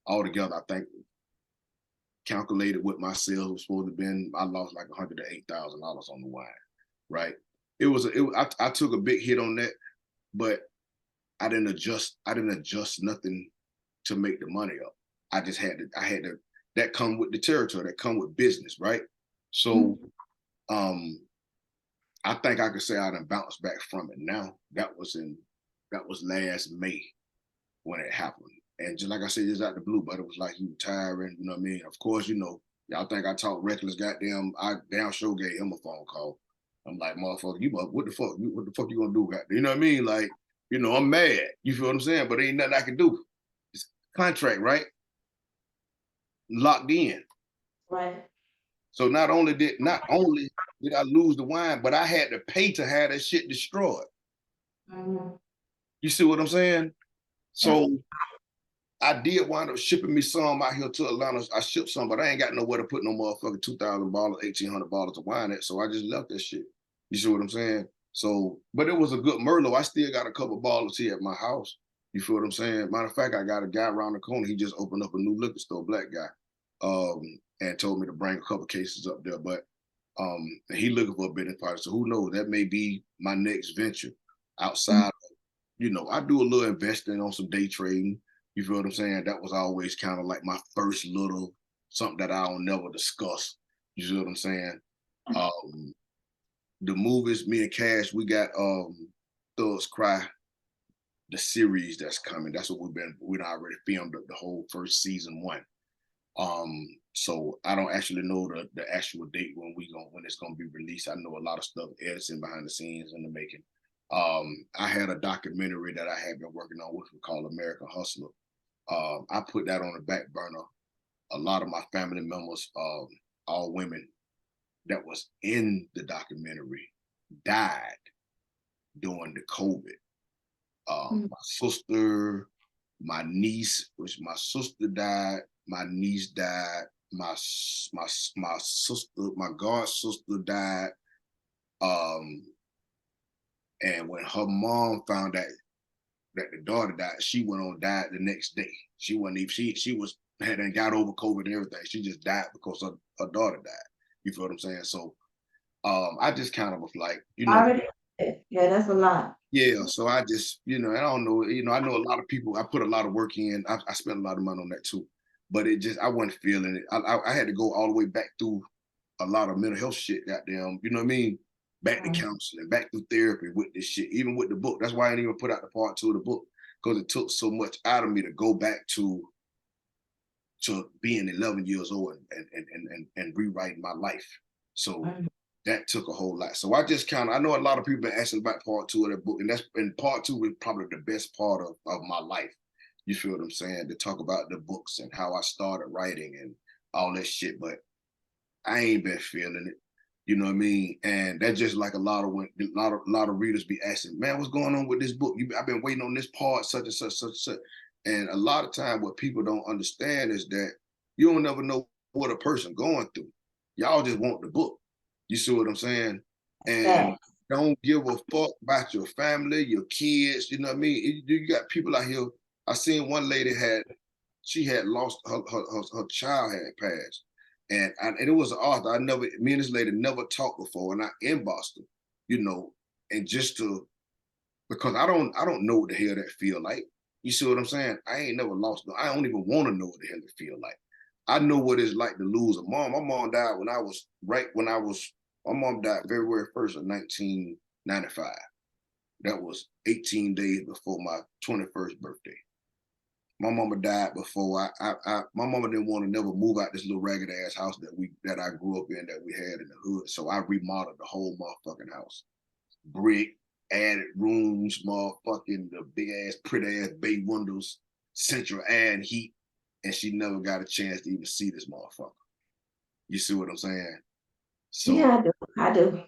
altogether, I think calculated what my sales was supposed to have been, I lost like $108,000 on the wine. Right? I took a big hit on that, but I didn't adjust nothing to make the money up. I had to that come with the territory, that come with business, right? So I think I could say I done bounced back from it now. That was last May when it happened. And just like I said, just out the blue, but it was like he retiring, you know what I mean? Of course, y'all think I talk reckless, goddamn, I damn sure gave him a phone call. I'm like, motherfucker, what the fuck you gonna do? You know what I mean? Like, I'm mad. You feel what I'm saying? But ain't nothing I can do. It's contract, right? Locked in. right. So not only did I lose the wine, but I had to pay to have that shit destroyed. Mm-hmm. You see what I'm saying? So I did wind up shipping me some out here to Atlanta. I shipped some, but I ain't got nowhere to put no motherfucking 2,000 bottles, 1,800 bottles of wine at. So I just left that shit. You see what I'm saying? So, but it was a good Merlot. I still got a couple bottles here at my house. You feel what I'm saying? Matter of fact, I got a guy around the corner. He just opened up a new liquor store, black guy, and told me to bring a couple cases up there. But he looking for a business partner. So who knows? That may be my next venture outside. You know, I do a little investing on some day trading. You feel what I'm saying? That was always kind of like my first little something that I don't never discuss. You see what I'm saying? The movies, me and Cash, we got Thugs Cry, the series that's coming. That's what we've already filmed the whole first season 1. So I don't actually know the actual date when it's gonna be released. I know a lot of stuff editing behind the scenes in the making. I had a documentary that I had been working on, which we call American Hustler. I put that on the back burner. A lot of my family members, all women that was in the documentary, died during the COVID. My sister, my niece, which my sister died, my niece died, my sister, my god sister died. And when her mom found out that the daughter died, she went on died the next day. She wasn't even she hadn't got over COVID and everything. She just died because her daughter died. You feel what I'm saying? So I just kind of was like, you know, Yeah, that's a lot. yeah. So I just, you know, I don't know, you know, I know a lot of people. I put a lot of work in. I spent a lot of money on that too, but it just I wasn't feeling it. I had to go all the way back through a lot of mental health shit. Goddamn, you know what I mean? Back to counseling, back through therapy with this shit, even with the book. That's why I didn't even put out the part 2 of the book, because it took so much out of me to go back to being 11 years old and rewriting my life. So that took a whole lot. So I just I know a lot of people been asking about part 2 of the book, and part 2 is probably the best part of my life. You feel what I'm saying? To talk about the books and how I started writing and all that shit, but I ain't been feeling it. You know what I mean? And that's just like a lot of readers be asking, man, what's going on with this book? I've been waiting on this part, such and such, such and such. And a lot of time what people don't understand is that you don't never know what a person going through. Y'all just want the book. You see what I'm saying? And don't give a fuck about your family, your kids. You know what I mean? You got people out here. I seen one lady had lost her child had passed. And it was an author. Me and this lady never talked before, and I inboxed her, you know, and just because I don't know what the hell that feel like. You see what I'm saying? I ain't never lost. I don't even want to know what the hell it feel like. I know what it's like to lose a mom. My mom died my mom died February 1st of 1995. That was 18 days before my 21st birthday. My mama died before my mama didn't want to never move out this little ragged ass house that I grew up in, that we had in the hood. So I remodeled the whole motherfucking house. Brick, added rooms, motherfucking the big ass, pretty ass bay windows, central air and heat. And she never got a chance to even see this motherfucker. You see what I'm saying? So yeah, I do.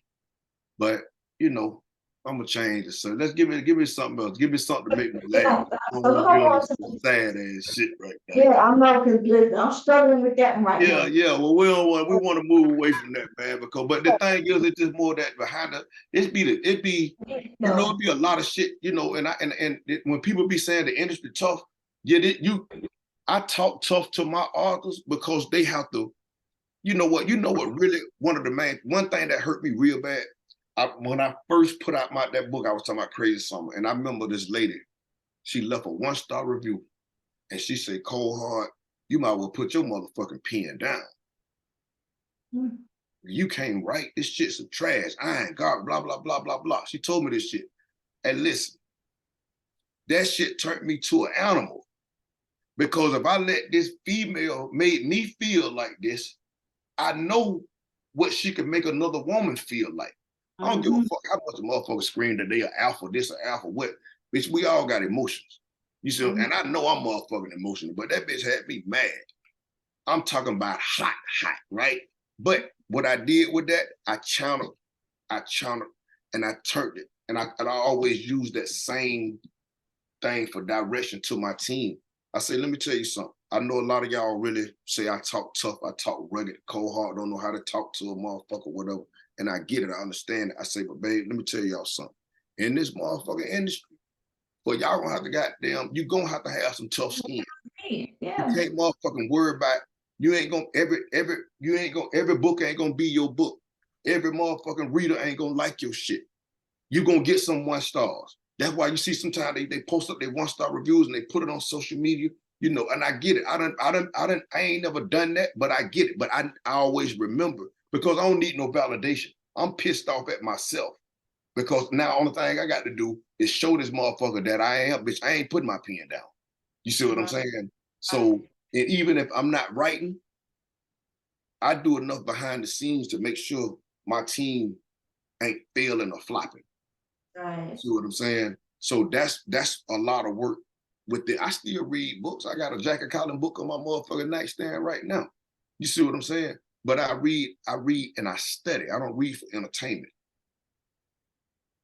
But you know, I'm gonna change it. So let's give me something else. Give me something to make me laugh. Yeah, I don't so we're want to be gonna on go this into, sad ass shit right now. yeah, I know, because I'm struggling with that one right Yeah, now. yeah. Well, we want to move away from that, man. But the thing is, it's just more that behind it'd be No, it'd be a lot of shit, you know. When people be saying the industry tough, yeah, I talk tough to my authors because they have to. You know what really one thing that hurt me real bad. When I first put out that book, I was talking about Crazy Summer, and I remember this lady. She left a 1-star review, and she said, "Cold Hart, you might well put your motherfucking pen down. You can't write. This shit's some trash. I ain't got blah, blah, blah, blah, blah." She told me this shit. And listen, that shit turned me to an animal. Because if I let this female made me feel like this, I know what she could make another woman feel like. I don't give a fuck how much a motherfucker scream that they are alpha, this or alpha what. Bitch, we all got emotions. You see, and I know I'm motherfucking emotional, but that bitch had me mad. I'm talking about hot, right? But what I did with that, I channeled, and I turned it. And I always use that same thing for direction to my team. I say, let me tell you something. I know a lot of y'all really say I talk tough, I talk rugged, cold hard, don't know how to talk to a motherfucker, whatever. And I get it, I understand it. I say, but babe, let me tell y'all something. In this motherfucking industry, but y'all gonna have to goddamn, you gonna have to have some tough skin. Yeah. You can't motherfucking worry about, you ain't gonna every book ain't gonna be your book. Every motherfucking reader ain't gonna like your shit. You gonna get some 1 stars. That's why you see sometimes they post up their 1 star reviews and they put it on social media, you know, and I get it. I ain't never done that, but I get it. But I always remember because I don't need no validation. I'm pissed off at myself because now only thing I got to do is show this motherfucker that I am, bitch. I ain't putting my pen down. You see what I'm saying? So, and even if I'm not writing, I do enough behind the scenes to make sure my team ain't failing or flopping. Right. See what I'm saying? So that's a lot of work with it. I still read books. I got a Jack and Collin book on my motherfucking nightstand right now. You see what I'm saying? But I read and I study. I don't read for entertainment.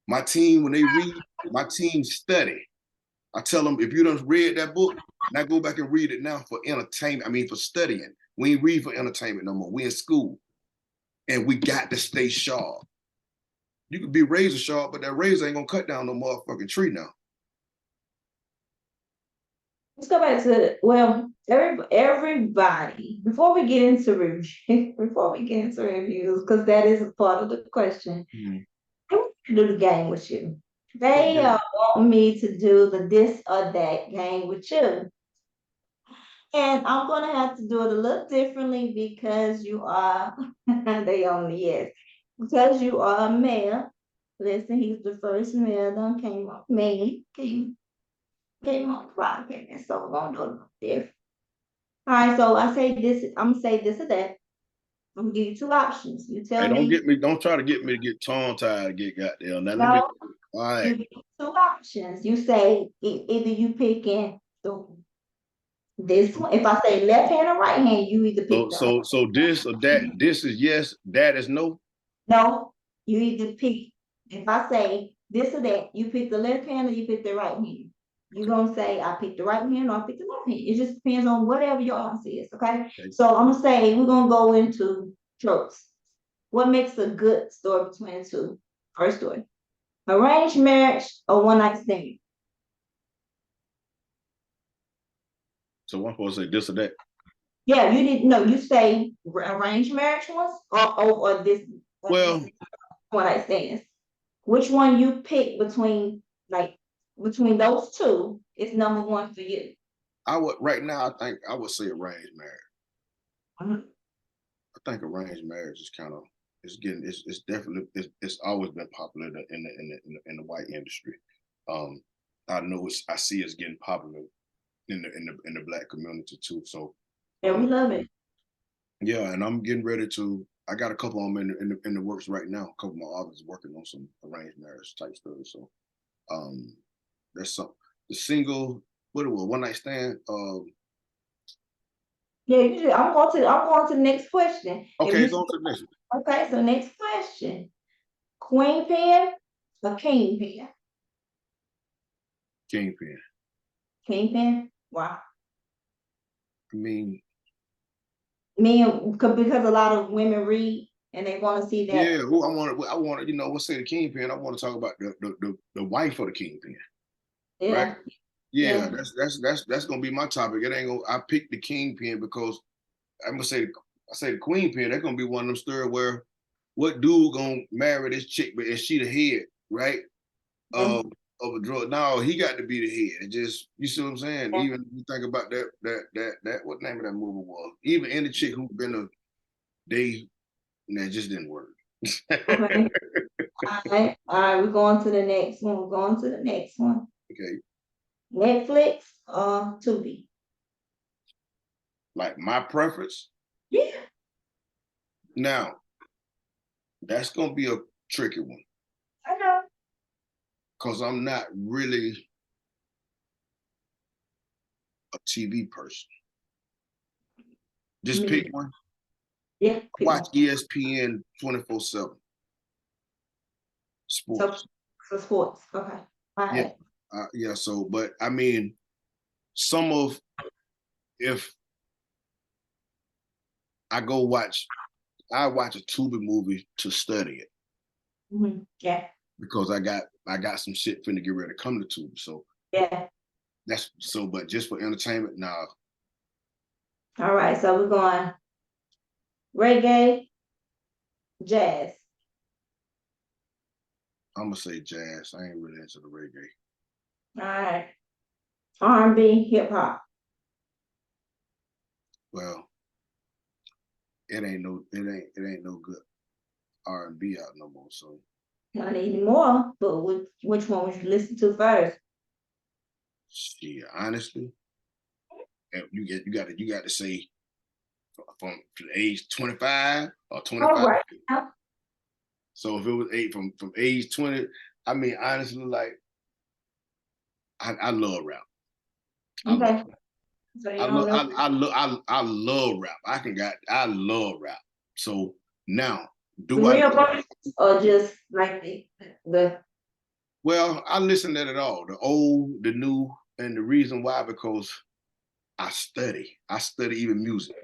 My team, when they read, my team study. I tell them, if you done read that book, now go back and read it now for entertainment. I mean, for studying. We ain't read for entertainment no more. We in school. And we got to stay sharp. You could be razor sharp, but that razor ain't gonna cut down no motherfucking tree now. Let's go back to, well, everybody, before we get into review, before we get into reviews, because that is a part of the question, I want to do the game with you. They want me to do the this or that game with you. And I'm gonna have to do it a little differently because you are they only yes. Because you are a male. Listen, he's the first male that came up came on the podcast. So we're gonna do it a little different. All right, so I say this, I'm gonna say this or that. I'm gonna give you 2 options. You Hey, tell me don't try to get me to get tongue tied, get goddamn. Now let me, no, all right. you get 2 options. You say either you picking the this one. If I say left hand or right hand, you either pick the So this or that, this is yes, that is no. no, you either pick. If I say this or that, you pick the left hand or you pick the right hand. You're gonna say I pick the right hand or I pick the left hand. It just depends on whatever your answer is. Okay. So I'm gonna say we're gonna go into tropes. What makes a good story between two? First story. Arranged marriage or one night stand? So I'm supposed to say this or that. Yeah, you didn't know. You say arranged marriage ones or this Well, one night stands. Which one you pick between like between those two is number one for you? I would right now. I think I would say arranged marriage. Mhm. I think arranged marriage is kind of it's definitely it's always been popular in the white industry. Um, I know I see it's getting popular in the black community too. So, Yeah, we love it. yeah, and I'm getting ready to. I got a couple of them in the works right now. A couple of my authors working on some arranged marriage type stuff. So, um, that's some the single. What it was, one night stand. Yeah, I'm going to the next question. If Okay, you go to the next one. okay, so next question. Queen pen or king pen? Kingpin. King pen? Wow. I mean, Because a lot of women read and they want to see that. yeah. Who I want to, let's say the kingpin. I want to talk about the wife of the kingpin, right? Yeah. Yeah, Yeah. that's gonna be my topic. It ain't gonna. I picked the kingpin because I'm gonna say I say the queen pin. That's gonna be one of them stories where what dude gonna marry this chick, but is she the head, right? Yeah. Of a drug. No, he got to be the head. It just you see what I'm saying. Yeah. Even you think about that what name of that movie was. Even any chick who been a they that just didn't work. Okay. All right, we're going to the next one. We're going to the next one. Okay, Netflix or Tubi? like my preference. Yeah. Now that's gonna be a tricky one I know. because I'm not really a TV person. Just pick Me. one. Yeah, I pick watch one. ESPN 24/7 So sports. for sports. Okay. All Yeah, right. yeah. So, but I mean, some of, if I go watch, I watch a Tubi movie to study it. Yeah. Because I got some shit finna get ready to come to Tubi. So Yeah. that's so, but just for entertainment, nah. All right. So we're going reggae, jazz. I'm gonna say jazz. I ain't really into the reggae. All right. R&B, hip hop. Well, it ain't no good R&B out no more. So Not anymore, but which one would you listen to first? shit, honestly, you got to say from age 25 or All 25. right. So if it was from age 20, I mean honestly, like I love rap. I love Okay. So you I don't love know I love rap. I love rap. So now, the do I real know? versions or just like the Well, I listen at it all, the old, the new, and the reason why, because I study. I study even music.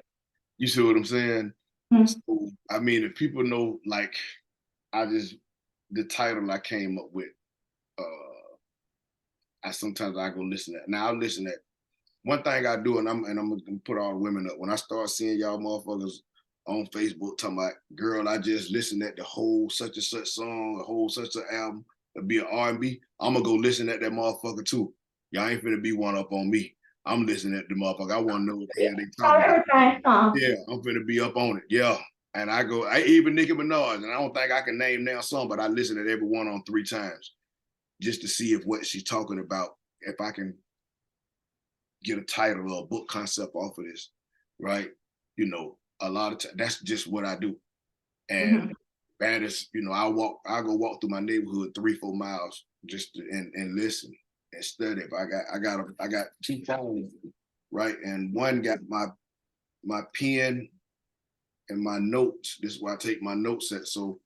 You see what I'm saying? hmm, So I mean, if people know, like, I just the title I came up with. I sometimes I go listen at. Now I listen at one thing I do, and I'm gonna put all the women up. When I start seeing y'all motherfuckers on Facebook talking about, girl, I just listened at the whole such and such song, the whole such an album, it'll be an R&B. I'm gonna go listen at that motherfucker too. Y'all ain't finna be one up on me. I'm listening at the motherfucker. I want to know what the hell they not talking about. everything, huh? Yeah, I'm finna be up on it. Yeah. And I even Nicki Minaj, and I don't think I can name now some, but I listen to every one on 3 times just to see if what she's talking about, if I can get a title or a book concept off of this, right? You know, a lot of times that's just what I do. And Hmm. that is, I go walk through my neighborhood 3-4 miles just to, and listen and study. If I got 2 phones, right? And one got my pen and my notes. This is where I take my notes at. So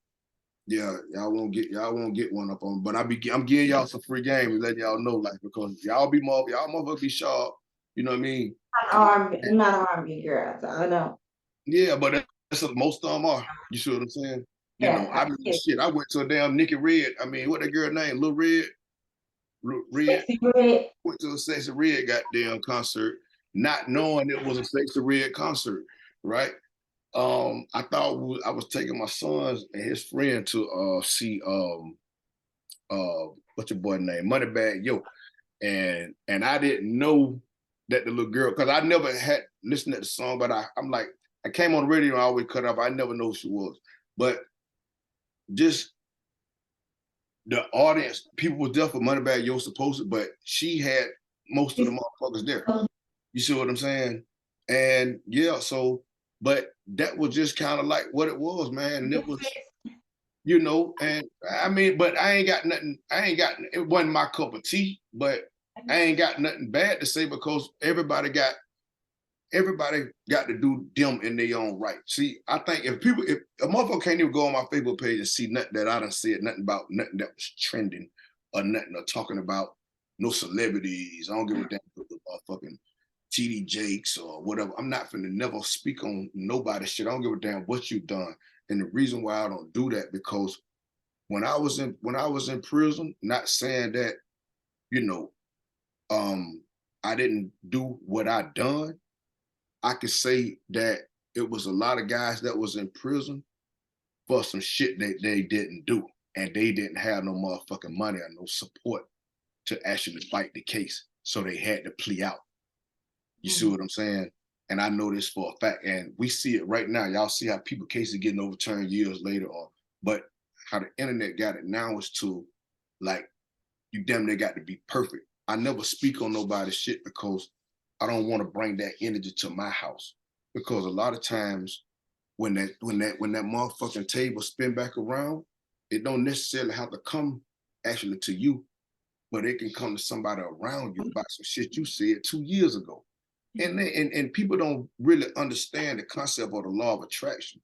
yeah, y'all won't get one up on. But I'm giving y'all some free game and letting y'all know, like, because y'all motherfuckers be sharp. You know what I mean? I'm not an R&B girl, so I don't. Yeah, but that's what most of them are. You see what I'm saying? You know, Yeah, I mean, I shit. I went to a damn Nikki Red. I mean, what that girl name? Lil Red. Red. Sexy Red. Went to a Sexy Red goddamn concert, not knowing it was a Sexy Red concert, right? I thought I was taking my sons and his friend to see what's your boy name? Moneybag Yo. And I didn't know that the little girl, because I never had listened to the song, but I'm like, I came on the radio and I always cut off. I never know who she was. But just the audience, people was there for Moneybag Yo supposed to, but she had most of the motherfuckers there. You see what I'm saying? And yeah, so, but that was just kind of like what it was, man. And it was, and I mean, but I ain't got nothing, it wasn't my cup of tea, but I ain't got nothing bad to say because everybody got to do them in their own right. See, I think if a motherfucker can't even go on my Facebook page and see nothing that I done said, nothing about nothing that was trending or nothing or talking about no celebrities. I don't give a damn about motherfucking TD Jakes or whatever. I'm not finna never speak on nobody's shit. I don't give a damn what you've done. And the reason why I don't do that, because when I was in prison, not saying that, you know, I didn't do what I done. I could say that it was a lot of guys that was in prison for some shit that they didn't do. And they didn't have no motherfucking money or no support to actually fight the case. So they had to plea out. You see what I'm saying? And I know this for a fact. And we see it right now. Y'all see how people cases getting overturned years later on. But how the internet got it now is to, like, you damn near got to be perfect. I never speak on nobody's shit because I don't want to bring that energy to my house. Because a lot of times when that motherfucking table spin back around, it don't necessarily have to come actually to you, but it can come to somebody around you about some shit you said 2 years ago. And people don't really understand the concept of the law of attraction.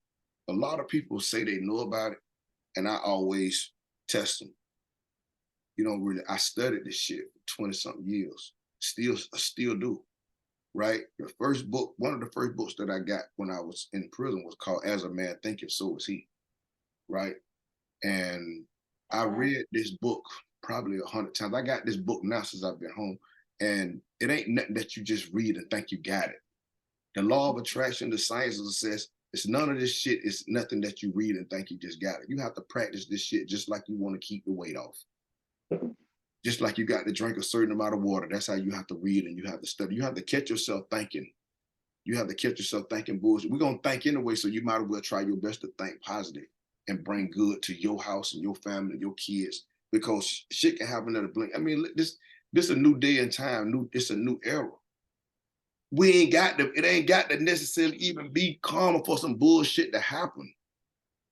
A lot of people say they know about it, and I always test them. You don't really. I studied this shit for 20 something years. still do. Right. The first book, one of the first books that I got when I was in prison was called As a Man Thinketh, So Is He. Right. And I read this book probably 100 times. I got this book now since I've been home. And it ain't nothing that you just read and think you got it. The law of attraction, the science of success, it's none of this shit. It's nothing that you read and think you just got it. You have to practice this shit just like you want to keep the weight off. Just like you got to drink a certain amount of water. That's how you have to read and you have to study. You have to catch yourself thinking. You have to catch yourself thinking bullshit. We're going to think anyway, so you might as well try your best to think positive and bring good to your house and your family and your kids, because shit can happen at a blink. I mean, this is a new day and time. It's a new era. It ain't got to necessarily even be karma for some bullshit to happen.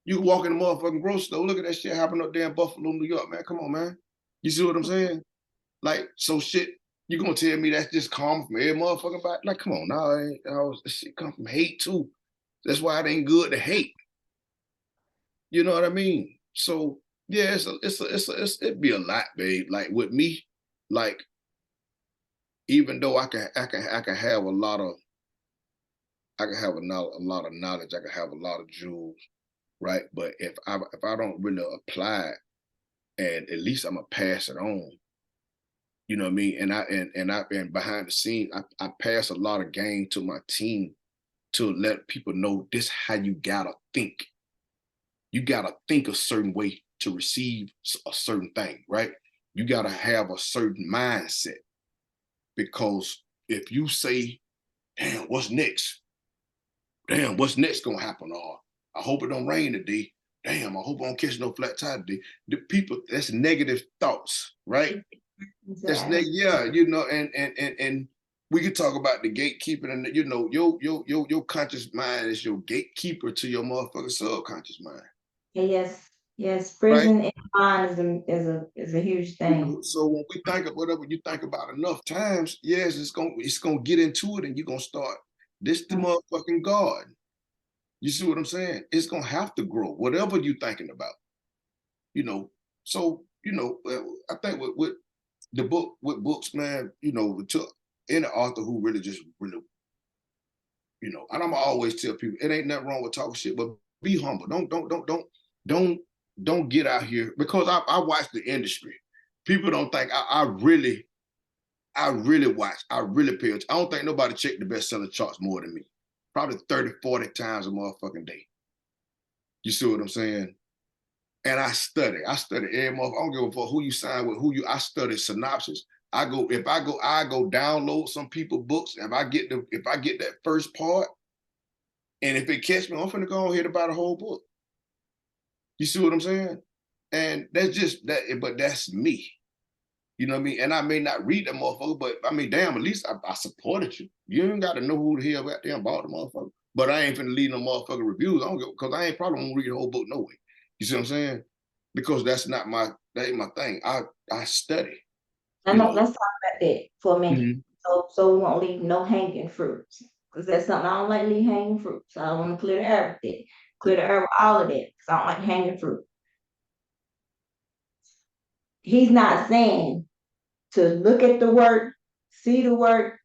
You can walk in the motherfucking grocery store. Look at that shit happening up there in Buffalo, New York, man. Come on, man. You see what I'm saying? Like, so shit, you gonna tell me that's just karma from every motherfucker about? Like, come on, now this shit come from hate too. That's why it ain't good to hate. You know what I mean? So yeah, it'd be a lot, babe. Like with me, like even though I can have a lot of lot of knowledge, I can have a lot of jewels, right? But if I don't really apply it, and at least I'm gonna pass it on. You know what I mean? And behind the scenes, I pass a lot of game to my team to let people know this how you gotta think. You gotta think a certain way to receive a certain thing, right? You gotta have a certain mindset, because if you say, "Damn, what's next? Damn, what's next gonna happen?" Or "I hope it don't rain today. Damn, I hope I don't catch no flat tire today." The people, that's negative thoughts, right? Yeah, you know, and we could talk about the gatekeeping, and you know, your conscious mind is your gatekeeper to your motherfucking subconscious mind. Yes, Right? prison in mind is a huge You thing. know, so when we think of whatever you think about enough times, yes, it's gonna get into it, and you're gonna start this the motherfucking God. You see what I'm saying? It's gonna have to grow, whatever you're thinking about. You know, so you know, I think with the book with books, man, you know, to any author who really, you know, and I'm always tell people it ain't nothing wrong with talking shit, but be humble. Don't don't get out here, because I watch the industry. People don't think I really watch. I really pay attention. I don't think nobody check the bestseller charts more than me. Probably 30, 40 times a motherfucking day. You see what I'm saying? And I study. I study every month. I don't give a fuck who you sign with, I study synopsis. I go download some people books. If I get that first part, and if it catch me, I'm finna go ahead and buy the whole book. You see what I'm saying? And that's just that, but that's me. You know what I mean? And I may not read that motherfucker, but I mean, damn, at least I supported you. You ain't got to know who the hell out there bought the motherfucker. But I ain't finna leave no motherfucking reviews. I don't go, because I ain't probably gonna read the whole book no way. You see what I'm saying? Because that ain't my thing. I study. And You know. let's talk about that for a minute. Mhm. So we won't leave no hanging fruits. Because that's something I don't like leave hanging fruits. So I want to clear the air with it. Clear the air with all of that. Because I don't like hanging fruit. He's not saying to look at the work, see the work,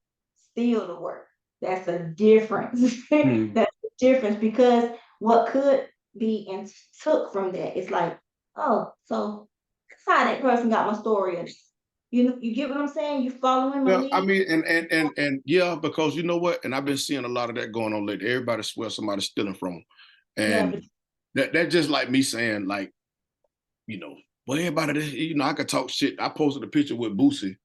steal the work. That's a difference. Mhm. That's a difference, because what could be and took from that is like, oh, so that's how that person got my story. You get what I'm saying? You following my Yeah, I lead? mean, and yeah, because you know what, and I've been seeing a lot of that going on lately. Everybody swears somebody's stealing from them, Yeah, but and that just like me saying, like, you know, well, everybody, you know, I could talk shit. I posted a picture with Boosie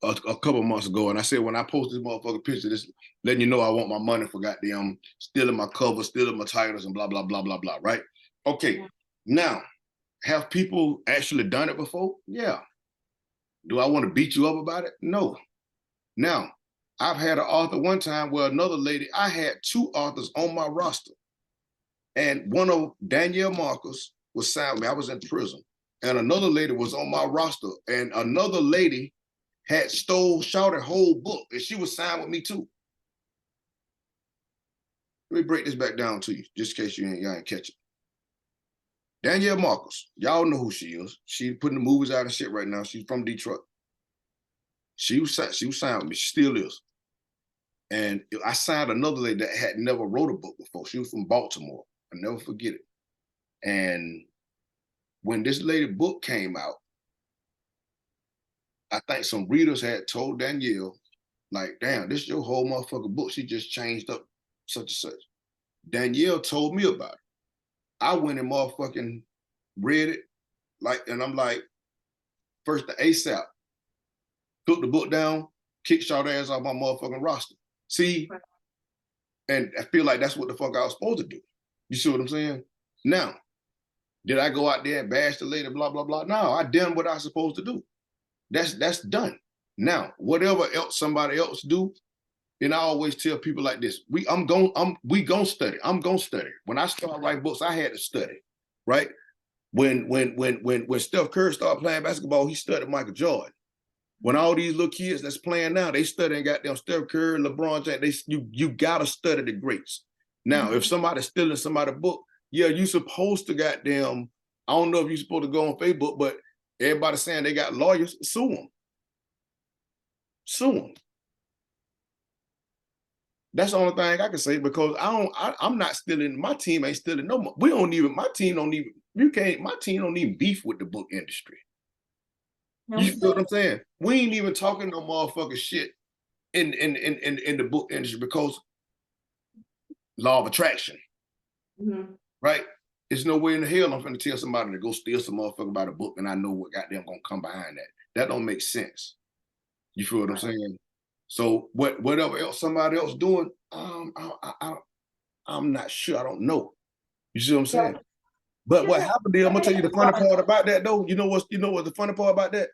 a couple months ago, and I said, when I post this motherfucking picture, this letting you know I want my money for goddamn stealing my cover, stealing my titles, and blah blah blah blah blah. Right? Okay. Now, have people actually done it before? Yeah. Do I want to beat you up about it? No. Now, I've had an author one time where another lady, I had two authors on my roster, and one of Danielle Marcus was signed with me. I was in prison, and another lady was on my roster, and another lady had shot her whole book, and she was signed with me too. Let me break this back down to you, just in case y'all ain't catch it. Danielle Marcus, y'all know who she is. She's putting the movies out and shit right now. She's from Detroit. She was signed with me. She still is. And I signed another lady that had never wrote a book before. She was from Baltimore. I'll never forget it. And when this lady book came out, I think some readers had told Danielle, like, damn, this is your whole motherfucking book. She just changed up such and such. Danielle told me about it. I went and motherfucking read it, like, and I'm like, first the ASAP, took the book down, kicked short ass off my motherfucking roster. See, and I feel like that's what the fuck I was supposed to do. You see what I'm saying? Now, did I go out there and bash the lady, blah, blah, blah? No, I done what I was supposed to do. That's done. Now, whatever else somebody else do, and I always tell people like this: we gonna study. I'm gonna study. When I started writing books, I had to study, right? When Steph Curry started playing basketball, he studied Michael Jordan. When all these little kids that's playing now, they studying goddamn Steph Curry, LeBron James. You gotta study the greats. Now, if somebody's stealing somebody's book, yeah, you supposed to goddamn. I don't know if you're supposed to go on Facebook, but everybody's saying they got lawyers. Sue them. Sue them. That's the only thing I can say because I'm not stealing. My team ain't stealing no more. We don't even. My team don't even. You can't. My team don't even beef with the book industry. No, You feel what I'm saying? We ain't even talking no motherfucking shit in the book industry because law of attraction, right? There's no way in the hell I'm finna tell somebody to go steal some motherfucker by the book and I know what goddamn gonna come behind that. That don't make sense. You feel what I'm saying? So whatever else somebody else doing, I'm not sure. I don't know. You see what I'm saying? But what happened there, I'm gonna tell you the funny part about that though. You know what the funny part about that?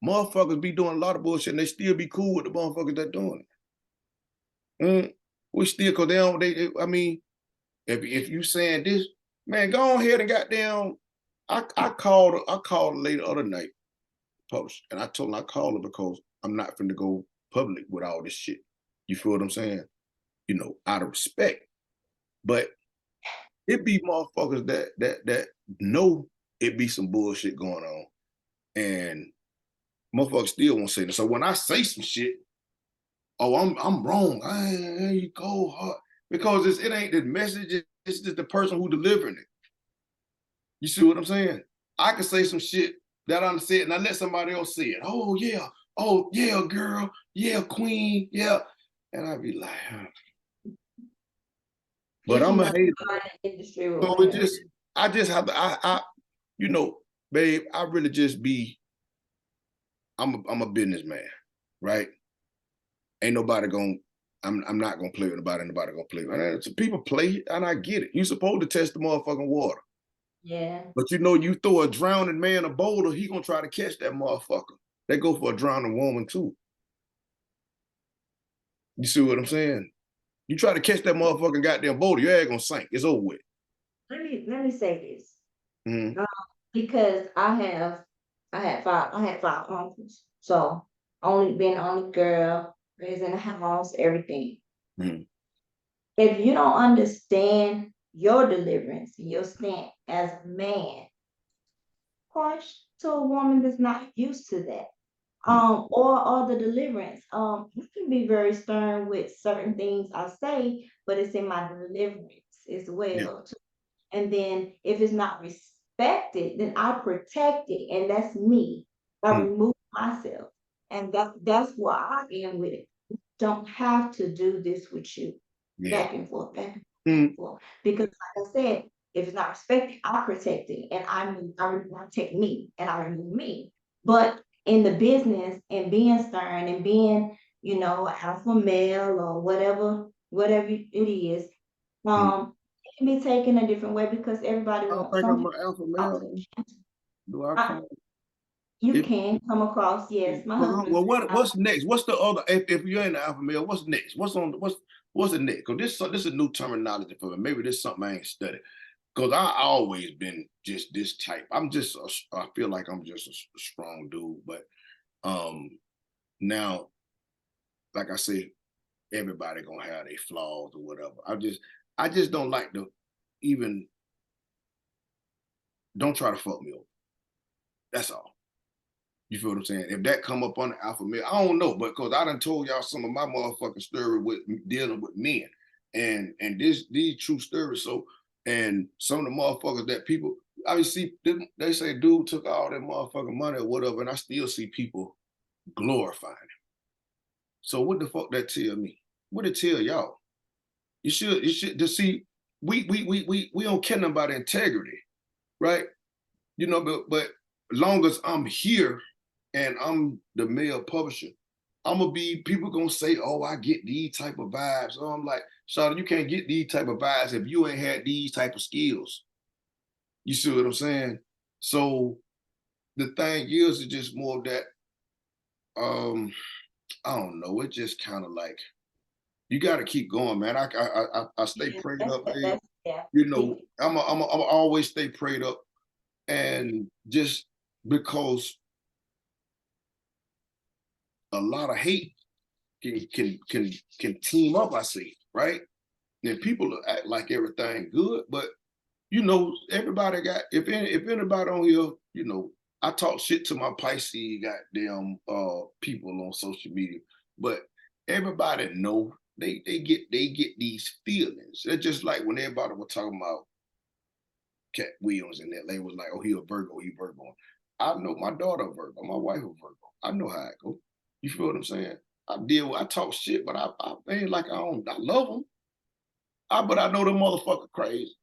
Motherfuckers be doing a lot of bullshit and they still be cool with the motherfuckers that doing it. We still, cause I mean, if you saying this, man, go on ahead and goddamn. I called a lady the other night, post, and I told her I called her because I'm not finna go public with all this shit. You feel what I'm saying? You know, out of respect. But it be motherfuckers that know it be some bullshit going on. And motherfuckers still won't say that. So when I say some shit, oh, I'm wrong. There you go, Hart. Because it ain't the message, it's just the person who delivering it. You see what I'm saying? I can say some shit that I'm saying and I let somebody else say it. Oh yeah, girl, yeah, queen, yeah. And I'd be like, huh. But I'm a hater. So I just have to, you know, babe, I really just be, I'm a businessman, right? Ain't nobody gonna, I'm not gonna play with nobody, nobody gonna play with me. So people play, and I get it. You supposed to test the motherfucking water. Yeah. But you know, you throw a drowning man a boulder, he gonna try to catch that motherfucker. They go for a drowning woman too. You see what I'm saying? You try to catch that motherfucking goddamn boulder, your ass gonna sink. It's over with. Let me say this. Because I had five uncles. So only being the only girl, raised in the house, everything. If you don't understand your deliverance, your stand as a man, harsh to a woman that's not used to that. Or the deliverance. You can be very stern with certain things I say, but it's in my deliverance as well. And then if it's not respected, then I protect it, and that's me. I remove myself, and that's where I am with it. Don't have to do this with you, back and forth, back and forth. Because like I said, if it's not respected, I protect it, and I protect me, and I remove me. But in the business and being stern and being, alpha male or whatever it is, it can be taken a different way because everybody I don't wants think I'm something. an alpha male. Do I come? You can come across, yes, my husband. Well, what's next? What's the other? If you're in the alpha male, what's next? What's the next? Because this is new terminology for me. Maybe this is something I ain't studied. Because I always been just this type. I feel like I'm just a strong dude, but now, like I say, everybody gonna have their flaws or whatever. I just don't like to even. Don't try to fuck me over. That's all. You feel what I'm saying? If that come up on the alpha male, I don't know, but because I done told y'all some of my motherfucking story with dealing with men, and these true stories. So, and some of the motherfuckers that people, I see, they say dude took all that motherfucking money or whatever, and I still see people glorifying him. So what the fuck that tell me? What it tell y'all? You should just see, we don't care nothing about integrity, right? You know, but long as I'm here and I'm the male publisher, I'm gonna be, people gonna say, oh, I get these type of vibes. Oh, I'm like, Shawty, you can't get these type of vibes if you ain't had these type of skills. You see what I'm saying? So the thing is just more of that, I don't know, it just kind of like, you got to keep going, man. I stay Yeah, prayed up, babe. that's yeah. You know, I'm always stay prayed up, and just because a lot of hate can team up, I see, right? And people act like everything good, but you know, everybody got, if anybody on here, you know, I talk shit to my Pisces goddamn people on social media, but everybody know they get these feelings. They're just like when everybody was talking about Cat Williams and that lady was like, oh, he a Virgo, he Virgo. I know my daughter a Virgo, my wife a Virgo. I know how it go. You feel what I'm saying? I talk shit, but I ain't like I love them. But I know the motherfucker crazy.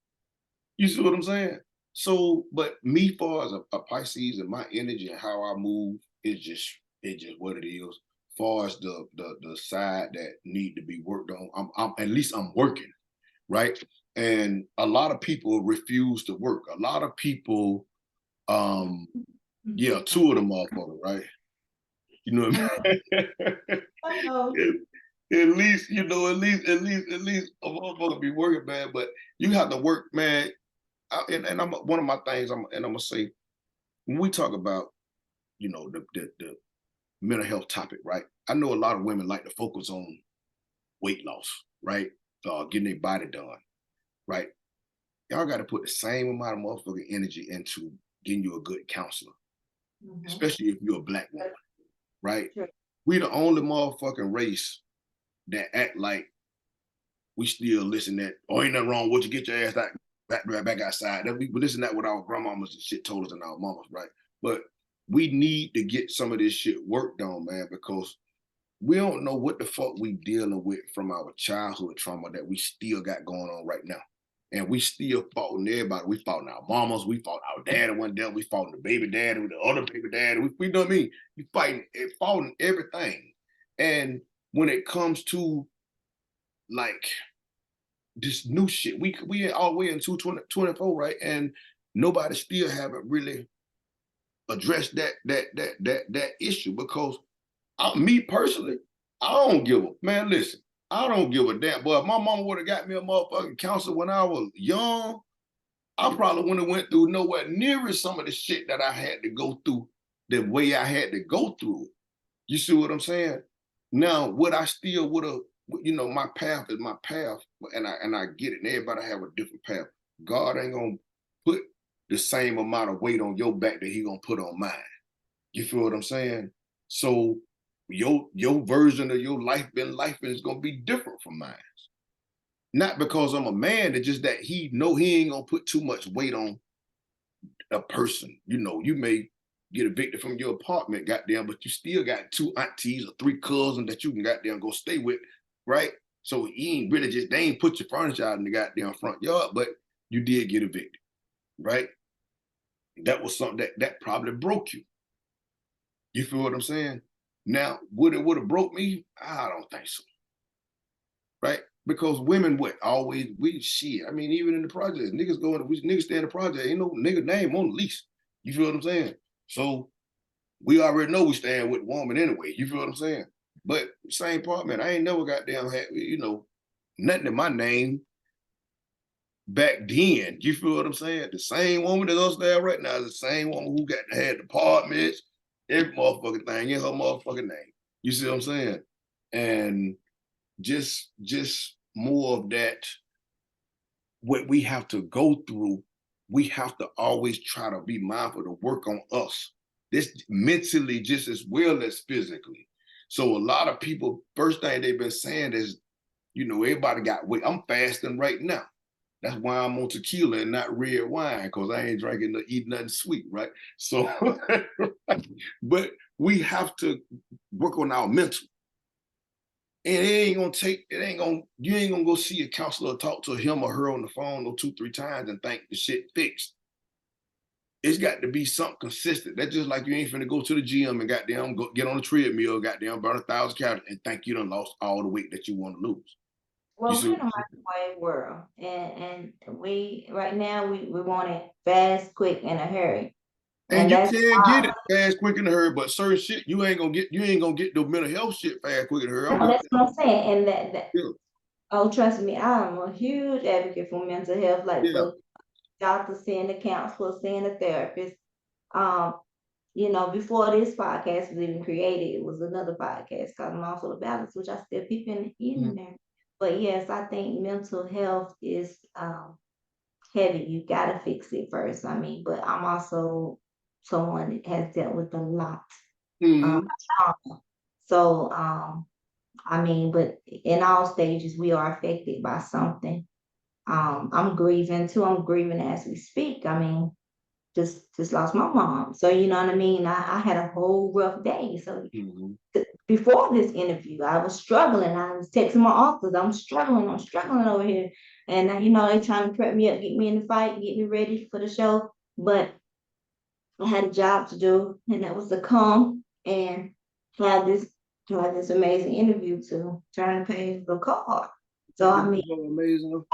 You see what I'm saying? So, but me far as a Pisces and my energy and how I move, it's just what it is. Far as the side that need to be worked on, I'm at least I'm working, right? And a lot of people refuse to work. A lot of people, yeah, two of them motherfuckers, right? You know what I mean? Uh-oh. At least, you know, at least a motherfucker be working, man. But you have to work, man. And I'm one of my things. I'm gonna say, when we talk about, you know, the mental health topic, right? I know a lot of women like to focus on weight loss, right? Getting their body done, right? Y'all got to put the same amount of motherfucking energy into getting you a good counselor, especially if you're a black woman, right? Sure. We the only motherfucking race that act like we still listen that, oh, ain't nothing wrong with you, get your ass back outside. We listen to that what our grandmamas and shit told us and our mamas, right? But we need to get some of this shit worked on, man, because we don't know what the fuck we dealing with from our childhood trauma that we still got going on right now. And we still foughting everybody. We foughting our mamas, we fought our dad one day, we fought the baby daddy with the other baby daddy. We know what I mean? We fighting everything. And when it comes to like this new shit, we all the way in 2024, right? And nobody still haven't really addressed that issue because me personally, I don't give a man. Listen, I don't give a damn. But if my mama would have got me a motherfucking counselor when I was young, I probably wouldn't have went through nowhere near as some of the shit that I had to go through the way I had to go through it. You see what I'm saying? Now, what I still would have, you know, my path is my path, and I get it. And everybody have a different path. God ain't gonna put the same amount of weight on your back that He gonna put on mine. You feel what I'm saying? So your version of your life is gonna be different from mine. Not because I'm a man, it's just that he ain't gonna put too much weight on a person. You know, you may get evicted from your apartment, goddamn, but you still got two aunties or three cousins that you can goddamn go stay with, right? So he ain't really just, they ain't put your furniture out in the goddamn front yard, but you did get evicted, right? That was something that probably broke you. You feel what I'm saying? Now, would have broke me? I don't think so. Right? Because women what always we shit. I mean, even in the projects, niggas stay in the project, ain't no nigga name on the lease. You feel what I'm saying? So we already know we stand with the woman anyway. You feel what I'm saying? But same part, man, I ain't never goddamn had, you know, nothing in my name back then. You feel what I'm saying? The same woman that's upstairs right now is the same woman who had apartments, every motherfucking thing in her motherfucking name. You see what I'm saying? And just more of that, what we have to go through, we have to always try to be mindful to work on us. this mentally just as well as physically. So a lot of people, first thing they've been saying is, everybody got weight. I'm fasting right now. That's why I'm on tequila and not red wine, because I ain't drinking or eating nothing sweet, right? So, but we have to work on our mental. And you ain't gonna go see a counselor or talk to him or her on the phone no 2-3 times and think the shit fixed. It's got to be something consistent. That's just like you ain't finna go to the gym and goddamn go get on the treadmill, goddamn burn 1,000 calories and think you done lost all the weight that you want to lose. You Well, see we're what in a I'm saying? microwave world, and we right now we want it fast, quick, in a hurry, And and you that's can get it fast, quick, and hurry, but certain shit you ain't gonna get the mental health shit fast, quick, and hurry. I'm no, just that's what I'm saying, and that yeah, oh, trust me, I'm a huge advocate for mental health, like yeah. for doctors seeing the counselor, seeing the therapist. Um, before this podcast was even created, it was another podcast called Mindful of Balance, which I still peep in Mhm. there. But yes, I think mental health is heavy. You gotta fix it first. I mean, but I'm also someone that has dealt with a lot of Mhm. trauma. So I mean, but in all stages we are affected by something. I'm grieving too. I'm grieving as we speak. I mean, just lost my mom. So you know what I mean? I had a whole rough day. So Mhm. before this interview, I was struggling. I was texting my office. I'm struggling over here. And they trying to prep me up, get me in the fight, get me ready for the show. But I had a job to do, and that was to come and have this have this amazing interview to turn the page of the card. So That I is mean, so amazing.